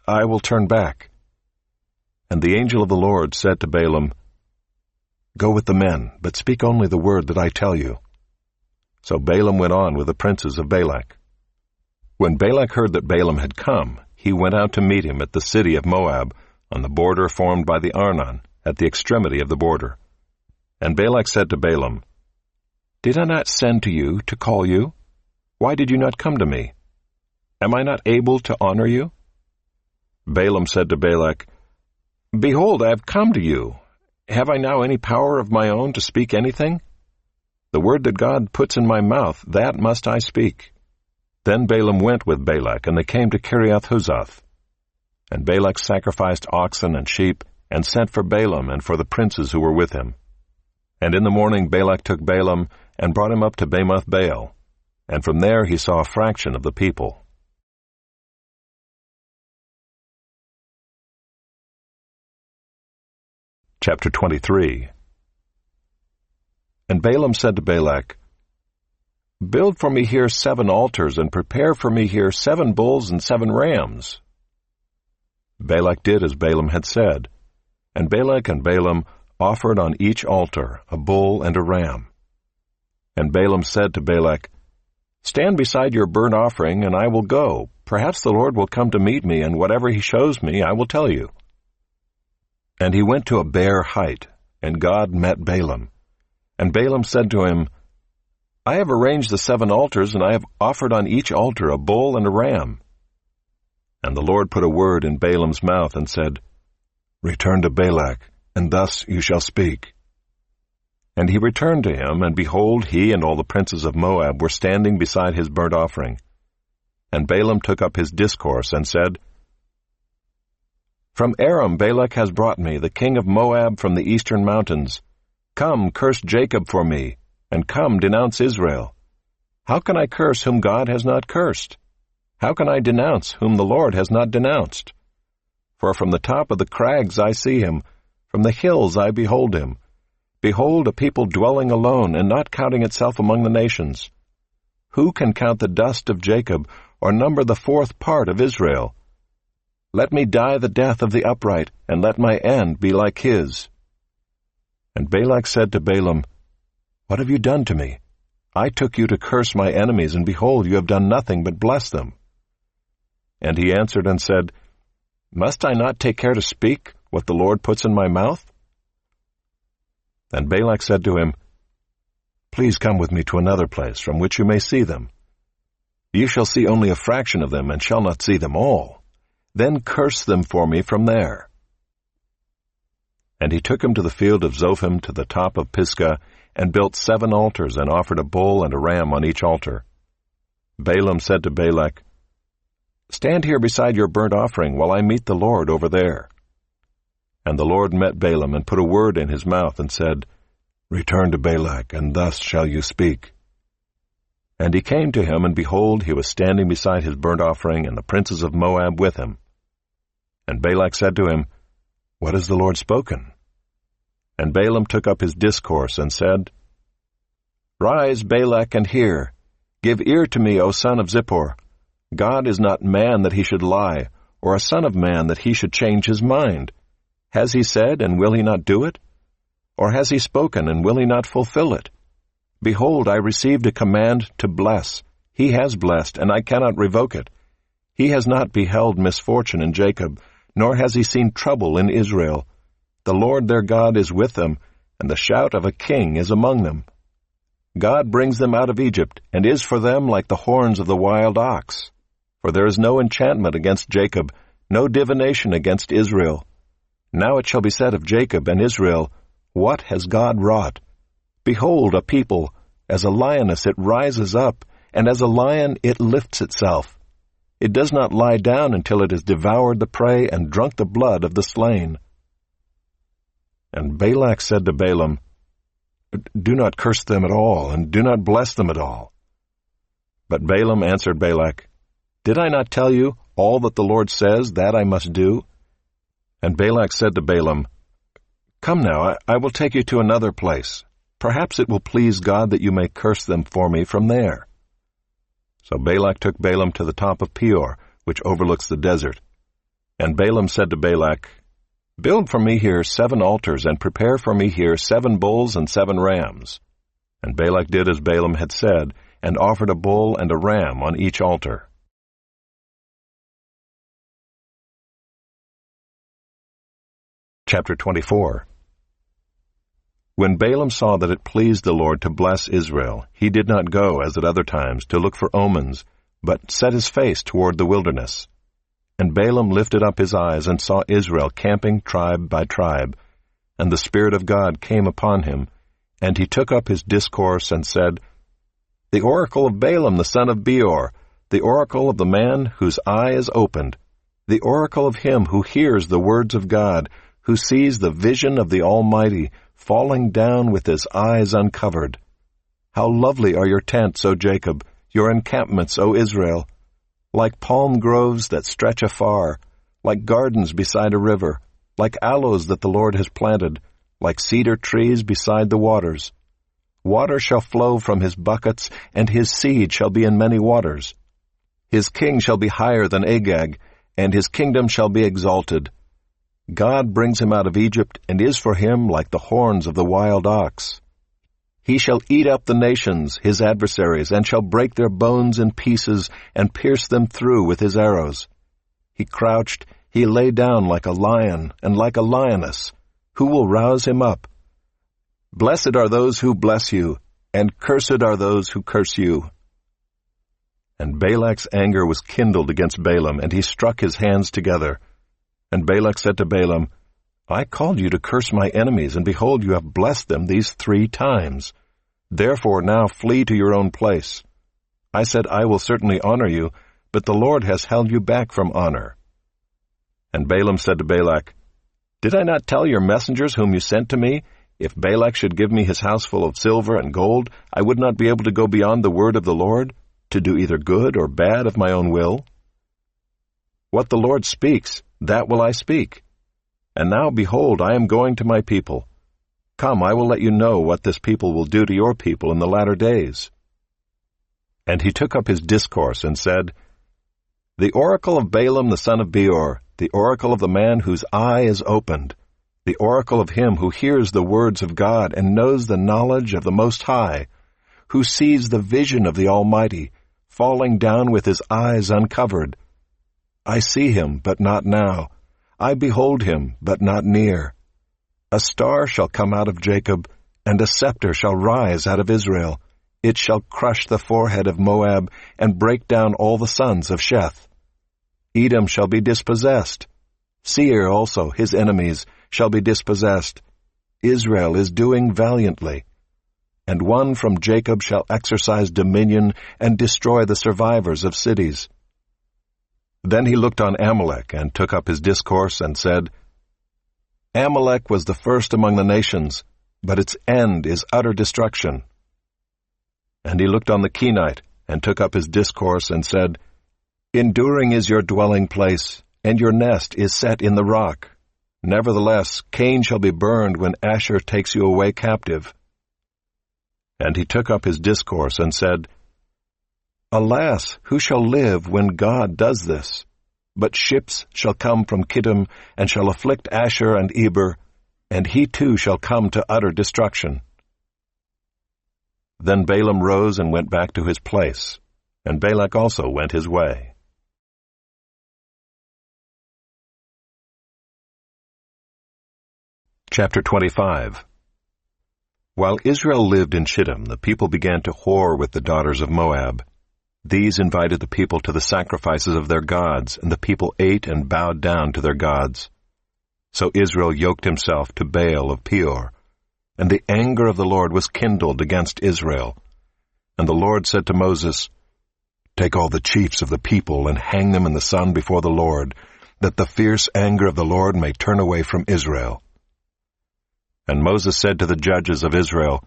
I will turn back." And the angel of the Lord said to Balaam, "Go with the men, but speak only the word that I tell you." So Balaam went on with the princes of Balak. When Balak heard that Balaam had come, he went out to meet him at the city of Moab, on the border formed by the Arnon, at the extremity of the border. And Balak said to Balaam, "Did I not send to you to call you? Why did you not come to me? Am I not able to honor you?" Balaam said to Balak, "Behold, I have come to you. Have I now any power of my own to speak anything? The word that God puts in my mouth, that must I speak." Then Balaam went with Balak, and they came to Kiriath-Huzoth. And Balak sacrificed oxen and sheep, and sent for Balaam and for the princes who were with him. And in the morning Balak took Balaam and brought him up to Bamoth Baal, and from there he saw a fraction of the people. Chapter 23. And Balaam said to Balak, "Build for me here 7 altars, and prepare for me here 7 bulls and 7 rams." Balak did as Balaam had said, and Balak and Balaam offered on each altar a bull and a ram. And Balaam said to Balak, "Stand beside your burnt offering, and I will go. Perhaps the Lord will come to meet me, and whatever he shows me I will tell you." And he went to a bare height, and God met Balaam. And Balaam said to him, "I have arranged the 7 altars, and I have offered on each altar a bull and a ram." And the Lord put a word in Balaam's mouth and said, "Return to Balak, and thus you shall speak." And he returned to him, and behold, he and all the princes of Moab were standing beside his burnt offering. And Balaam took up his discourse and said, "From Aram Balak has brought me, the king of Moab from the eastern mountains. Come, curse Jacob for me, and come, denounce Israel. How can I curse whom God has not cursed? How can I denounce whom the Lord has not denounced? For from the top of the crags I see him, from the hills I behold him. Behold, a people dwelling alone, and not counting itself among the nations. Who can count the dust of Jacob, or number the 4th part of Israel? Let me die the death of the upright, and let my end be like his." And Balak said to Balaam, "What have you done to me? I took you to curse my enemies, and behold, you have done nothing but bless them." And he answered and said, "Must I not take care to speak what the Lord puts in my mouth?" And Balak said to him, "Please come with me to another place from which you may see them. You shall see only a fraction of them, and shall not see them all. Then curse them for me from there." And he took him to the field of Zophim to the top of Pisgah, and built 7 altars, and offered a bull and a ram on each altar. Balaam said to Balak, "Stand here beside your burnt offering, while I meet the Lord over there." And the Lord met Balaam, and put a word in his mouth, and said, "Return to Balak, and thus shall you speak." And he came to him, and behold, he was standing beside his burnt offering, and the princes of Moab with him. And Balak said to him, "What has the Lord spoken?" And Balaam took up his discourse, and said, "Rise, Balak, and hear. Give ear to me, O son of Zippor. God is not man that he should lie, or a son of man that he should change his mind. Has he said, and will he not do it? Or has he spoken, and will he not fulfill it? Behold, I received a command to bless. He has blessed, and I cannot revoke it. He has not beheld misfortune in Jacob, nor has he seen trouble in Israel. The Lord their God is with them, and the shout of a king is among them. God brings them out of Egypt, and is for them like the horns of the wild ox. For there is no enchantment against Jacob, no divination against Israel. Now it shall be said of Jacob and Israel, What has God wrought? Behold, a people, as a lioness it rises up, and as a lion it lifts itself. It does not lie down until it has devoured the prey and drunk the blood of the slain." And Balak said to Balaam, "Do not curse them at all, and do not bless them at all." But Balaam answered Balak, "Did I not tell you, all that the Lord says, that I must do?" And Balak said to Balaam, "Come now, I will take you to another place. Perhaps it will please God that you may curse them for me from there." So Balak took Balaam to the top of Peor, which overlooks the desert. And Balaam said to Balak, "Build for me here 7 altars, and prepare for me here 7 bulls and 7 rams." And Balak did as Balaam had said, and offered a bull and a ram on each altar. Chapter 24. When Balaam saw that it pleased the Lord to bless Israel, he did not go, as at other times, to look for omens, but set his face toward the wilderness. And Balaam lifted up his eyes and saw Israel camping tribe by tribe. And the Spirit of God came upon him, and he took up his discourse and said, "The oracle of Balaam the son of Beor, the oracle of the man whose eye is opened, the oracle of him who hears the words of God, who sees the vision of the Almighty, falling down with his eyes uncovered. How lovely are your tents, O Jacob, your encampments, O Israel! Like palm groves that stretch afar, like gardens beside a river, like aloes that the Lord has planted, like cedar trees beside the waters. Water shall flow from his buckets, and his seed shall be in many waters. His king shall be higher than Agag, and his kingdom shall be exalted. God brings him out of Egypt, and is for him like the horns of the wild ox. He shall eat up the nations, his adversaries, and shall break their bones in pieces, and pierce them through with his arrows. He crouched, he lay down like a lion, and like a lioness. Who will rouse him up? Blessed are those who bless you, and cursed are those who curse you. And Balak's anger was kindled against Balaam, and he struck his hands together. And Balak said to Balaam, I called you to curse my enemies, and behold, you have blessed them these 3 times. Therefore now flee to your own place. I said, I will certainly honor you, but the Lord has held you back from honor. And Balaam said to Balak, Did I not tell your messengers whom you sent to me, if Balak should give me his house full of silver and gold, I would not be able to go beyond the word of the Lord, to do either good or bad of my own will? What the Lord speaks, that will I speak. And now, behold, I am going to my people. Come, I will let you know what this people will do to your people in the latter days. And he took up his discourse and said, The oracle of Balaam the son of Beor, the oracle of the man whose eye is opened, the oracle of him who hears the words of God and knows the knowledge of the Most High, who sees the vision of the Almighty, falling down with his eyes uncovered. I see him, but not now. I behold him, but not near. A star shall come out of Jacob, and a scepter shall rise out of Israel. It shall crush the forehead of Moab, and break down all the sons of Sheth. Edom shall be dispossessed. Seir also, his enemies, shall be dispossessed. Israel is doing valiantly. And one from Jacob shall exercise dominion, and destroy the survivors of cities. Then he looked on Amalek, and took up his discourse, and said, Amalek was the first among the nations, but its end is utter destruction. And he looked on the Kenite, and took up his discourse, and said, Enduring is your dwelling place, and your nest is set in the rock. Nevertheless, Cain shall be burned when Asher takes you away captive. And he took up his discourse, and said, Alas, who shall live when God does this? But ships shall come from Kittim, and shall afflict Asher and Eber, and he too shall come to utter destruction. Then Balaam rose and went back to his place, and Balak also went his way. Chapter 25. While Israel lived in Shittim, the people began to whore with the daughters of Moab. These invited the people to the sacrifices of their gods, and the people ate and bowed down to their gods. So Israel yoked himself to Baal of Peor, and the anger of the Lord was kindled against Israel. And the Lord said to Moses, Take all the chiefs of the people and hang them in the sun before the Lord, that the fierce anger of the Lord may turn away from Israel. And Moses said to the judges of Israel,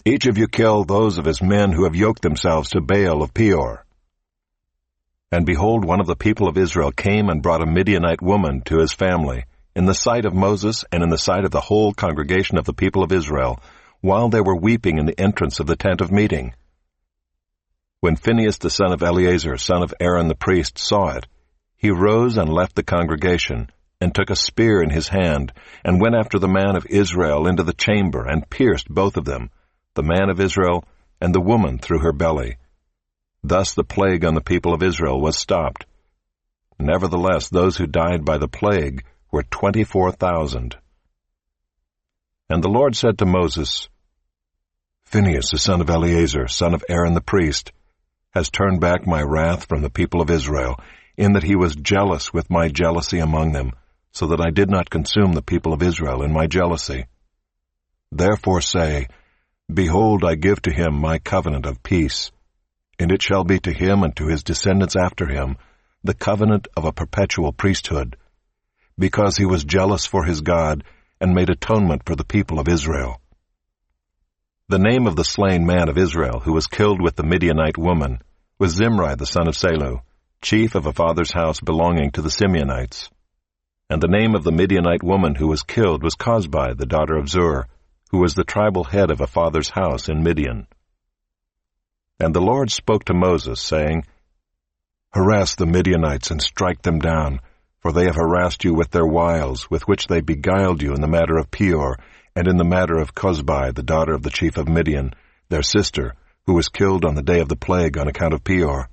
Each of you kill those of his men who have yoked themselves to Baal of Peor. And behold, one of the people of Israel came and brought a Midianite woman to his family, in the sight of Moses and in the sight of the whole congregation of the people of Israel, while they were weeping in the entrance of the tent of meeting. When Phinehas the son of Eleazar, son of Aaron the priest, saw it, he rose and left the congregation, and took a spear in his hand, and went after the man of Israel into the chamber, and pierced both of them, the man of Israel and the woman through her belly. Thus the plague on the people of Israel was stopped. Nevertheless, those who died by the plague were 24,000. And the Lord said to Moses, Phinehas the son of Eleazar, son of Aaron the priest, has turned back my wrath from the people of Israel, in that he was jealous with my jealousy among them, so that I did not consume the people of Israel in my jealousy. Therefore say, Behold, I give to him my covenant of peace, and it shall be to him and to his descendants after him the covenant of a perpetual priesthood, because he was jealous for his God and made atonement for the people of Israel. The name of the slain man of Israel who was killed with the Midianite woman was Zimri the son of Salu, chief of a father's house belonging to the Simeonites. And the name of the Midianite woman who was killed was Cosbi the daughter of Zur, who was the tribal head of a father's house in Midian. And the Lord spoke to Moses, saying, Harass the Midianites and strike them down, for they have harassed you with their wiles, with which they beguiled you in the matter of Peor, and in the matter of Cosbi, the daughter of the chief of Midian, their sister, who was killed on the day of the plague on account of Peor.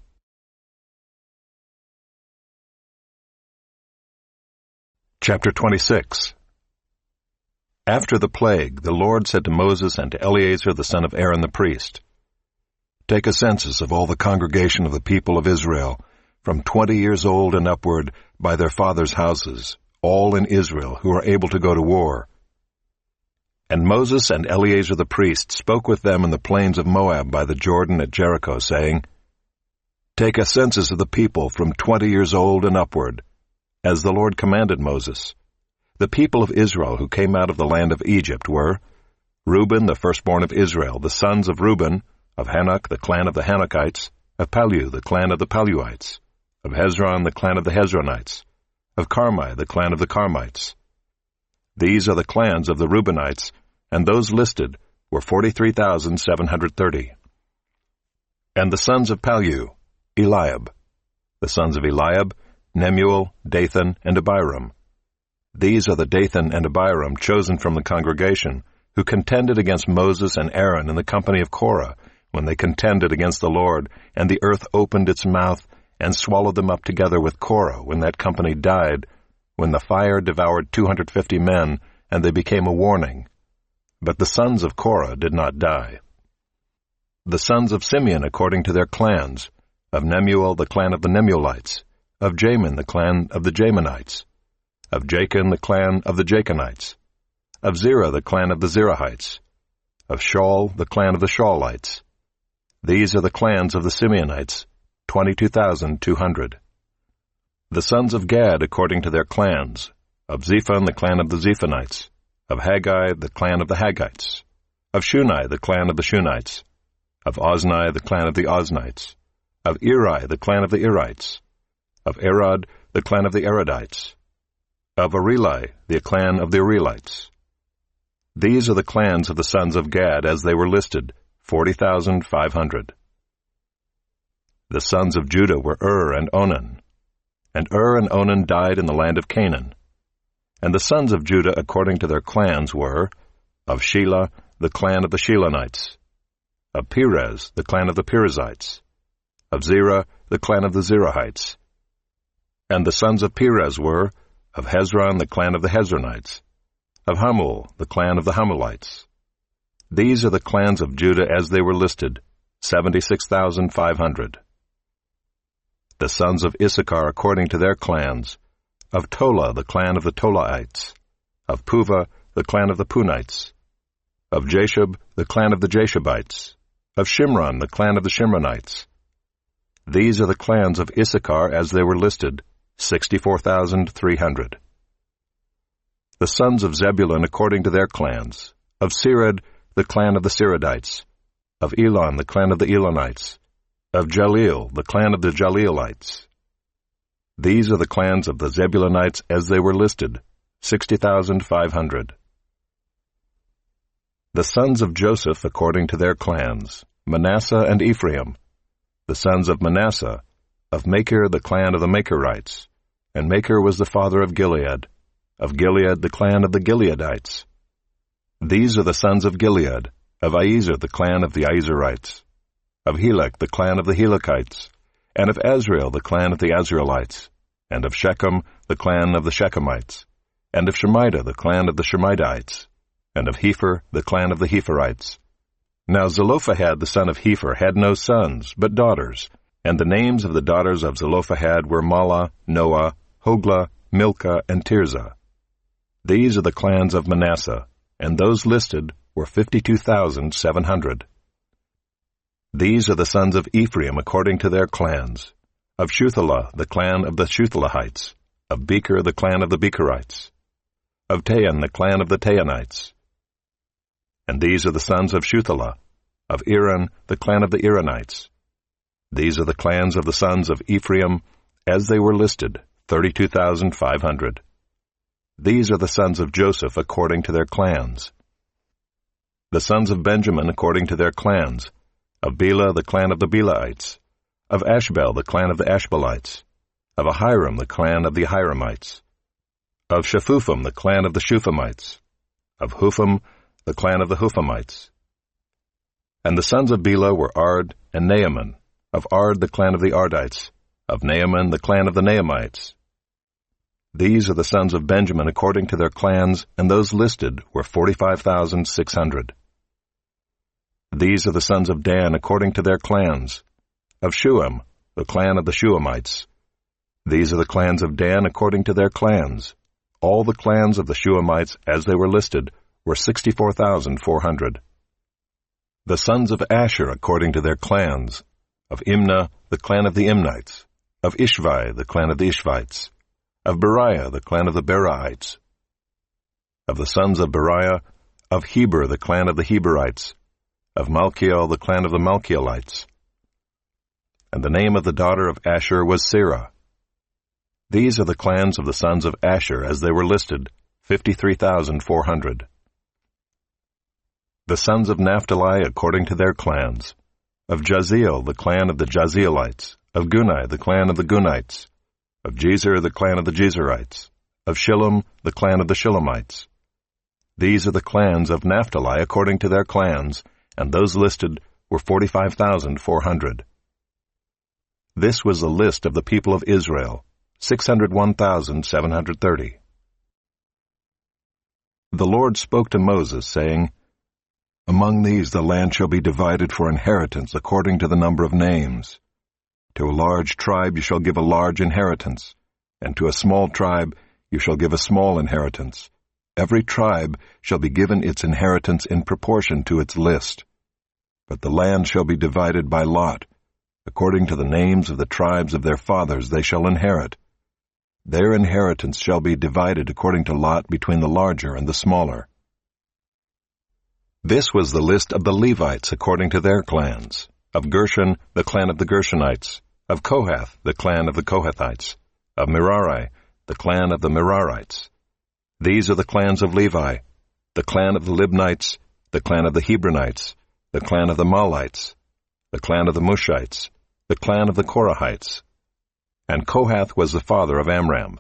Chapter 26. After the plague, the Lord said to Moses and to Eleazar the son of Aaron the priest, Take a census of all the congregation of the people of Israel, from 20 years old and upward, by their fathers' houses, all in Israel who are able to go to war. And Moses and Eleazar the priest spoke with them in the plains of Moab by the Jordan at Jericho, saying, Take a census of the people from 20 years old and upward, as the Lord commanded Moses. The people of Israel who came out of the land of Egypt were Reuben, the firstborn of Israel, the sons of Reuben, of Hanok, the clan of the Hanokites, of Palu, the clan of the Paluites, of Hezron, the clan of the Hezronites, of Carmi, the clan of the Carmites. These are the clans of the Reubenites, and those listed were 43,730. And the sons of Palu, Eliab. The sons of Eliab, Nemuel, Dathan, and Abiram. These are the Dathan and Abiram chosen from the congregation, who contended against Moses and Aaron in the company of Korah, when they contended against the Lord, and the earth opened its mouth and swallowed them up together with Korah, when that company died, when the fire devoured 250 men, and they became a warning. But the sons of Korah did not die. The sons of Simeon according to their clans, of Nemuel the clan of the Nemuelites, of Jamin the clan of the Jaminites, of Jachin the clan of the Jachinites, of Zerah the clan of the Zerahites, of Shaul the clan of the Shaulites. These are the clans of the Simeonites, 22,200. The sons of Gad according to their clans, of Zephon the clan of the Zephonites, of Haggai the clan of the Haggites, of Shuni the clan of the Shunites, of Ozni the clan of the Oznites, of Eri the clan of the Erites, of Arod the clan of the Arodites, of Areli the clan of the Arelites. These are the clans of the sons of Gad as they were listed, 40,500. The sons of Judah were and Onan. And and Onan died in the land of Canaan. And the sons of Judah according to their clans were, of Shelah, the clan of the Shelonites, of Perez, the clan of the Perizzites, of Zerah, the clan of the Zerahites. And the sons of Perez were, of Hezron, the clan of the Hezronites, of Hamul, the clan of the Hamulites. These are the clans of Judah as they were listed, 76,500. The sons of Issachar according to their clans, of Tola, the clan of the Tolaites, of Puvah, the clan of the Punites, of Jashub, the clan of the Jashubites, of Shimron, the clan of the Shimronites. These are the clans of Issachar as they were listed, 64,300. The sons of Zebulun according to their clans, of Sered, the clan of the Seredites, of Elon, the clan of the Elonites, of Jaleel, the clan of the Jaleelites. These are the clans of the Zebulunites as they were listed, 60,500. The sons of Joseph according to their clans, Manasseh and Ephraim. The sons of Manasseh, of Machir, the clan of the Machirites, and Machir was the father of Gilead the clan of the Gileadites. These are the sons of Gilead, of Iezer, the clan of the Iezerites, of Helek, the clan of the Helekites, and of Azrael, the clan of the Azraelites, and of Shechem, the clan of the Shechemites, and of Shemida, the clan of the Shemidaites, and of Hepher, the clan of the Hepherites. Now Zelophehad, the son of Hepher, had no sons, but daughters, and the names of the daughters of Zelophehad were Mahlah, Noah, Hoglah, Milcah, and Tirzah. These are the clans of Manasseh, and those listed were 52,700. These are the sons of Ephraim according to their clans, of Shuthelah, the clan of the Shuthelahites, Of Becher, the clan of the Becherites. Of Tahan, the clan of the Tahanites. And these are the sons of Shuthelah. Of Iran, the clan of the Iranites. These are the clans of the sons of Ephraim, as they were listed, 32,500. These are the sons of Joseph according to their clans. The sons of Benjamin according to their clans. Of Bela, the clan of the Belaites. Of Ashbel, the clan of the Ashbelites. Of Ahiram, the clan of the Ahiramites. Of Shephupham, the clan of the Shuphamites. Of Hupham, the clan of the Huphamites. And the sons of Bela were Ard and Naaman. Of Ard, the clan of the Ardites. Of Naaman, the clan of the Naamites. These are the sons of Benjamin according to their clans, and those listed were 45,600. These are the sons of Dan according to their clans. Of Shuam, the clan of the Shuamites. These are the clans of Dan according to their clans. All the clans of the Shuamites, as they were listed, were 64,400. The sons of Asher according to their clans. Of Imnah, the clan of the Imnites. Of Ishvi, the clan of the Ishvites. Of Beriah, the clan of the Beraites. Of the sons of Beriah, of Heber, the clan of the Heberites. Of Malchiel, the clan of the Malchielites. And the name of the daughter of Asher was Serah. These are the clans of the sons of Asher as they were listed, 53,400. The sons of Naphtali according to their clans. Of Jaziel, the clan of the Jazielites. Of Gunai, the clan of the Gunites. Of Jezer, the clan of the Jezerites. Of Shillem, the clan of the Shillemites. These are the clans of Naphtali according to their clans, and those listed were 45,400. This was the list of the people of Israel, 601,730. The Lord spoke to Moses, saying, Among these the land shall be divided for inheritance according to the number of names. To a large tribe you shall give a large inheritance, and to a small tribe you shall give a small inheritance. Every tribe shall be given its inheritance in proportion to its list. But the land shall be divided by lot. According to the names of the tribes of their fathers they shall inherit. Their inheritance shall be divided according to lot between the larger and the smaller. This was the list of the Levites according to their clans. Of Gershon, the clan of the Gershonites. Of Kohath, the clan of the Kohathites. Of Merari, the clan of the Merarites. These are the clans of Levi, the clan of the Libnites, the clan of the Hebronites, the clan of the Malites, the clan of the Mushites, the clan of the Korahites. And Kohath was the father of Amram.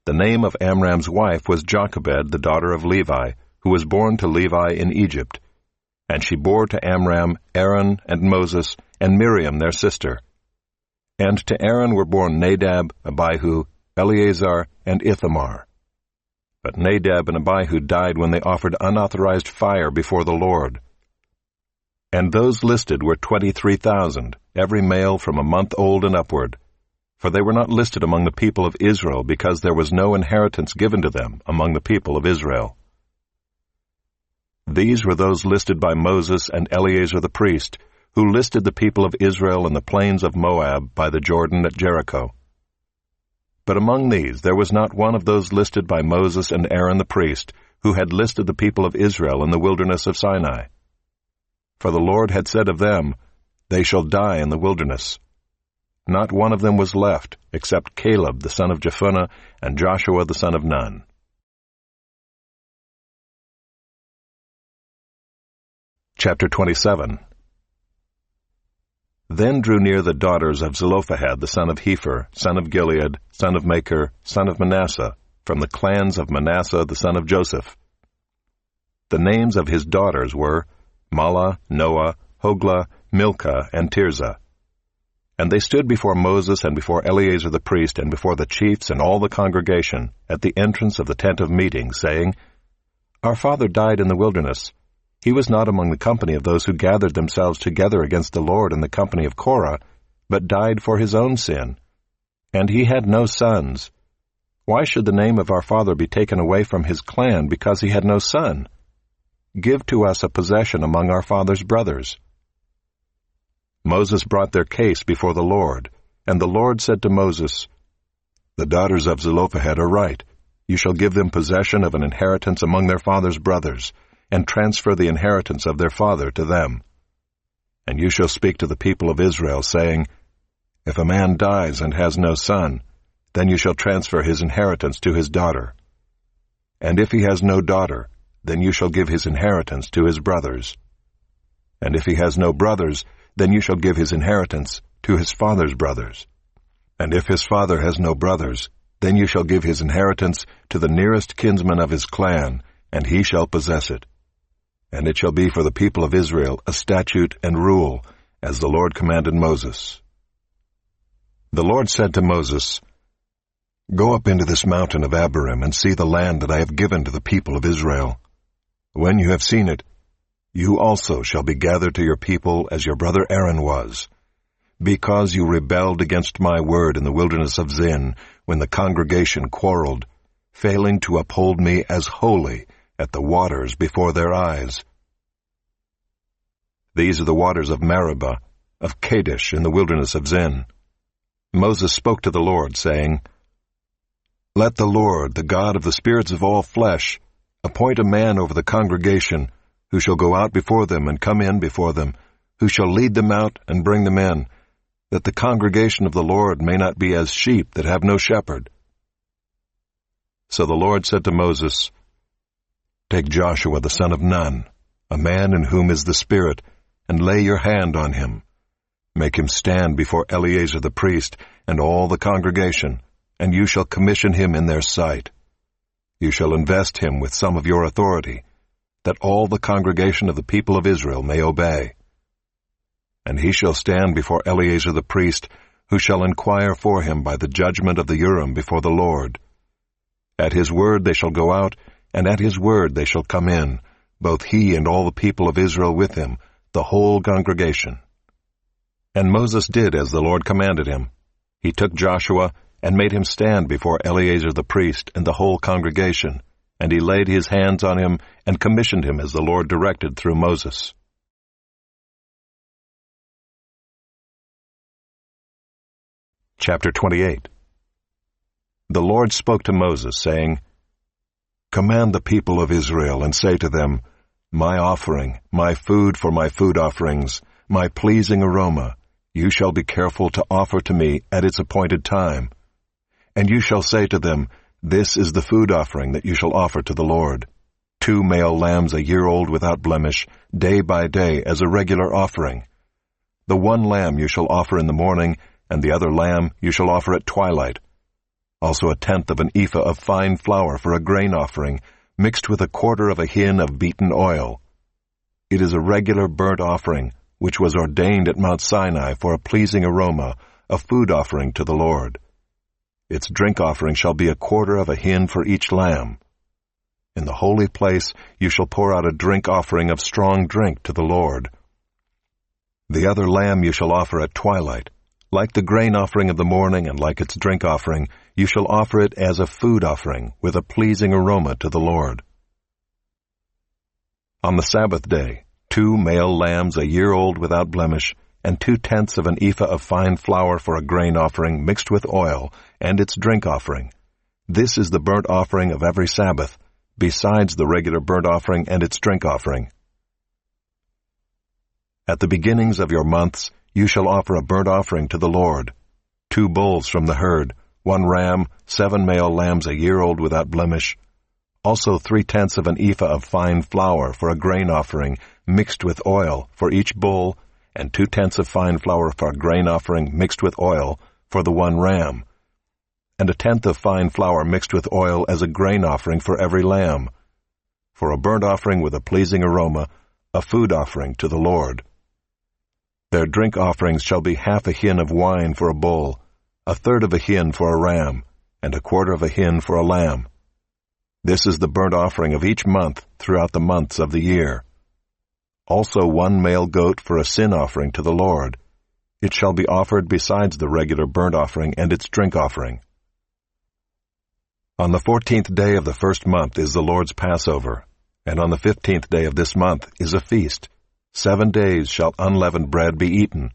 The name of Amram's wife was Jochebed, the daughter of Levi, who was born to Levi in Egypt. And she bore to Amram Aaron and Moses and Miriam their sister. And to Aaron were born Nadab, Abihu, Eleazar, and Ithamar. But Nadab and Abihu died when they offered unauthorized fire before the Lord. And those listed were 23,000, every male from a month old and upward. For they were not listed among the people of Israel, because there was no inheritance given to them among the people of Israel. These were those listed by Moses and Eleazar the priest, who listed the people of Israel in the plains of Moab by the Jordan at Jericho. But among these there was not one of those listed by Moses and Aaron the priest, who had listed the people of Israel in the wilderness of Sinai. For the Lord had said of them, They shall die in the wilderness. Not one of them was left, except Caleb the son of Jephunneh and Joshua the son of Nun. Chapter 27. Then drew near the daughters of Zelophehad the son of Hepher, son of Gilead, son of Machir, son of Manasseh, from the clans of Manasseh the son of Joseph. The names of his daughters were Mahlah, Noah, Hoglah, Milcah, and Tirzah. And they stood before Moses and before Eleazar the priest and before the chiefs and all the congregation at the entrance of the tent of meeting, saying, Our father died in the wilderness. He was not among the company of those who gathered themselves together against the Lord in the company of Korah, but died for his own sin. And he had no sons. Why should the name of our father be taken away from his clan because he had no son? Give to us a possession among our father's brothers. Moses brought their case before the Lord, and the Lord said to Moses, The daughters of Zelophehad are right. You shall give them possession of an inheritance among their father's brothers, and transfer the inheritance of their father to them. And you shall speak to the people of Israel, saying, If a man dies and has no son, then you shall transfer his inheritance to his daughter. And if he has no daughter, then you shall give his inheritance to his brothers. And if he has no brothers, then you shall give his inheritance to his father's brothers. And if his father has no brothers, then you shall give his inheritance to the nearest kinsman of his clan, and he shall possess it. And it shall be for the people of Israel a statute and rule, as the Lord commanded Moses. The Lord said to Moses, Go up into this mountain of Abarim, and see the land that I have given to the people of Israel. When you have seen it, you also shall be gathered to your people as your brother Aaron was, because you rebelled against my word in the wilderness of Zin, when the congregation quarreled, failing to uphold me as holy at the waters before their eyes. These are the waters of Meribah, of Kadesh in the wilderness of Zin. Moses spoke to the Lord, saying, Let the Lord, the God of the spirits of all flesh, appoint a man over the congregation, who shall go out before them and come in before them, who shall lead them out and bring them in, that the congregation of the Lord may not be as sheep that have no shepherd. So the Lord said to Moses, Take Joshua the son of Nun, a man in whom is the Spirit, and lay your hand on him. Make him stand before Eleazar the priest and all the congregation, and you shall commission him in their sight. You shall invest him with some of your authority, that all the congregation of the people of Israel may obey. And he shall stand before Eleazar the priest, who shall inquire for him by the judgment of the Urim before the Lord. At his word they shall go out, and at his word they shall come in, both he and all the people of Israel with him, the whole congregation. And Moses did as the Lord commanded him. He took Joshua and made him stand before Eleazar the priest and the whole congregation, and he laid his hands on him and commissioned him as the Lord directed through Moses. Chapter 28. The Lord spoke to Moses, saying, Command the people of Israel, and say to them, My offering, my food for my food offerings, my pleasing aroma, you shall be careful to offer to me at its appointed time. And you shall say to them, This is the food offering that you shall offer to the Lord. 2 male lambs a year old without blemish, day by day as a regular offering. The one lamb you shall offer in the morning, and the other lamb you shall offer at twilight. Also 1/10 of an ephah of fine flour for a grain offering, mixed with 1/4 of a hin of beaten oil. It is a regular burnt offering, which was ordained at Mount Sinai for a pleasing aroma, a food offering to the Lord. Its drink offering shall be 1/4 of a hin for each lamb. In the holy place you shall pour out a drink offering of strong drink to the Lord. The other lamb you shall offer at twilight. Like the grain offering of the morning and like its drink offering, you shall offer it as a food offering with a pleasing aroma to the Lord. On the Sabbath day, 2 male lambs a year old without blemish, and 2/10 of an ephah of fine flour for a grain offering mixed with oil, and its drink offering. This is the burnt offering of every Sabbath, besides the regular burnt offering and its drink offering. At the beginnings of your months you shall offer a burnt offering to the Lord, 2 bulls from the herd, 1 ram, 7 male lambs a year old without blemish, also 3/10 of an ephah of fine flour for a grain offering mixed with oil for each bull, and 2/10 of fine flour for a grain offering mixed with oil for the 1 ram, and 1/10 of fine flour mixed with oil as a grain offering for every lamb, for a burnt offering with a pleasing aroma, a food offering to the Lord. Their drink offerings shall be 1/2 a hin of wine for a bull, 1/3 of a hin for a ram, and 1/4 of a hin for a lamb. This is the burnt offering of each month throughout the months of the year. Also 1 male goat for a sin offering to the Lord. It shall be offered besides the regular burnt offering and its drink offering. On the 14th day of the first month is the Lord's Passover, and on the 15th day of this month is a feast. 7 days shall unleavened bread be eaten.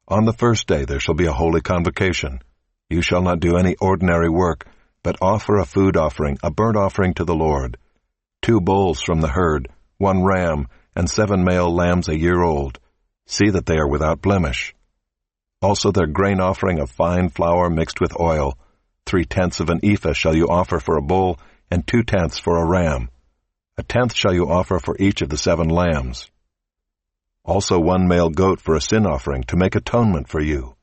On the first day there shall be a holy convocation. You shall not do any ordinary work, but offer a food offering, a burnt offering to the Lord. 2 bulls from the herd, 1 ram, and 7 male lambs a year old. See that they are without blemish. Also their grain offering of fine flour mixed with oil. 3/10 of an ephah shall you offer for a bull, and 2/10 for a ram. 1/10 shall you offer for each of the 7 lambs. Also 1 male goat for a sin offering, to make atonement for you.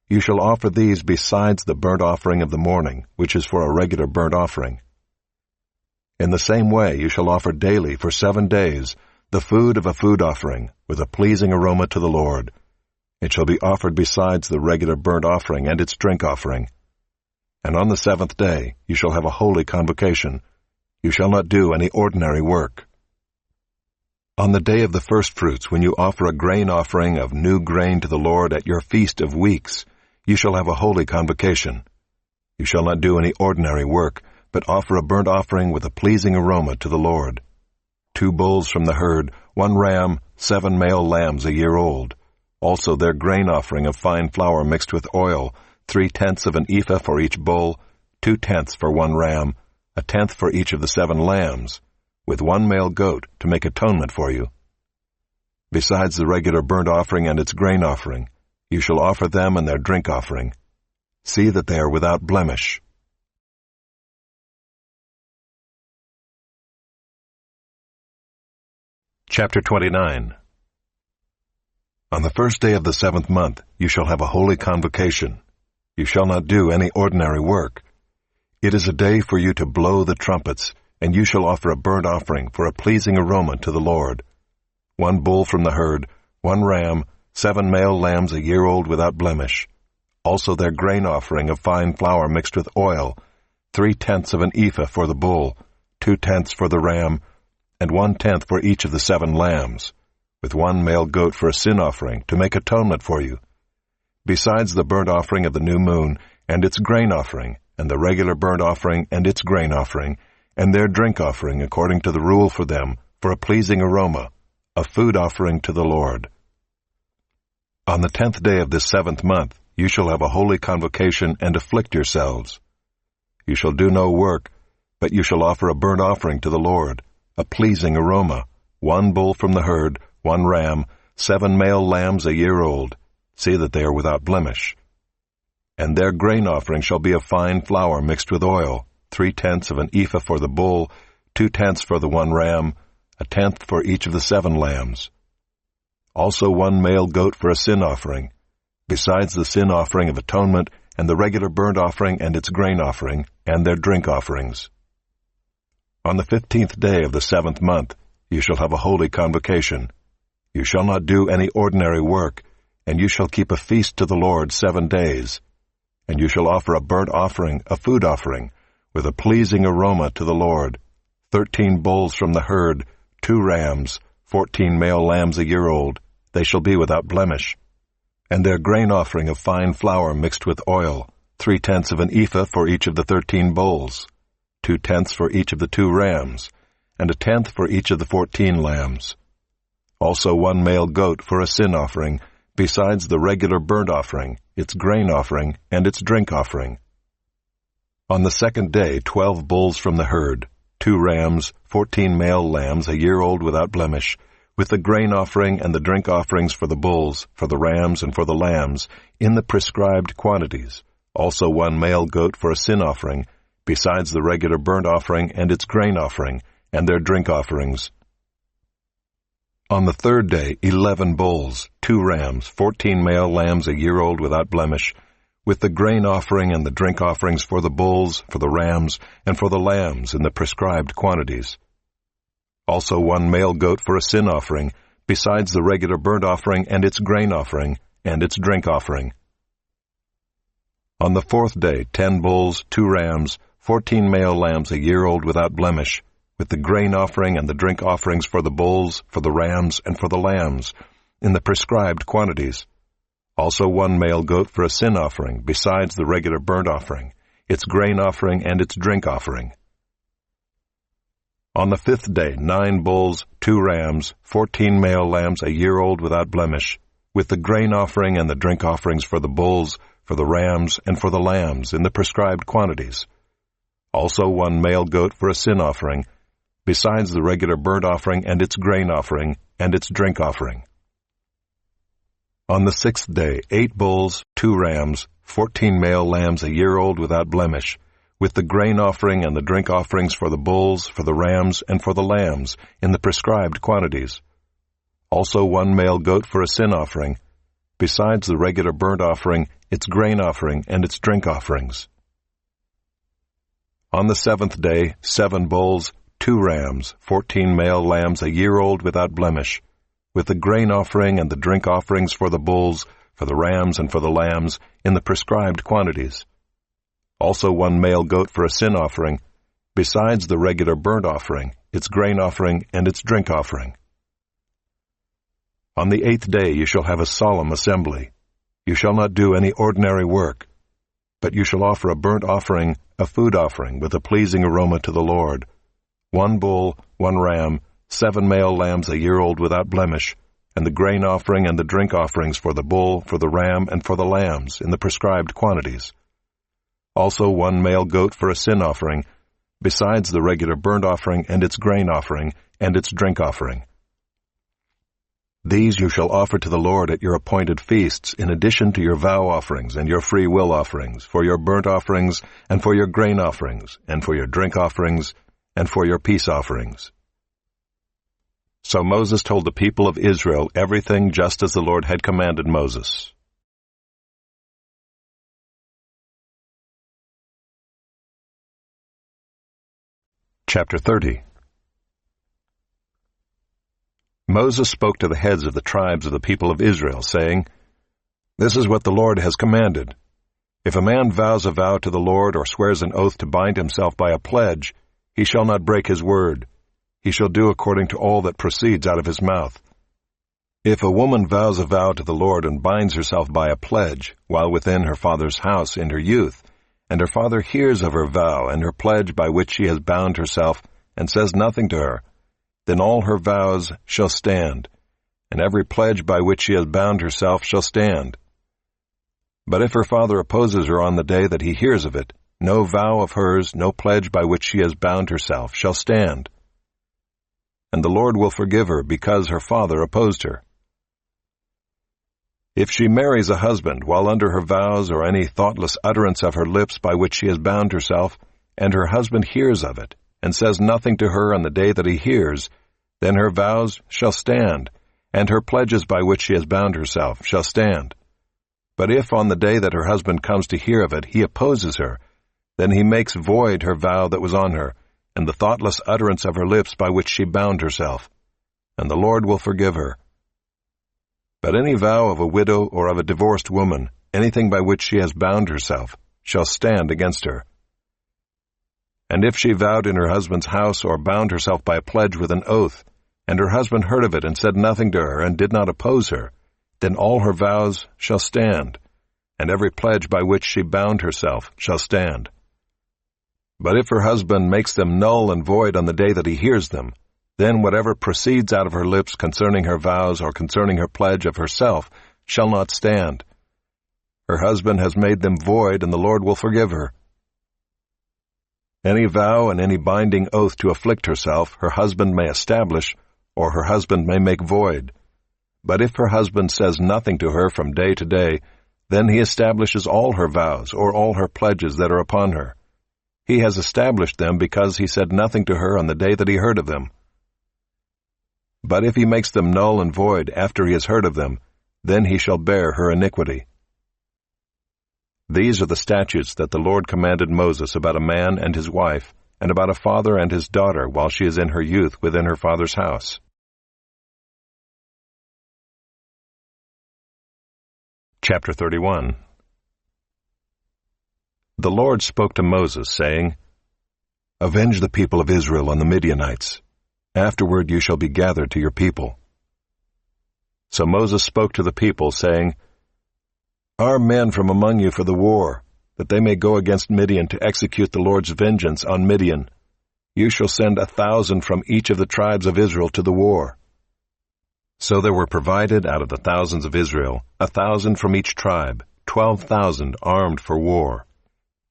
You shall offer these besides the burnt offering of the morning, which is for a regular burnt offering. In the same way you shall offer daily for 7 days the food of a food offering, with a pleasing aroma to the Lord. It shall be offered besides the regular burnt offering and its drink offering. And on the 7th day you shall have a holy convocation. You shall not do any ordinary work. On the day of the firstfruits, when you offer a grain offering of new grain to the Lord at your feast of weeks, you shall have a holy convocation. You shall not do any ordinary work, but offer a burnt offering with a pleasing aroma to the Lord. 2 bulls from the herd, 1 ram, 7 male lambs a year old. Also their grain offering of fine flour mixed with oil, 3/10 of an ephah for each bull, 2/10 for 1 ram, 1/10 for each of the 7 lambs, with 1 male goat to make atonement for you. Besides the regular burnt offering and its grain offering, you shall offer them and their drink offering. See that they are without blemish. Chapter 29. On the first day of the 7th month you shall have a holy convocation. You shall not do any ordinary work. It is a day for you to blow the trumpets, and you shall offer a burnt offering for a pleasing aroma to the Lord. 1 bull from the herd, 1 ram, 7 male lambs a year old without blemish. Also their grain offering of fine flour mixed with oil, 3/10 of an ephah for the bull, 2/10 for the ram, and 1/10 for each of the 7 lambs, with 1 male goat for a sin offering, to make atonement for you. Besides the burnt offering of the new moon, and its grain offering, and the regular burnt offering and its grain offering, and their drink offering according to the rule for them, for a pleasing aroma, a food offering to the Lord. On the 10th day of this 7th month you shall have a holy convocation and afflict yourselves. You shall do no work, but you shall offer a burnt offering to the Lord, a pleasing aroma, 1 bull from the herd, 1 ram, 7 male lambs a year old. See that they are without blemish. And their grain offering shall be of fine flour mixed with oil, 3/10 of an ephah for the bull, 2/10 for the 1 ram, 1/10 for each of the 7 lambs. Also 1 male goat for a sin offering, besides the sin offering of atonement, and the regular burnt offering and its grain offering, and their drink offerings. On the 15th day of the 7th month you shall have a holy convocation. You shall not do any ordinary work, and you shall keep a feast to the Lord 7 days. And you shall offer a burnt offering, a food offering, with a pleasing aroma to the Lord, 13 bulls from the herd, 2 rams, 14 male lambs a year old. They shall be without blemish. And their grain offering of fine flour mixed with oil, 3/10 of an ephah for each of the 13 bulls, 2/10 for each of the 2 rams, and 1/10 for each of the 14 lambs. Also 1 male goat for a sin offering, besides the regular burnt offering, its grain offering, and its drink offering. On the 2nd day 12 bulls from the herd, 2 rams, 14 male lambs a year old without blemish, with the grain offering and the drink offerings for the bulls, for the rams, and for the lambs, in the prescribed quantities. Also 1 male goat for a sin offering, besides the regular burnt offering and its grain offering, and their drink offerings. On the 3rd day 11 bulls, 2 rams, 14 male lambs a year old without blemish, with the grain offering and the drink offerings for the bulls, for the rams, and for the lambs in the prescribed quantities. Also 1 male goat for a sin offering, besides the regular burnt offering and its grain offering, and its drink offering. On the 4th day 10 bulls, 2 rams, 14 male lambs a year old without blemish, with the grain offering and the drink offerings for the bulls, for the rams, and for the lambs, in the prescribed quantities. Also 1 male goat for a sin offering, besides the regular burnt offering, its grain offering, and its drink offering. On the 5th day 9 bulls, 2 rams, 14 male lambs a year old without blemish, with the grain offering and the drink offerings for the bulls, for the rams and for the lambs in the prescribed quantities. Also 1 male goat for a sin offering, besides the regular burnt offering and its grain offering and its drink offering. On the 6th day 8 bulls, 2 rams, 14 male lambs a year old without blemish, with the grain offering and the drink offerings for the bulls, for the rams, and for the lambs, in the prescribed quantities. Also 1 male goat for a sin offering, besides the regular burnt offering, its grain offering, and its drink offerings. On the 7th day 7 bulls, 2 rams, 14 male lambs a year old without blemish, with the grain offering and the drink offerings for the bulls, for the rams, and for the lambs, in the prescribed quantities. Also 1 male goat for a sin offering, besides the regular burnt offering, its grain offering, and its drink offering. On the 8th day you shall have a solemn assembly. You shall not do any ordinary work, but you shall offer a burnt offering, a food offering, with a pleasing aroma to the Lord. 1 bull, 1 ram, 7 male lambs a year old without blemish, and the grain offering and the drink offerings for the bull, for the ram, and for the lambs, in the prescribed quantities. Also 1 male goat for a sin offering, besides the regular burnt offering and its grain offering and its drink offering. These you shall offer to the Lord at your appointed feasts, in addition to your vow offerings and your free will offerings, for your burnt offerings, and for your grain offerings, and for your drink offerings, and for your peace offerings. So Moses told the people of Israel everything just as the Lord had commanded Moses. Chapter 30. Moses spoke to the heads of the tribes of the people of Israel, saying, This is what the Lord has commanded. If a man vows a vow to the Lord or swears an oath to bind himself by a pledge, he shall not break his word. He shall do according to all that proceeds out of his mouth. If a woman vows a vow to the Lord and binds herself by a pledge, while within her father's house in her youth, and her father hears of her vow and her pledge by which she has bound herself, and says nothing to her, then all her vows shall stand, and every pledge by which she has bound herself shall stand. But if her father opposes her on the day that he hears of it, no vow of hers, no pledge by which she has bound herself, shall stand. And the Lord will forgive her because her father opposed her. If she marries a husband while under her vows or any thoughtless utterance of her lips by which she has bound herself, and her husband hears of it, and says nothing to her on the day that he hears, then her vows shall stand, and her pledges by which she has bound herself shall stand. But if on the day that her husband comes to hear of it he opposes her, then he makes void her vow that was on her, and the thoughtless utterance of her lips by which she bound herself, and the Lord will forgive her. But any vow of a widow or of a divorced woman, anything by which she has bound herself, shall stand against her. And if she vowed in her husband's house or bound herself by a pledge with an oath, and her husband heard of it and said nothing to her and did not oppose her, then all her vows shall stand, and every pledge by which she bound herself shall stand. But if her husband makes them null and void on the day that he hears them, then whatever proceeds out of her lips concerning her vows or concerning her pledge of herself shall not stand. Her husband has made them void, and the Lord will forgive her. Any vow and any binding oath to afflict herself her husband may establish, or her husband may make void. But if her husband says nothing to her from day to day, then he establishes all her vows or all her pledges that are upon her. He has established them because he said nothing to her on the day that he heard of them. But if he makes them null and void after he has heard of them, then he shall bear her iniquity. These are the statutes that the Lord commanded Moses about a man and his wife, and about a father and his daughter while she is in her youth within her father's house. Chapter 31. The Lord spoke to Moses, saying, Avenge the people of Israel on the Midianites. Afterward you shall be gathered to your people. So Moses spoke to the people, saying, Arm men from among you for the war, that they may go against Midian to execute the Lord's vengeance on Midian. You shall send 1,000 from each of the tribes of Israel to the war. So there were provided out of the thousands of Israel 1,000 from each tribe, 12,000 armed for war.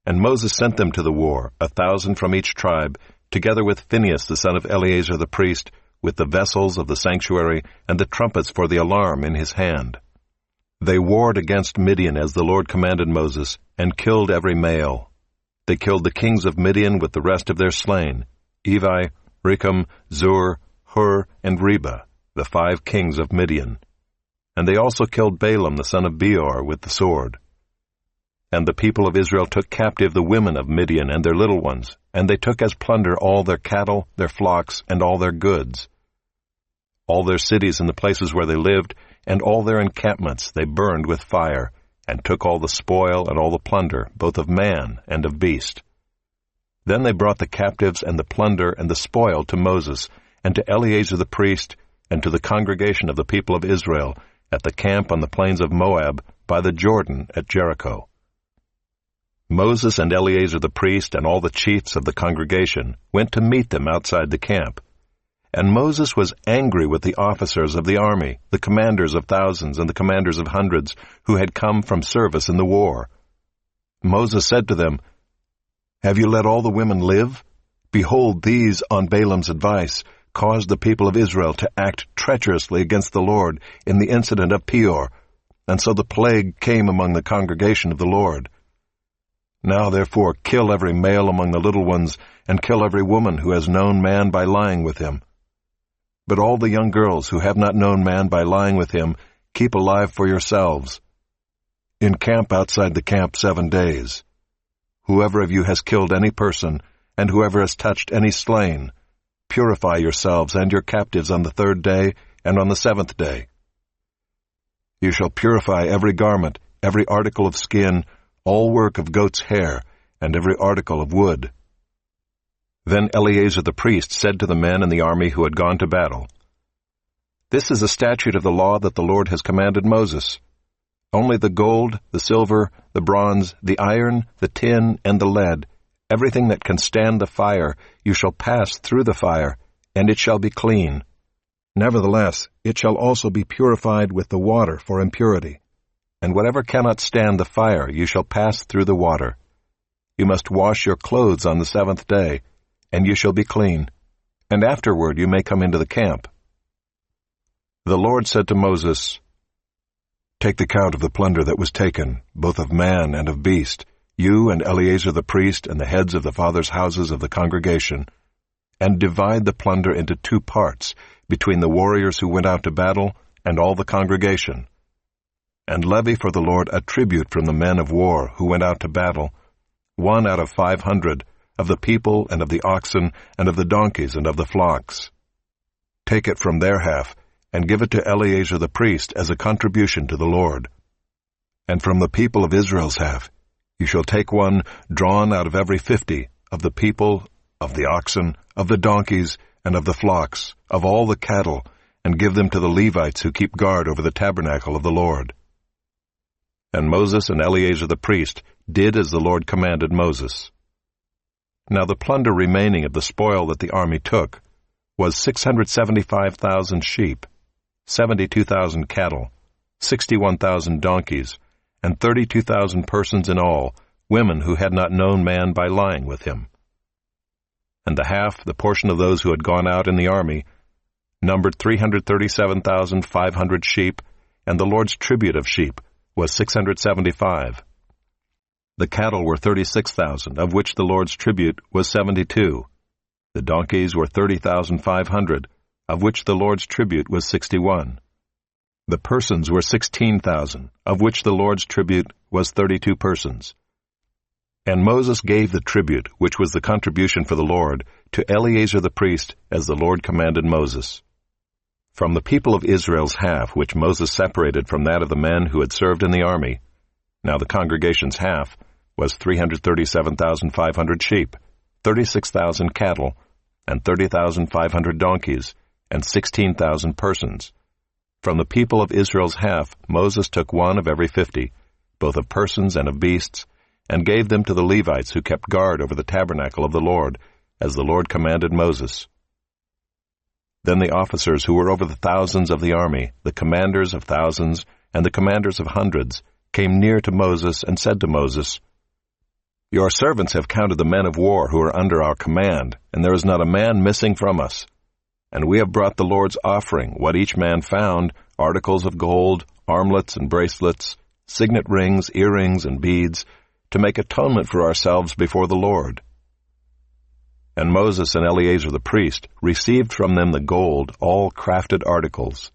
And Moses sent them to the war, 1,000 from each tribe, together with Phinehas the son of Eleazar the priest, with the vessels of the sanctuary and the trumpets for the alarm in his hand. They warred against Midian as the Lord commanded Moses, and killed every male. They killed the kings of Midian with the rest of their slain, Evi, Recham, Zur, Hur, and Reba, the 5 kings of Midian. And they also killed Balaam the son of Beor with the sword. And the people of Israel took captive the women of Midian and their little ones, and they took as plunder all their cattle, their flocks, and all their goods. All their cities and the places where they lived, and all their encampments they burned with fire, and took all the spoil and all the plunder, both of man and of beast. Then they brought the captives and the plunder and the spoil to Moses, and to Eleazar the priest, and to the congregation of the people of Israel, at the camp on the plains of Moab, by the Jordan at Jericho. Moses and Eleazar the priest and all the chiefs of the congregation went to meet them outside the camp. And Moses was angry with the officers of the army, the commanders of thousands and the commanders of hundreds, who had come from service in the war. Moses said to them, "Have you let all the women live? Behold, these, on Balaam's advice, caused the people of Israel to act treacherously against the Lord in the incident of Peor, and so the plague came among the congregation of the Lord. Now therefore kill every male among the little ones, and kill every woman who has known man by lying with him. But all the young girls who have not known man by lying with him, keep alive for yourselves. Encamp outside the camp 7 days. Whoever of you has killed any person, and whoever has touched any slain, purify yourselves and your captives on the 3rd day and on the 7th day. You shall purify every garment, every article of skin, all work of goat's hair, and every article of wood." Then Eleazar the priest said to the men in the army who had gone to battle, "This is a statute of the law that the Lord has commanded Moses. Only the gold, the silver, the bronze, the iron, the tin, and the lead, everything that can stand the fire, you shall pass through the fire, and it shall be clean. Nevertheless, it shall also be purified with the water for impurity. And whatever cannot stand the fire, you shall pass through the water. You must wash your clothes on the 7th day, and you shall be clean, and afterward you may come into the camp." The Lord said to Moses, "Take the count of the plunder that was taken, both of man and of beast, you and Eleazar the priest and the heads of the fathers' houses of the congregation, and divide the plunder into 2 parts, between the warriors who went out to battle and all the congregation. And levy for the Lord a tribute from the men of war who went out to battle, 1 out of 500, of the people and of the oxen and of the donkeys and of the flocks. Take it from their half, and give it to Eleazar the priest as a contribution to the Lord. And from the people of Israel's half, you shall take 1 drawn out of every 50, of the people, of the oxen, of the donkeys, and of the flocks, of all the cattle, and give them to the Levites who keep guard over the tabernacle of the Lord." And Moses and Eleazar the priest did as the Lord commanded Moses. Now the plunder remaining of the spoil that the army took was 675,000 sheep, 72,000 cattle, 61,000 donkeys, and 32,000 persons in all, women who had not known man by lying with him. And the portion of those who had gone out in the army, numbered 337,500 sheep, and the Lord's tribute of sheep was 675. The cattle were 36,000, of which the Lord's tribute was 72. The donkeys were 30,500, of which the Lord's tribute was 61. The persons were 16,000, of which the Lord's tribute was 32 persons. And Moses gave the tribute, which was the contribution for the Lord, to Eleazar the priest, as the Lord commanded Moses. From the people of Israel's half, which Moses separated from that of the men who had served in the army, now the congregation's half was 337,500 sheep, 36,000 cattle, and 30,500 donkeys, and 16,000 persons. From the people of Israel's half, Moses took 1 of every 50, both of persons and of beasts, and gave them to the Levites who kept guard over the tabernacle of the Lord, as the Lord commanded Moses. Then the officers who were over the thousands of the army, the commanders of thousands, and the commanders of hundreds, came near to Moses and said to Moses, "Your servants have counted the men of war who are under our command, and there is not a man missing from us. And we have brought the Lord's offering, what each man found, articles of gold, armlets and bracelets, signet rings, earrings, and beads, to make atonement for ourselves before the Lord." And Moses and Eleazar the priest received from them the gold, all crafted articles.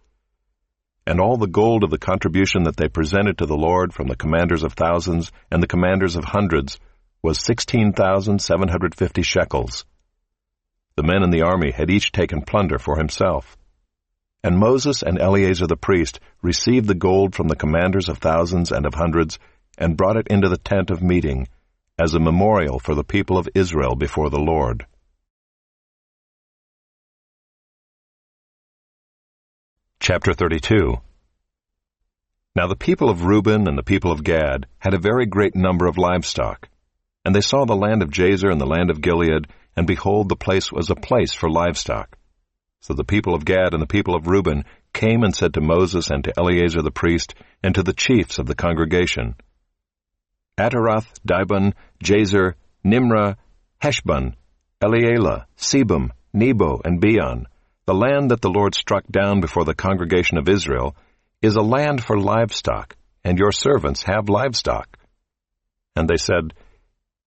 And all the gold of the contribution that they presented to the Lord from the commanders of thousands and the commanders of hundreds was 16,750 shekels. The men in the army had each taken plunder for himself. And Moses and Eleazar the priest received the gold from the commanders of thousands and of hundreds, and brought it into the tent of meeting, as a memorial for the people of Israel before the Lord. Chapter 32. Now the people of Reuben and the people of Gad had a very great number of livestock. And they saw the land of Jazer and the land of Gilead, and behold, the place was a place for livestock. So the people of Gad and the people of Reuben came and said to Moses and to Eleazar the priest, and to the chiefs of the congregation, Ataroth, Dibon, Jazer, Nimrah, Heshbon, Elealeh, Sebum, Nebo, and Beon, the land that the Lord struck down before the congregation of Israel, is a land for livestock, and your servants have livestock. And they said,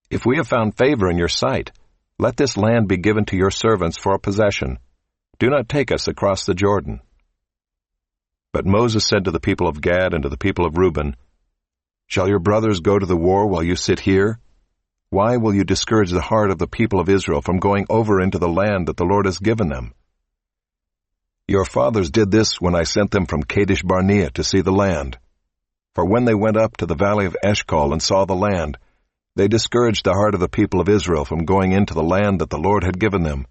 If we have found favor in your sight, let this land be given to your servants for a possession. Do not take us across the Jordan. But Moses said to the people of Gad and to the people of Reuben, Shall your brothers go to the war while you sit here? Why will you discourage the heart of the people of Israel from going over into the land that the Lord has given them? Your fathers did this when I sent them from Kadesh Barnea to see the land. For when they went up to the valley of Eshcol and saw the land, they discouraged the heart of the people of Israel from going into the land that the Lord had given them.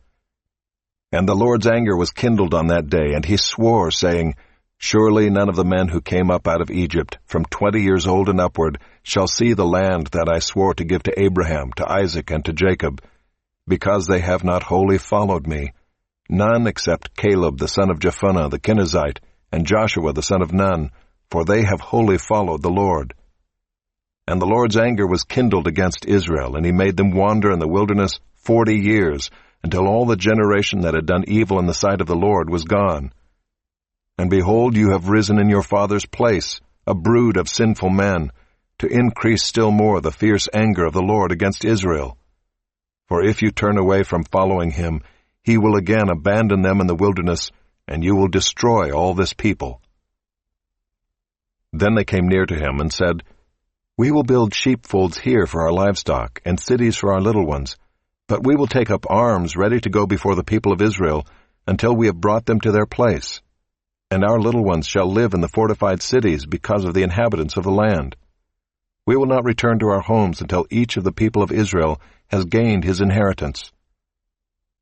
And the Lord's anger was kindled on that day, and he swore, saying, Surely none of the men who came up out of Egypt, from 20 years old and upward, shall see the land that I swore to give to Abraham, to Isaac, and to Jacob, because they have not wholly followed me, none except Caleb the son of Jephunneh the Kenizzite, and Joshua the son of Nun, for they have wholly followed the Lord. And the Lord's anger was kindled against Israel, and he made them wander in the wilderness 40 years, until all the generation that had done evil in the sight of the Lord was gone. And behold, you have risen in your father's place, a brood of sinful men, to increase still more the fierce anger of the Lord against Israel. For if you turn away from following him, he will again abandon them in the wilderness, and you will destroy all this people. Then they came near to him and said, We will build sheepfolds here for our livestock, and cities for our little ones, but we will take up arms ready to go before the people of Israel, until we have brought them to their place. And our little ones shall live in the fortified cities because of the inhabitants of the land. We will not return to our homes until each of the people of Israel has gained his inheritance.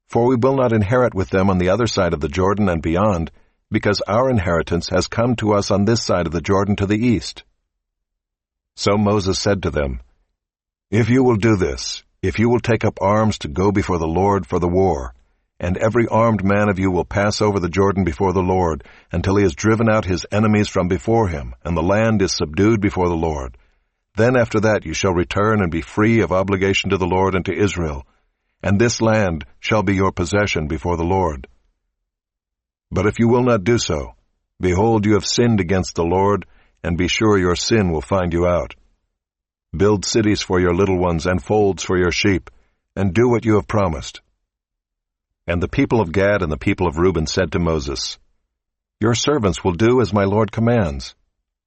For we will not inherit with them on the other side of the Jordan and beyond, because our inheritance has come to us on this side of the Jordan to the east. So Moses said to them, If you will do this, if you will take up arms to go before the Lord for the war, and every armed man of you will pass over the Jordan before the Lord, until he has driven out his enemies from before him, and the land is subdued before the Lord. Then after that you shall return and be free of obligation to the Lord and to Israel, and this land shall be your possession before the Lord. But if you will not do so, behold, you have sinned against the Lord, and be sure your sin will find you out. Build cities for your little ones and folds for your sheep, and do what you have promised. And the people of Gad and the people of Reuben said to Moses, Your servants will do as my Lord commands.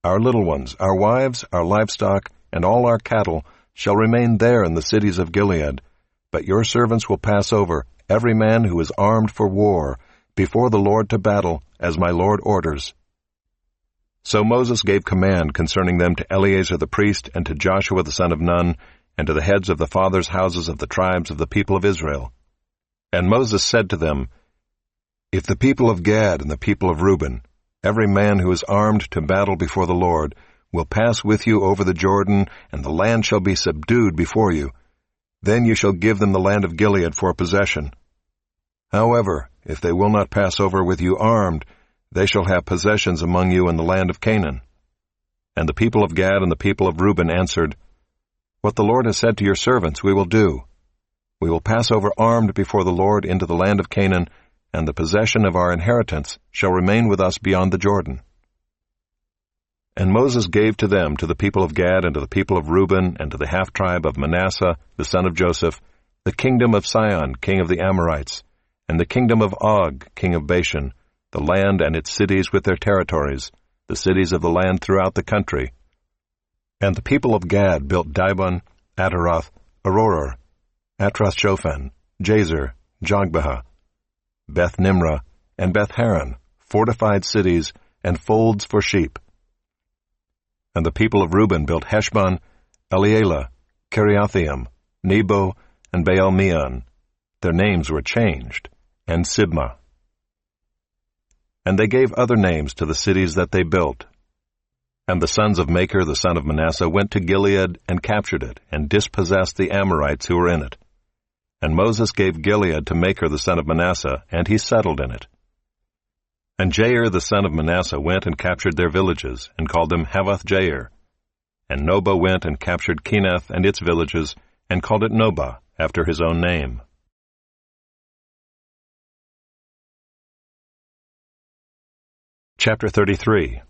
Our little ones, our wives, our livestock, and all our cattle shall remain there in the cities of Gilead, but your servants will pass over, every man who is armed for war, before the Lord to battle, as my Lord orders. So Moses gave command concerning them to Eleazar the priest, and to Joshua the son of Nun, and to the heads of the fathers' houses of the tribes of the people of Israel. And Moses said to them, If the people of Gad and the people of Reuben, every man who is armed to battle before the Lord, will pass with you over the Jordan, and the land shall be subdued before you, then you shall give them the land of Gilead for a possession. However, if they will not pass over with you armed, they shall have possessions among you in the land of Canaan. And the people of Gad and the people of Reuben answered, What the Lord has said to your servants we will do. We will pass over armed before the Lord into the land of Canaan, and the possession of our inheritance shall remain with us beyond the Jordan. And Moses gave to them, to the people of Gad and to the people of Reuben and to the half-tribe of Manasseh, the son of Joseph, the kingdom of Sihon, king of the Amorites, and the kingdom of Og, king of Bashan, the land and its cities with their territories, the cities of the land throughout the country. And the people of Gad built Dibon, Ataroth, Aroer, Atroth-Shophan, Jazer, Jogbehah, Beth-Nimrah, and Beth-Haran, fortified cities, and folds for sheep. And the people of Reuben built Heshbon, Elealeh, Kiriathaim, Nebo, and Baal-Meon. Their names were changed, and Sibmah. And they gave other names to the cities that they built. And the sons of Machir the son of Manasseh went to Gilead and captured it, and dispossessed the Amorites who were in it. And Moses gave Gilead to Machir the son of Manasseh, and he settled in it. And Jair the son of Manasseh went and captured their villages, and called them Havoth-Jair. And Nobah went and captured Kenath and its villages, and called it Nobah, after his own name. Chapter 33.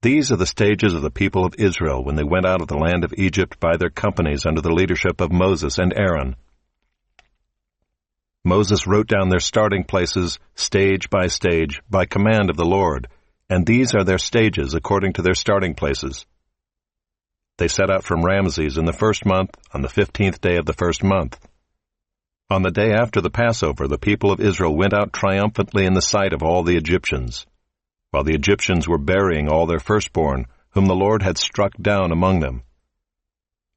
These are the stages of the people of Israel when they went out of the land of Egypt by their companies under the leadership of Moses and Aaron. Moses wrote down their starting places, stage by stage, by command of the Lord, and these are their stages according to their starting places. They set out from Ramses in the first month, on the 15th day of the first month. On the day after the Passover, the people of Israel went out triumphantly in the sight of all the Egyptians, while the Egyptians were burying all their firstborn, whom the Lord had struck down among them.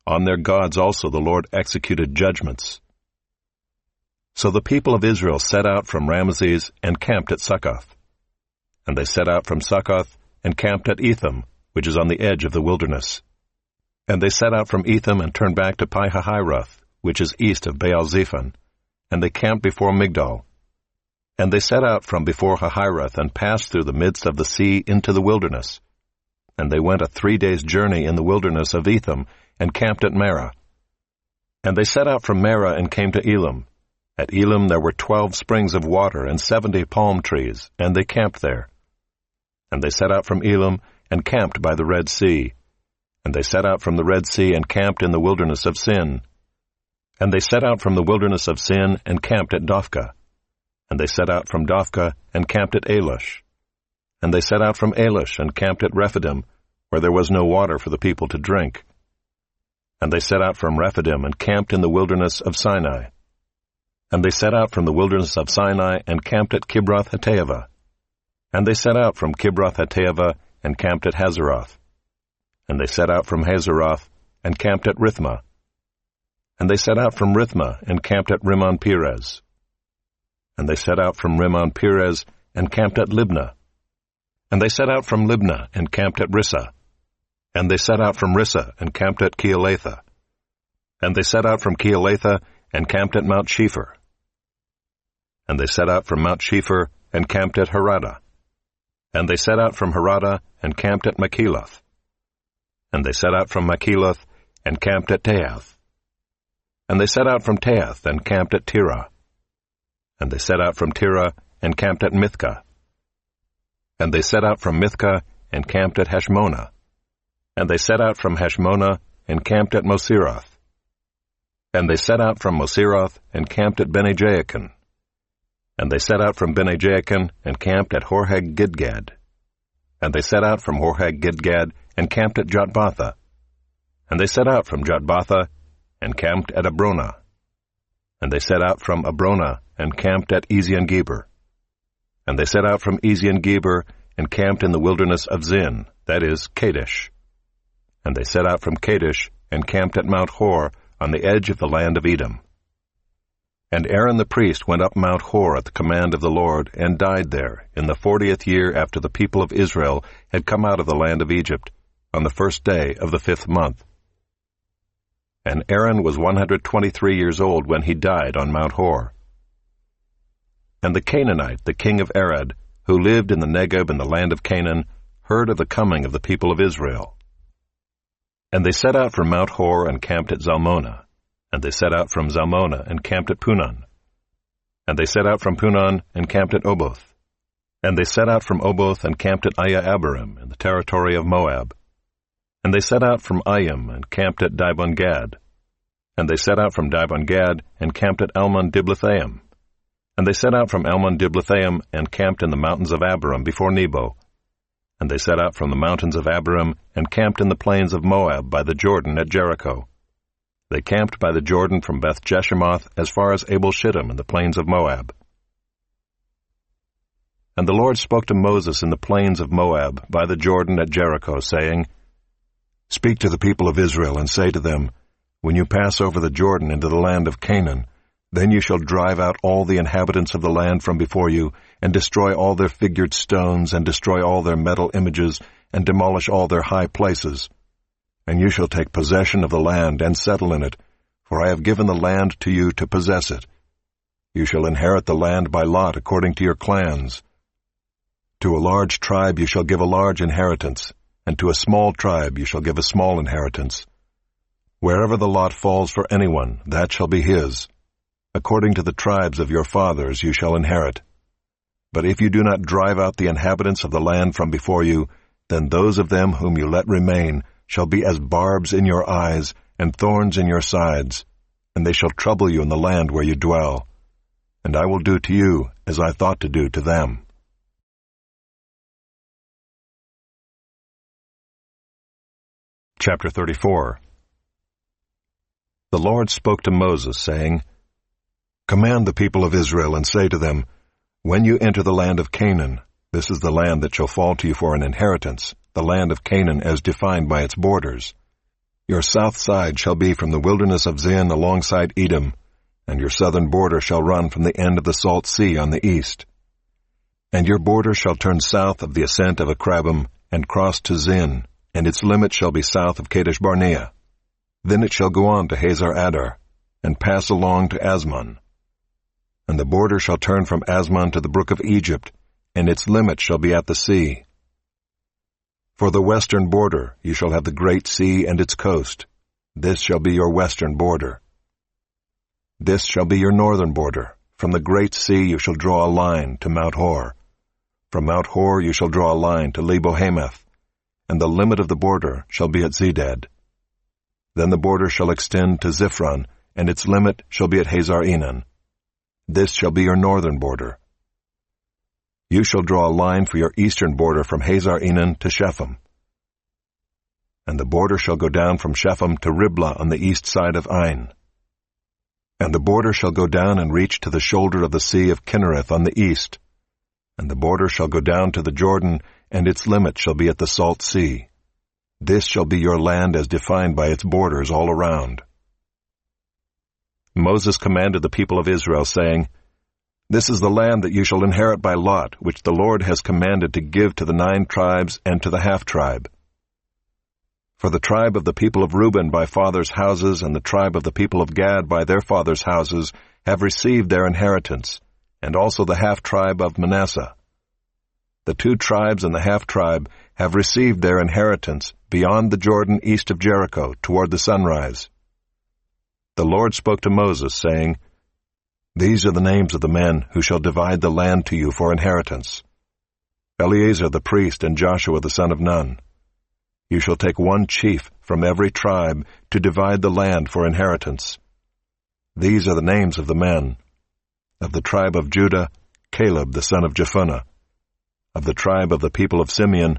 On their gods also the Lord executed judgments. So the people of Israel set out from Ramses and camped at Succoth. And they set out from Succoth and camped at Etham, which is on the edge of the wilderness. And they set out from Etham and turned back to Pi-hahiroth, which is east of Baal-Zephon, and they camped before Migdol. And they set out from before Hahiroth and passed through the midst of the sea into the wilderness. And they went a 3 days' journey in the wilderness of Etham and camped at Marah. And they set out from Marah and came to Elim. At Elim there were 12 springs of water and 70 palm trees, and they camped there. And they set out from Elim and camped by the Red Sea. And they set out from the Red Sea and camped in the wilderness of Sin. And they set out from the wilderness of Sin and camped at Dophkah. And they set out from Dophkah and camped at Alush. And they set out from Alush and camped at Rephidim, where there was no water for the people to drink. And they set out from Rephidim and camped in the wilderness of Sinai. And they set out from the wilderness of Sinai and camped at Kibroth-Hattaavah. And they set out from Kibroth-Hattaavah and camped at Hazeroth. And they set out from Hazeroth and camped at Rithmah. And they set out from Rithmah and camped at Rimmon-Perez. And they set out from Rimmon-Perez and camped at Libnah. And they set out from Libnah and camped at Rissah. And they set out from Rissah and camped at Keelatha. And they set out from Keelatha and camped at Mount Shepher. And they set out from Mount Shepher and camped at Haradah. And they set out from Haradah and camped at Makeloth. And they set out from Makeloth and camped at Teath. And they set out from Teath and camped at Tirah. And they set out from Tirah and camped at Mithkah. And they set out from Mithkah and camped at Heshmonah. And they set out from Heshmonah and camped at Moseroth. And they set out from Moseroth and camped at Bene-Jaakan. And they set out from Bene-Jaakan and camped at Horhag-Gidgad. And they set out from Horhag-Gidgad and camped at Jotbatha. And they set out from Jotbatha and camped at Abronah. And they set out from Abronah and camped at Ezion-Geber. And they set out from Ezion-Geber and camped in the wilderness of Zin, that is, Kadesh. And they set out from Kadesh and camped at Mount Hor on the edge of the land of Edom. And Aaron the priest went up Mount Hor at the command of the Lord, and died there, in the 40th year after the people of Israel had come out of the land of Egypt, on the 1st day of the 5th month. And Aaron was 123 years old when he died on Mount Hor. And the Canaanite, the king of Arad, who lived in the Negeb in the land of Canaan, heard of the coming of the people of Israel. And they set out from Mount Hor and camped at Zalmonah. And they set out from Zalmonah and camped at Punon. And they set out from Punon and camped at Oboth. And they set out from Oboth and camped at Aya-Abarim in the territory of Moab. And they set out from Ayim and camped at Dibon-Gad. And they set out from Dibon-Gad and camped at Almon-Diblathaim. And they set out from Almon-Diblathaim and camped in the mountains of Abarim before Nebo. And they set out from the mountains of Abarim and camped in the plains of Moab by the Jordan at Jericho. They camped by the Jordan from Beth-Jeshimoth as far as Abel-Shittim in the plains of Moab. And the Lord spoke to Moses in the plains of Moab by the Jordan at Jericho, saying, Speak to the people of Israel and say to them, When you pass over the Jordan into the land of Canaan, then you shall drive out all the inhabitants of the land from before you, and destroy all their figured stones, and destroy all their metal images, and demolish all their high places. And you shall take possession of the land, and settle in it, for I have given the land to you to possess it. You shall inherit the land by lot according to your clans. To a large tribe you shall give a large inheritance, and to a small tribe you shall give a small inheritance. Wherever the lot falls for anyone, that shall be his. According to the tribes of your fathers you shall inherit. But if you do not drive out the inhabitants of the land from before you, then those of them whom you let remain shall be as barbs in your eyes and thorns in your sides, and they shall trouble you in the land where you dwell. And I will do to you as I thought to do to them. Chapter 34. The Lord spoke to Moses, saying, Command the people of Israel and say to them, When you enter the land of Canaan, this is the land that shall fall to you for an inheritance, the land of Canaan as defined by its borders. Your south side shall be from the wilderness of Zin alongside Edom, and your southern border shall run from the end of the Salt Sea on the east. And your border shall turn south of the ascent of Akrabim, and cross to Zin, and its limit shall be south of Kadesh Barnea. Then it shall go on to Hazar Adar, and pass along to Asmon. And the border shall turn from Asmon to the brook of Egypt, and its limit shall be at the sea. For the western border you shall have the great sea and its coast. This shall be your western border. This shall be your northern border. From the great sea you shall draw a line to Mount Hor. From Mount Hor you shall draw a line to Lebo-Hamath, and the limit of the border shall be at Zedad. Then the border shall extend to Ziphron, and its limit shall be at Hazar-Enan. This shall be your northern border. You shall draw a line for your eastern border from Hazar-Enan to Shepham. And the border shall go down from Shepham to Riblah on the east side of Ain. And the border shall go down and reach to the shoulder of the sea of Kinnereth on the east. And the border shall go down to the Jordan, and its limit shall be at the Salt Sea. This shall be your land as defined by its borders all around. Moses commanded the people of Israel, saying, This is the land that you shall inherit by lot, which the Lord has commanded to give to the 9 tribes and to the half-tribe. For the tribe of the people of Reuben by fathers' houses, and the tribe of the people of Gad by their fathers' houses, have received their inheritance, and also the half-tribe of Manasseh. The 2 tribes and the half-tribe have received their inheritance beyond the Jordan east of Jericho, toward the sunrise. The Lord spoke to Moses, saying, These are the names of the men who shall divide the land to you for inheritance. Eleazar the priest and Joshua the son of Nun. You shall take 1 chief from every tribe to divide the land for inheritance. These are the names of the men. Of the tribe of Judah, Caleb the son of Jephunneh. Of the tribe of the people of Simeon,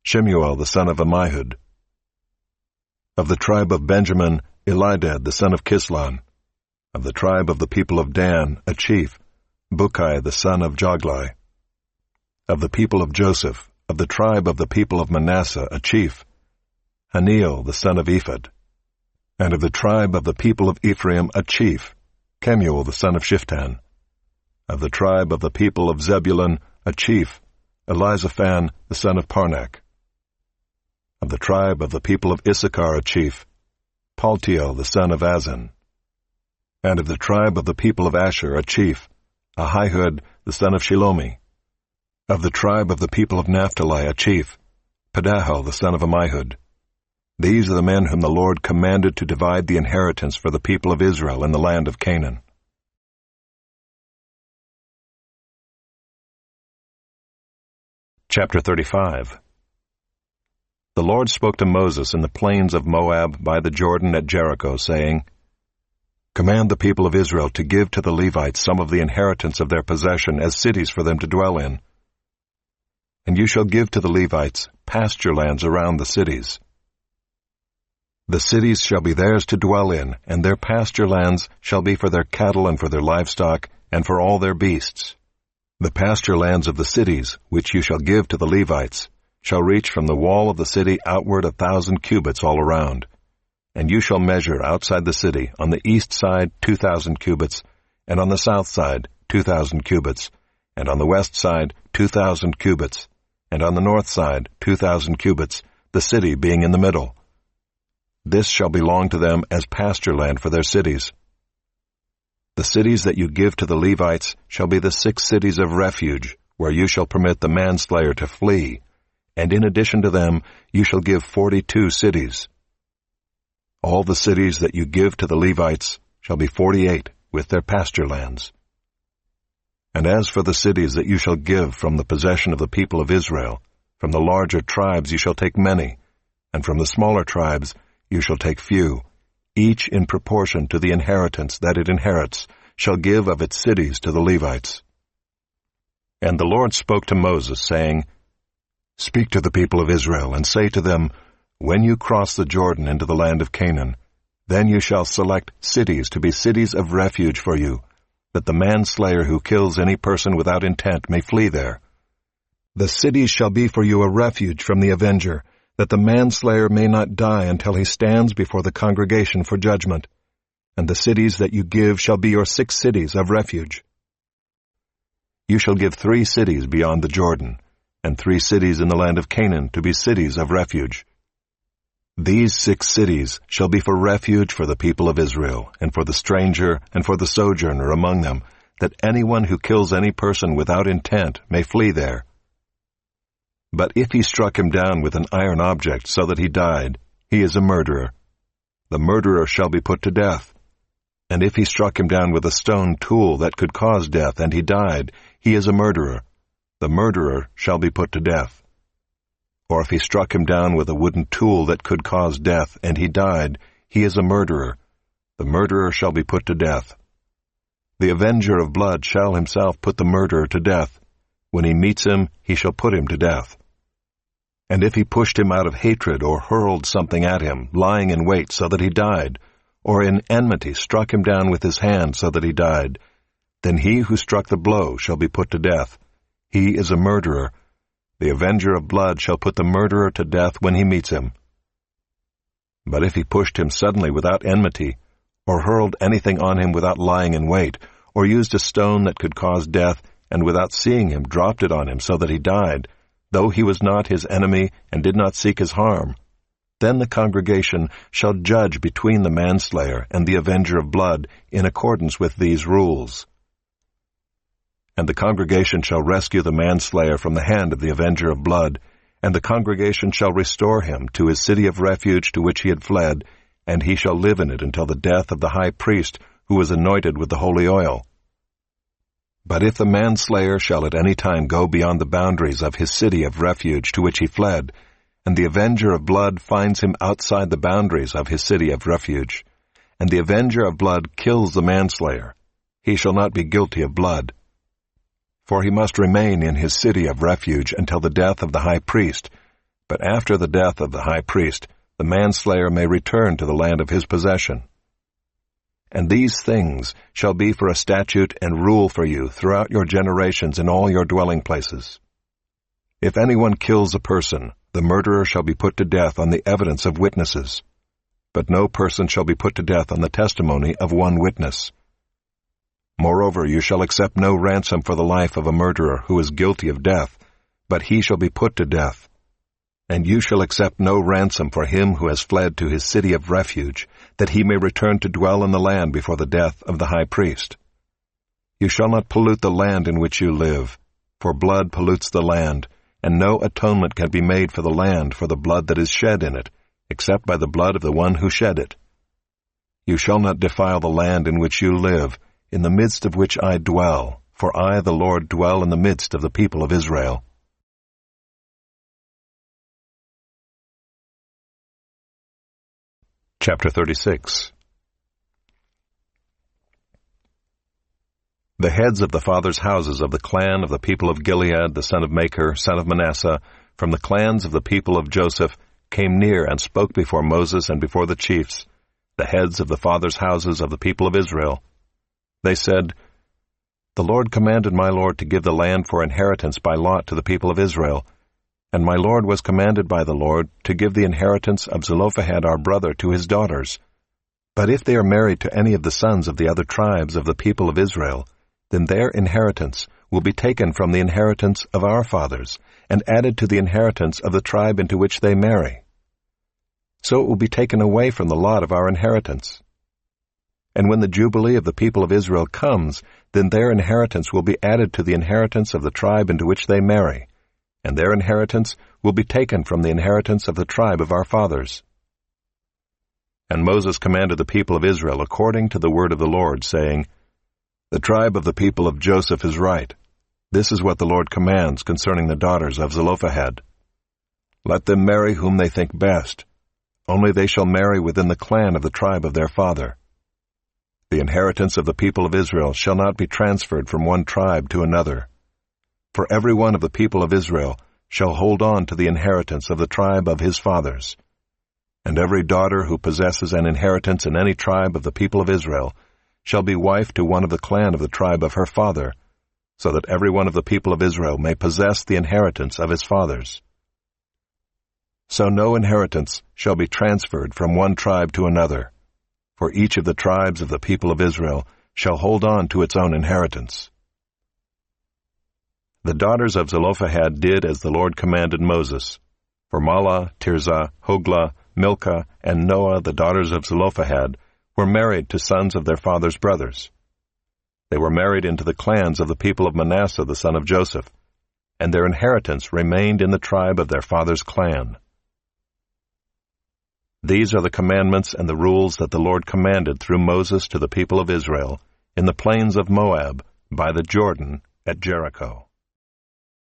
Shemuel the son of Ammihud. Of the tribe of Benjamin, Elidad the son of Kislon. Of the tribe of the people of Dan, a chief, Bukai the son of Joglai. Of the people of Joseph, of the tribe of the people of Manasseh, a chief, Haniel the son of Ephod. And of the tribe of the people of Ephraim, a chief, Kemuel the son of Shiftan. Of the tribe of the people of Zebulun, a chief, Elizaphan the son of Parnak. Of the tribe of the people of Issachar, a chief, Paltiel the son of Azan. And of the tribe of the people of Asher, a chief, Ahihud the son of Shilomi. Of the tribe of the people of Naphtali, a chief, Pedahel the son of Ammihud. These are the men whom the Lord commanded to divide the inheritance for the people of Israel in the land of Canaan. Chapter 35. The Lord spoke to Moses in the plains of Moab by the Jordan at Jericho, saying, Command the people of Israel to give to the Levites some of the inheritance of their possession as cities for them to dwell in. And you shall give to the Levites pasture lands around the cities. The cities shall be theirs to dwell in, and their pasture lands shall be for their cattle and for their livestock and for all their beasts. The pasture lands of the cities, which you shall give to the Levites, shall reach from the wall of the city outward 1,000 cubits all around. And you shall measure outside the city, on the east side 2,000 cubits, and on the south side 2,000 cubits, and on the west side 2,000 cubits, and on the north side 2,000 cubits, the city being in the middle. This shall belong to them as pasture land for their cities. The cities that you give to the Levites shall be the 6 cities of refuge, where you shall permit the manslayer to flee, and in addition to them you shall give 42 cities. All the cities that you give to the Levites shall be 48 with their pasture lands. And as for the cities that you shall give from the possession of the people of Israel, from the larger tribes you shall take many, and from the smaller tribes you shall take few, each in proportion to the inheritance that it inherits, shall give of its cities to the Levites. And the Lord spoke to Moses, saying, Speak to the people of Israel, and say to them, When you cross the Jordan into the land of Canaan, then you shall select cities to be cities of refuge for you, that the manslayer who kills any person without intent may flee there. The cities shall be for you a refuge from the avenger, that the manslayer may not die until he stands before the congregation for judgment. And the cities that you give shall be your 6 cities of refuge. You shall give 3 cities beyond the Jordan, and 3 cities in the land of Canaan to be cities of refuge. These 6 cities shall be for refuge for the people of Israel, and for the stranger and for the sojourner among them, that anyone who kills any person without intent may flee there. But if he struck him down with an iron object so that he died, he is a murderer. The murderer shall be put to death. And if he struck him down with a stone tool that could cause death, and he died, he is a murderer. The murderer shall be put to death. Or if he struck him down with a wooden tool that could cause death, and he died, he is a murderer. The murderer shall be put to death. The avenger of blood shall himself put the murderer to death. When he meets him, he shall put him to death. And if he pushed him out of hatred or hurled something at him, lying in wait so that he died, or in enmity struck him down with his hand so that he died, then he who struck the blow shall be put to death. He is a murderer. The avenger of blood shall put the murderer to death when he meets him. But if he pushed him suddenly without enmity, or hurled anything on him without lying in wait, or used a stone that could cause death, and without seeing him dropped it on him so that he died, though he was not his enemy and did not seek his harm, then the congregation shall judge between the manslayer and the avenger of blood in accordance with these rules. And the congregation shall rescue the manslayer from the hand of the avenger of blood, and the congregation shall restore him to his city of refuge to which he had fled, and he shall live in it until the death of the high priest who was anointed with the holy oil. But if the manslayer shall at any time go beyond the boundaries of his city of refuge to which he fled, and the avenger of blood finds him outside the boundaries of his city of refuge, and the avenger of blood kills the manslayer, he shall not be guilty of blood. For he must remain in his city of refuge until the death of the high priest, but after the death of the high priest, the manslayer may return to the land of his possession. And these things shall be for a statute and rule for you throughout your generations in all your dwelling places. If anyone kills a person, the murderer shall be put to death on the evidence of witnesses. But no person shall be put to death on the testimony of one witness. Moreover, you shall accept no ransom for the life of a murderer who is guilty of death, but he shall be put to death. And you shall accept no ransom for him who has fled to his city of refuge, that he may return to dwell in the land before the death of the high priest. You shall not pollute the land in which you live, for blood pollutes the land, and no atonement can be made for the land for the blood that is shed in it, except by the blood of the one who shed it. You shall not defile the land in which you live, in the midst of which I dwell, for I, the Lord, dwell in the midst of the people of Israel. Chapter 36. The heads of the fathers' houses of the clan of the people of Gilead, the son of Machir, son of Manasseh, from the clans of the people of Joseph, came near and spoke before Moses and before the chiefs, the heads of the fathers' houses of the people of Israel. They said, The Lord commanded my lord to give the land for inheritance by lot to the people of Israel, and my lord was commanded by the Lord to give the inheritance of Zelophehad our brother to his daughters. But if they are married to any of the sons of the other tribes of the people of Israel, then their inheritance will be taken from the inheritance of our fathers, and added to the inheritance of the tribe into which they marry. So it will be taken away from the lot of our inheritance. And when the Jubilee of the people of Israel comes, then their inheritance will be added to the inheritance of the tribe into which they marry, and their inheritance will be taken from the inheritance of the tribe of our fathers. And Moses commanded the people of Israel according to the word of the Lord, saying, The tribe of the people of Joseph is right. This is what the Lord commands concerning the daughters of Zelophehad. Let them marry whom they think best. Only they shall marry within the clan of the tribe of their father. The inheritance of the people of Israel shall not be transferred from one tribe to another. For every one of the people of Israel shall hold on to the inheritance of the tribe of his fathers. And every daughter who possesses an inheritance in any tribe of the people of Israel shall be wife to one of the clan of the tribe of her father, so that every one of the people of Israel may possess the inheritance of his fathers. So no inheritance shall be transferred from one tribe to another, for each of the tribes of the people of Israel shall hold on to its own inheritance. The daughters of Zelophehad did as the Lord commanded Moses, for Mahlah, Tirzah, Hoglah, Milcah, and Noah, the daughters of Zelophehad, were married to sons of their father's brothers. They were married into the clans of the people of Manasseh the son of Joseph, and their inheritance remained in the tribe of their father's clan. These are the commandments and the rules that the Lord commanded through Moses to the people of Israel in the plains of Moab, by the Jordan, at Jericho.